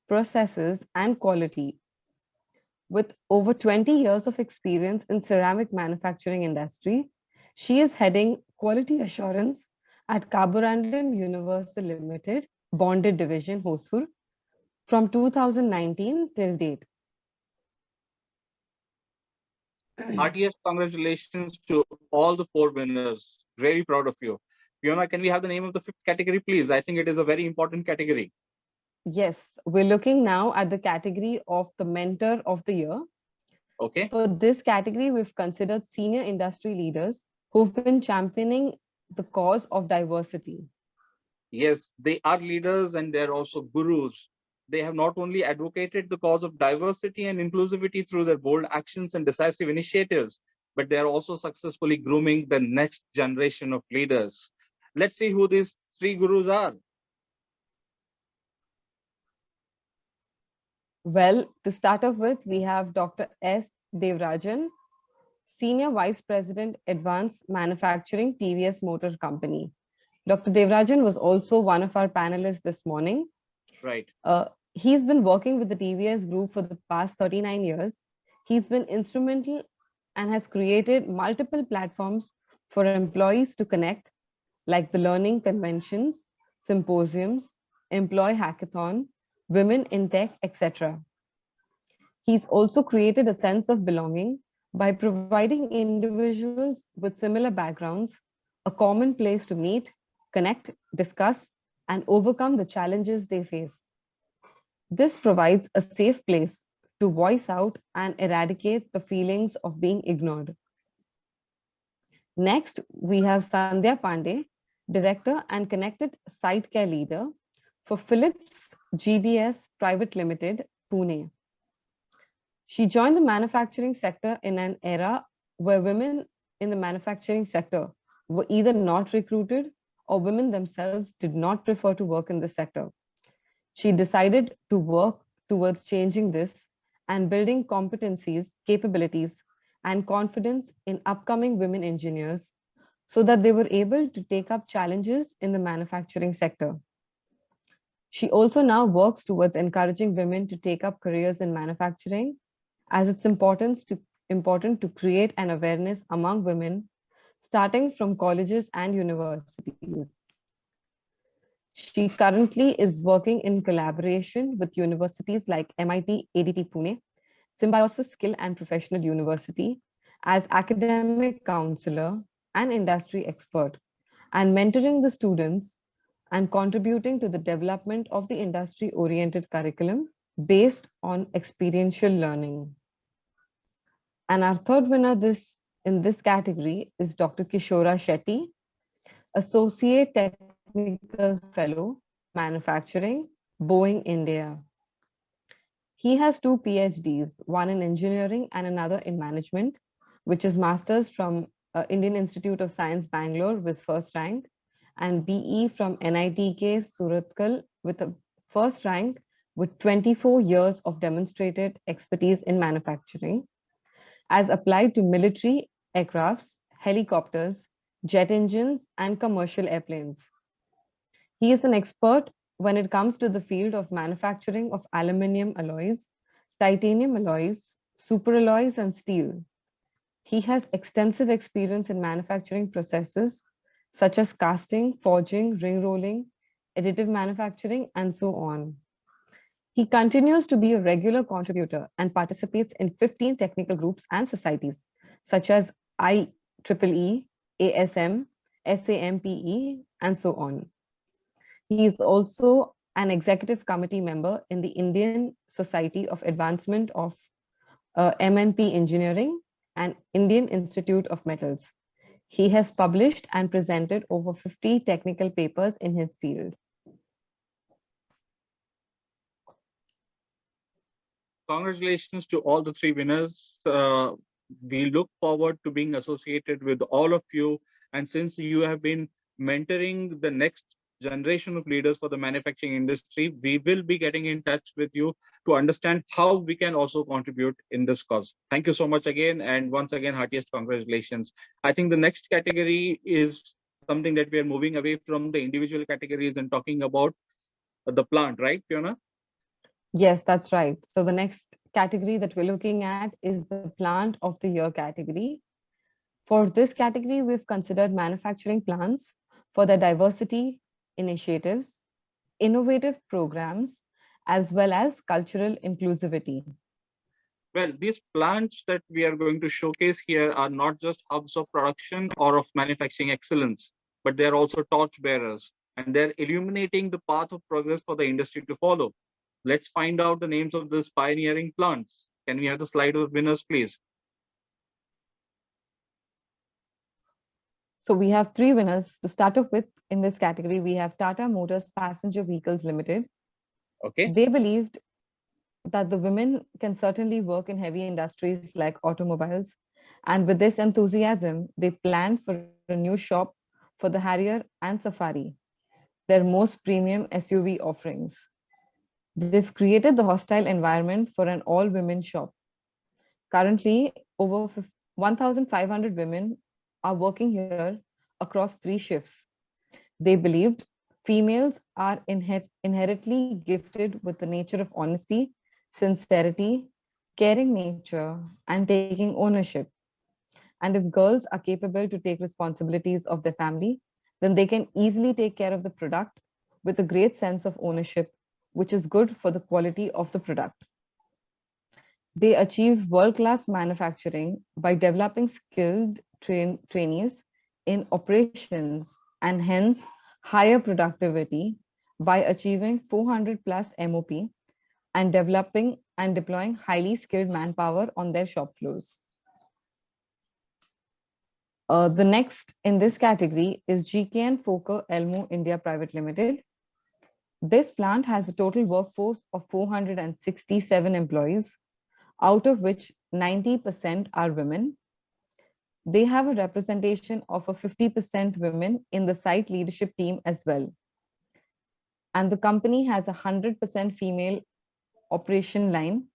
processes, and quality. With over 20 years of experience in ceramic manufacturing industry, she is heading quality assurance at Carborundum Universal Limited, Bonded Division, Hosur, from 2019 till date. Heartiest congratulations to all the 4 winners. Very proud of you. Fiona, can we have the name of the 5th category, please? I think it is a very important category. Yes, we're looking now at the category of the Mentor of the Year. Okay. For this category, we've considered senior industry leaders who've been championing the cause of diversity. Yes, they are leaders and they're also gurus. They have not only advocated the cause of diversity and inclusivity through their bold actions and decisive initiatives, but they are also successfully grooming the next generation of leaders. Let's see who these 3 gurus are. Well, to start off with, we have Dr. S. Devarajan, Senior Vice President, Advanced Manufacturing, TVS Motor Company. Dr. Devarajan was also one of our panelists this morning. Right. He's been working with the TVS group for the past 39 years. He's been instrumental and has created multiple platforms for employees to connect, like the learning conventions, symposiums, employee hackathon, women in tech, etc. He's also created a sense of belonging by providing individuals with similar backgrounds a common place to meet, connect, discuss, and overcome the challenges they face. This provides a safe place to voice out and eradicate the feelings of being ignored. Next, we have Sandhya Pandey, Director and Connected Site Care Leader for Philips GBS Private Limited, Pune. She joined the manufacturing sector in an era where women in the manufacturing sector were either not recruited or women themselves did not prefer to work in the sector. She decided to work towards changing this and building competencies, capabilities, and confidence in upcoming women engineers so that they were able to take up challenges in the manufacturing sector. She also now works towards encouraging women to take up careers in manufacturing, as it's important to create an awareness among women, starting from colleges and universities. She currently is working in collaboration with universities like MIT, ADT Pune, Symbiosis Skill and Professional University as academic counselor and industry expert, and mentoring the students and contributing to the development of the industry-oriented curriculum based on experiential learning. And our third winner in this category is Dr. Kishora Shetty, Associate Technical Fellow, Manufacturing, Boeing, India. He has 2 PhDs, one in engineering and another in management, which is master's from Indian Institute of Science, Bangalore with first rank, and BE from NITK Surathkal with a first rank with 24 years of demonstrated expertise in manufacturing, as applied to military aircrafts, helicopters, jet engines, and commercial airplanes. He is an expert when it comes to the field of manufacturing of aluminum alloys, titanium alloys, superalloys, and steel. He has extensive experience in manufacturing processes such as casting, forging, ring rolling, additive manufacturing, and so on. He continues to be a regular contributor and participates in 15 technical groups and societies, such as IEEE, ASM, SAMPE, and so on. He is also an executive committee member in the Indian Society of Advancement of MNP Engineering and Indian Institute of Metals. He has published and presented over 50 technical papers in his field. Congratulations to all the 3 winners. We look forward to being associated with all of you. And since you have been mentoring the next generation of leaders for the manufacturing industry, we will be getting in touch with you to understand how we can also contribute in this cause. Thank you so much again. And once again, heartiest congratulations. I think the next category is something that we are moving away from the individual categories and talking about the plant, right, Fiona? Yes, that's right. So the next category that we're looking at is the Plant of the Year category. For this category, we've considered manufacturing plants for their diversity initiatives, innovative programs, as well as cultural inclusivity. Well, these plants that we are going to showcase here are not just hubs of production or of manufacturing excellence, but they're also torch bearers, and they're illuminating the path of progress for the industry to follow. Let's find out the names of these pioneering plants. Can we have the slide of the winners, please? So we have 3 winners to start off with in this category. We have Tata Motors Passenger Vehicles Limited. Okay. They believed that the women can certainly work in heavy industries like automobiles. And with this enthusiasm, they planned for a new shop for the Harrier and Safari, their most premium SUV offerings. They've created the hostile environment for an all-women shop. Currently, over 1,500 women are working here across 3 shifts. They believed females are inherently gifted with the nature of honesty, sincerity, caring nature, and taking ownership. And if girls are capable to take responsibilities of their family, then they can easily take care of the product with a great sense of ownership, which is good for the quality of the product. They achieve world-class manufacturing by developing skilled trainees in operations and hence higher productivity by achieving 400 plus MOP and developing and deploying highly skilled manpower on their shop floors. The next in this category is GKN Fokker Elmo India Private Limited. This plant has a total workforce of 467 employees, out of which 90% are women. They have a representation of a 50% women in the site leadership team as well. And the company has a 100% female operation line,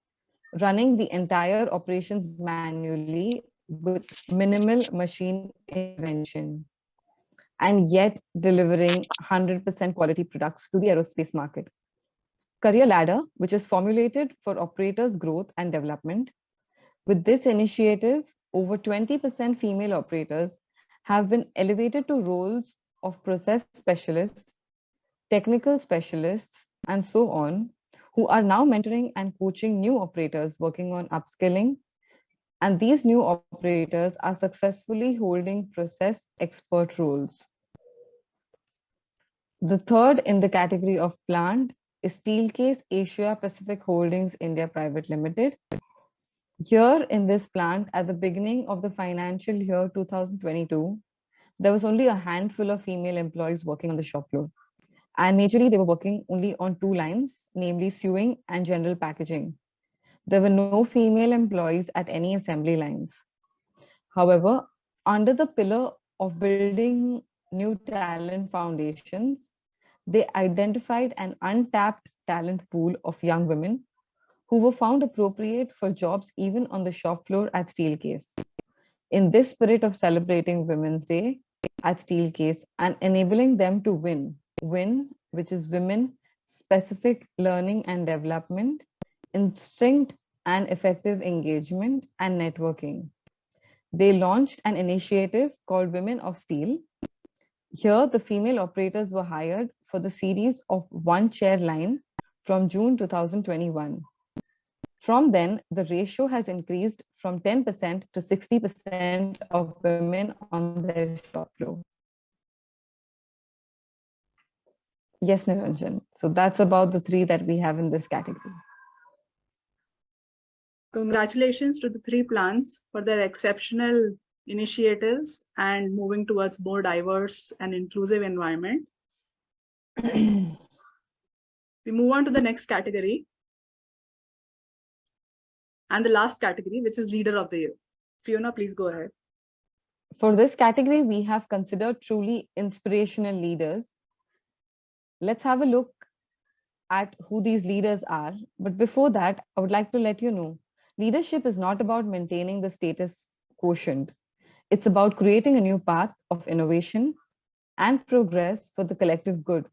running the entire operations manually with minimal machine intervention, and yet delivering 100% quality products to the aerospace market. Career Ladder, which is formulated for operators' growth and development. With this initiative, over 20% female operators have been elevated to roles of process specialists, technical specialists, and so on, who are now mentoring and coaching new operators working on upskilling. And these new operators are successfully holding process expert roles. The third in the category of plant is Steelcase Asia Pacific Holdings India Private Limited. Here in this plant, at the beginning of the financial year 2022, there was only a handful of female employees working on the shop floor. And majorly, they were working only on 2 lines, namely sewing and general packaging. There were no female employees at any assembly lines. However, under the pillar of building new talent foundations, they identified an untapped talent pool of young women who were found appropriate for jobs even on the shop floor at Steelcase. In this spirit of celebrating Women's Day at Steelcase and enabling them to win, which is women specific learning and development, instinct and effective engagement and networking. They launched an initiative called Women of Steel. Here, the female operators were hired for the series of 1 chair line from June 2021. From then, the ratio has increased from 10% to 60% of women on their shop floor. Yes, Niranjan. So that's about the 3 that we have in this category. Congratulations to the 3 plants for their exceptional initiatives and moving towards more diverse and inclusive environment. We move on to the next category. And the last category, which is Leader of the Year. Fiona, please go ahead. For this category, we have considered truly inspirational leaders. Let's have a look at who these leaders are. But before that, I would like to let you know, leadership is not about maintaining the status quotient. It's about creating a new path of innovation and progress for the collective good.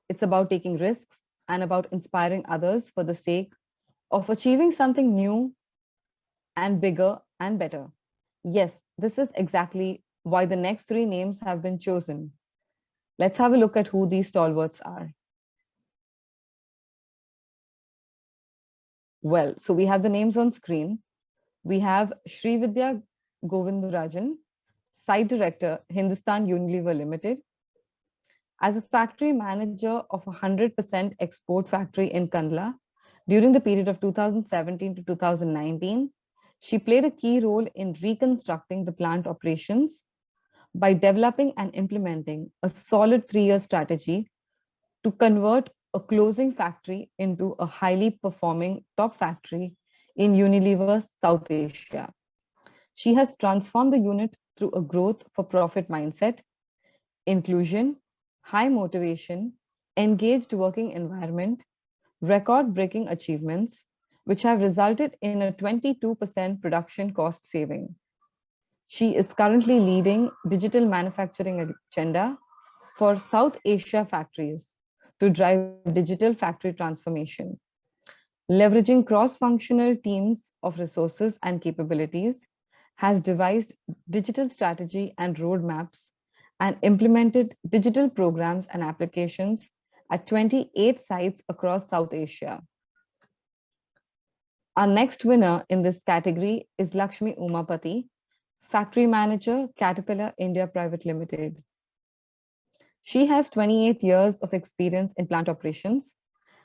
It's about taking risks and about inspiring others for the sake of achieving something new and bigger and better. Yes, this is exactly why the next 3 names have been chosen. Let's have a look at who these stalwarts are. Well, so we have the names on screen. We have Srividya Govindarajan, Site Director, Hindustan Unilever Limited. As a factory manager of a 100% export factory in Kandla, during the period of 2017 to 2019, she played a key role in reconstructing the plant operations by developing and implementing a solid 3-year strategy to convert a closing factory into a highly performing top factory in Unilever South Asia. She has transformed the unit through a growth for profit mindset, inclusion, high motivation, engaged working environment, record-breaking achievements, which have resulted in a 22% production cost saving. She is currently leading digital manufacturing agenda for South Asia factories to drive digital factory transformation. Leveraging cross-functional teams of resources and capabilities, has devised digital strategy and roadmaps and implemented digital programs and applications at 28 sites across South Asia. Our next winner in this category is Lakshmi Umapati, Factory Manager, Caterpillar India Private Limited. She has 28 years of experience in plant operations,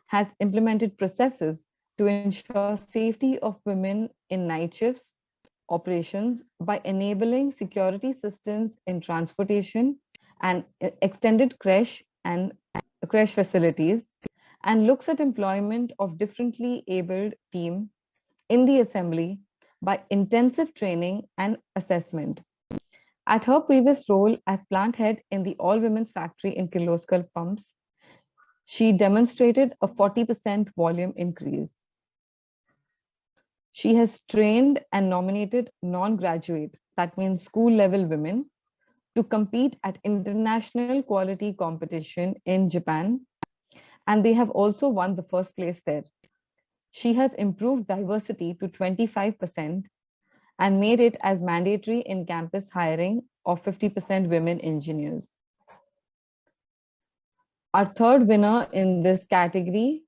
has implemented processes to ensure safety of women in night shifts operations by enabling security systems in transportation and extended creche and creche facilities, and looks at employment of differently abled team in the assembly by intensive training and assessment. At her previous role as plant head in the all-women's factory in Kirloskar Pumps, she demonstrated a 40% volume increase. She has trained and nominated non-graduate, that means school-level women, to compete at international quality competition in Japan, and they have also won the first place there. She has improved diversity to 25% and made it as mandatory in campus hiring of 50% women engineers. Our third winner in this category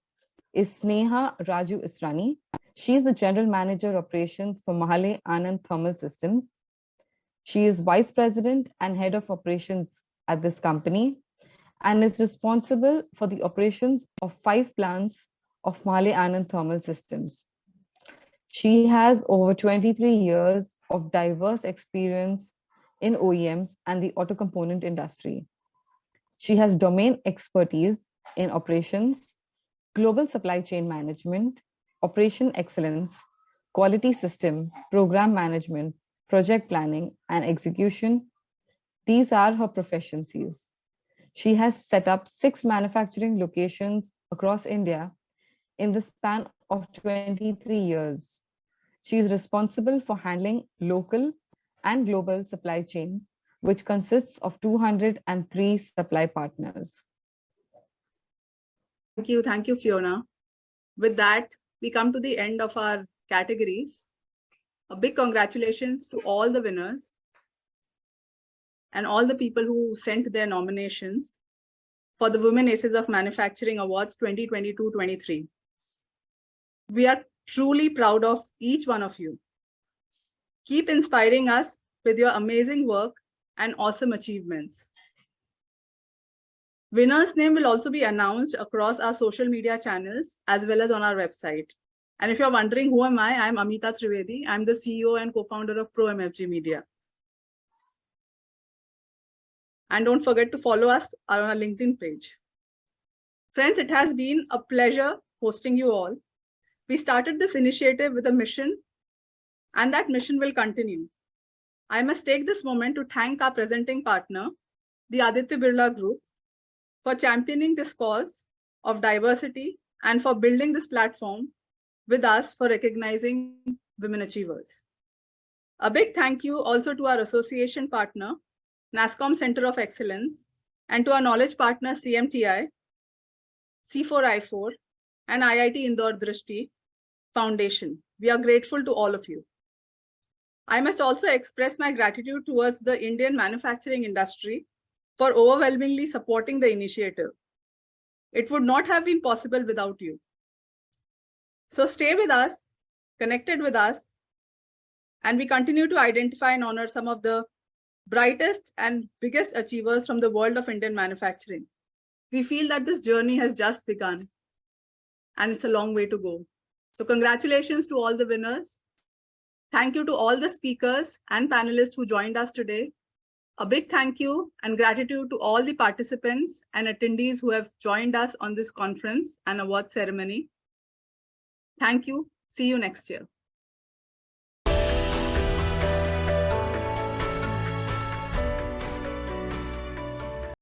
is Sneha Raju Israni. She is the General Manager Operations for Mahle Anand Thermal Systems. She is Vice President and Head of Operations at this company and is responsible for the operations of 5 plants of Mahle Anand Thermal Systems. She has over 23 years of diverse experience in OEMs and the auto component industry. She has domain expertise in operations, global supply chain management, operation excellence, quality system, program management, project planning, and execution. These are her proficiencies. She has set up 6 manufacturing locations across India in the span of 23 years. She is responsible for handling local and global supply chain, which consists of 203 supply partners. Thank you, Fiona. With that, we come to the end of our categories. A big congratulations to all the winners and all the people who sent their nominations for the Women Aces of Manufacturing Awards 2022-23. We are truly proud of each one of you. Keep inspiring us with your amazing work and awesome achievements. Winner's name will also be announced across our social media channels as well as on our website. And if you're wondering who am I am Amita Trivedi. I'm the CEO and co-founder of Pro MFG Media. And don't forget to follow us on our LinkedIn page. Friends, it has been a pleasure hosting you all. We started this initiative with a mission, and that mission will continue. I must take this moment to thank our presenting partner, the Aditya Birla Group, for championing this cause of diversity and for building this platform with us for recognizing women achievers. A big thank you also to our association partner, NASSCOM Center of Excellence, and to our knowledge partner, CMTI, C4I4, and IIT Indore Drishti Foundation. We are grateful to all of you. I must also express my gratitude towards the Indian manufacturing industry for overwhelmingly supporting the initiative. It would not have been possible without you. So stay with us, connected with us, and we continue to identify and honor some of the brightest and biggest achievers from the world of Indian manufacturing. We feel that this journey has just begun and it's a long way to go. So congratulations to all the winners. Thank you to all the speakers and panelists who joined us today. A big thank you and gratitude to all the participants and attendees who have joined us on this conference and award ceremony. Thank you. See you next year.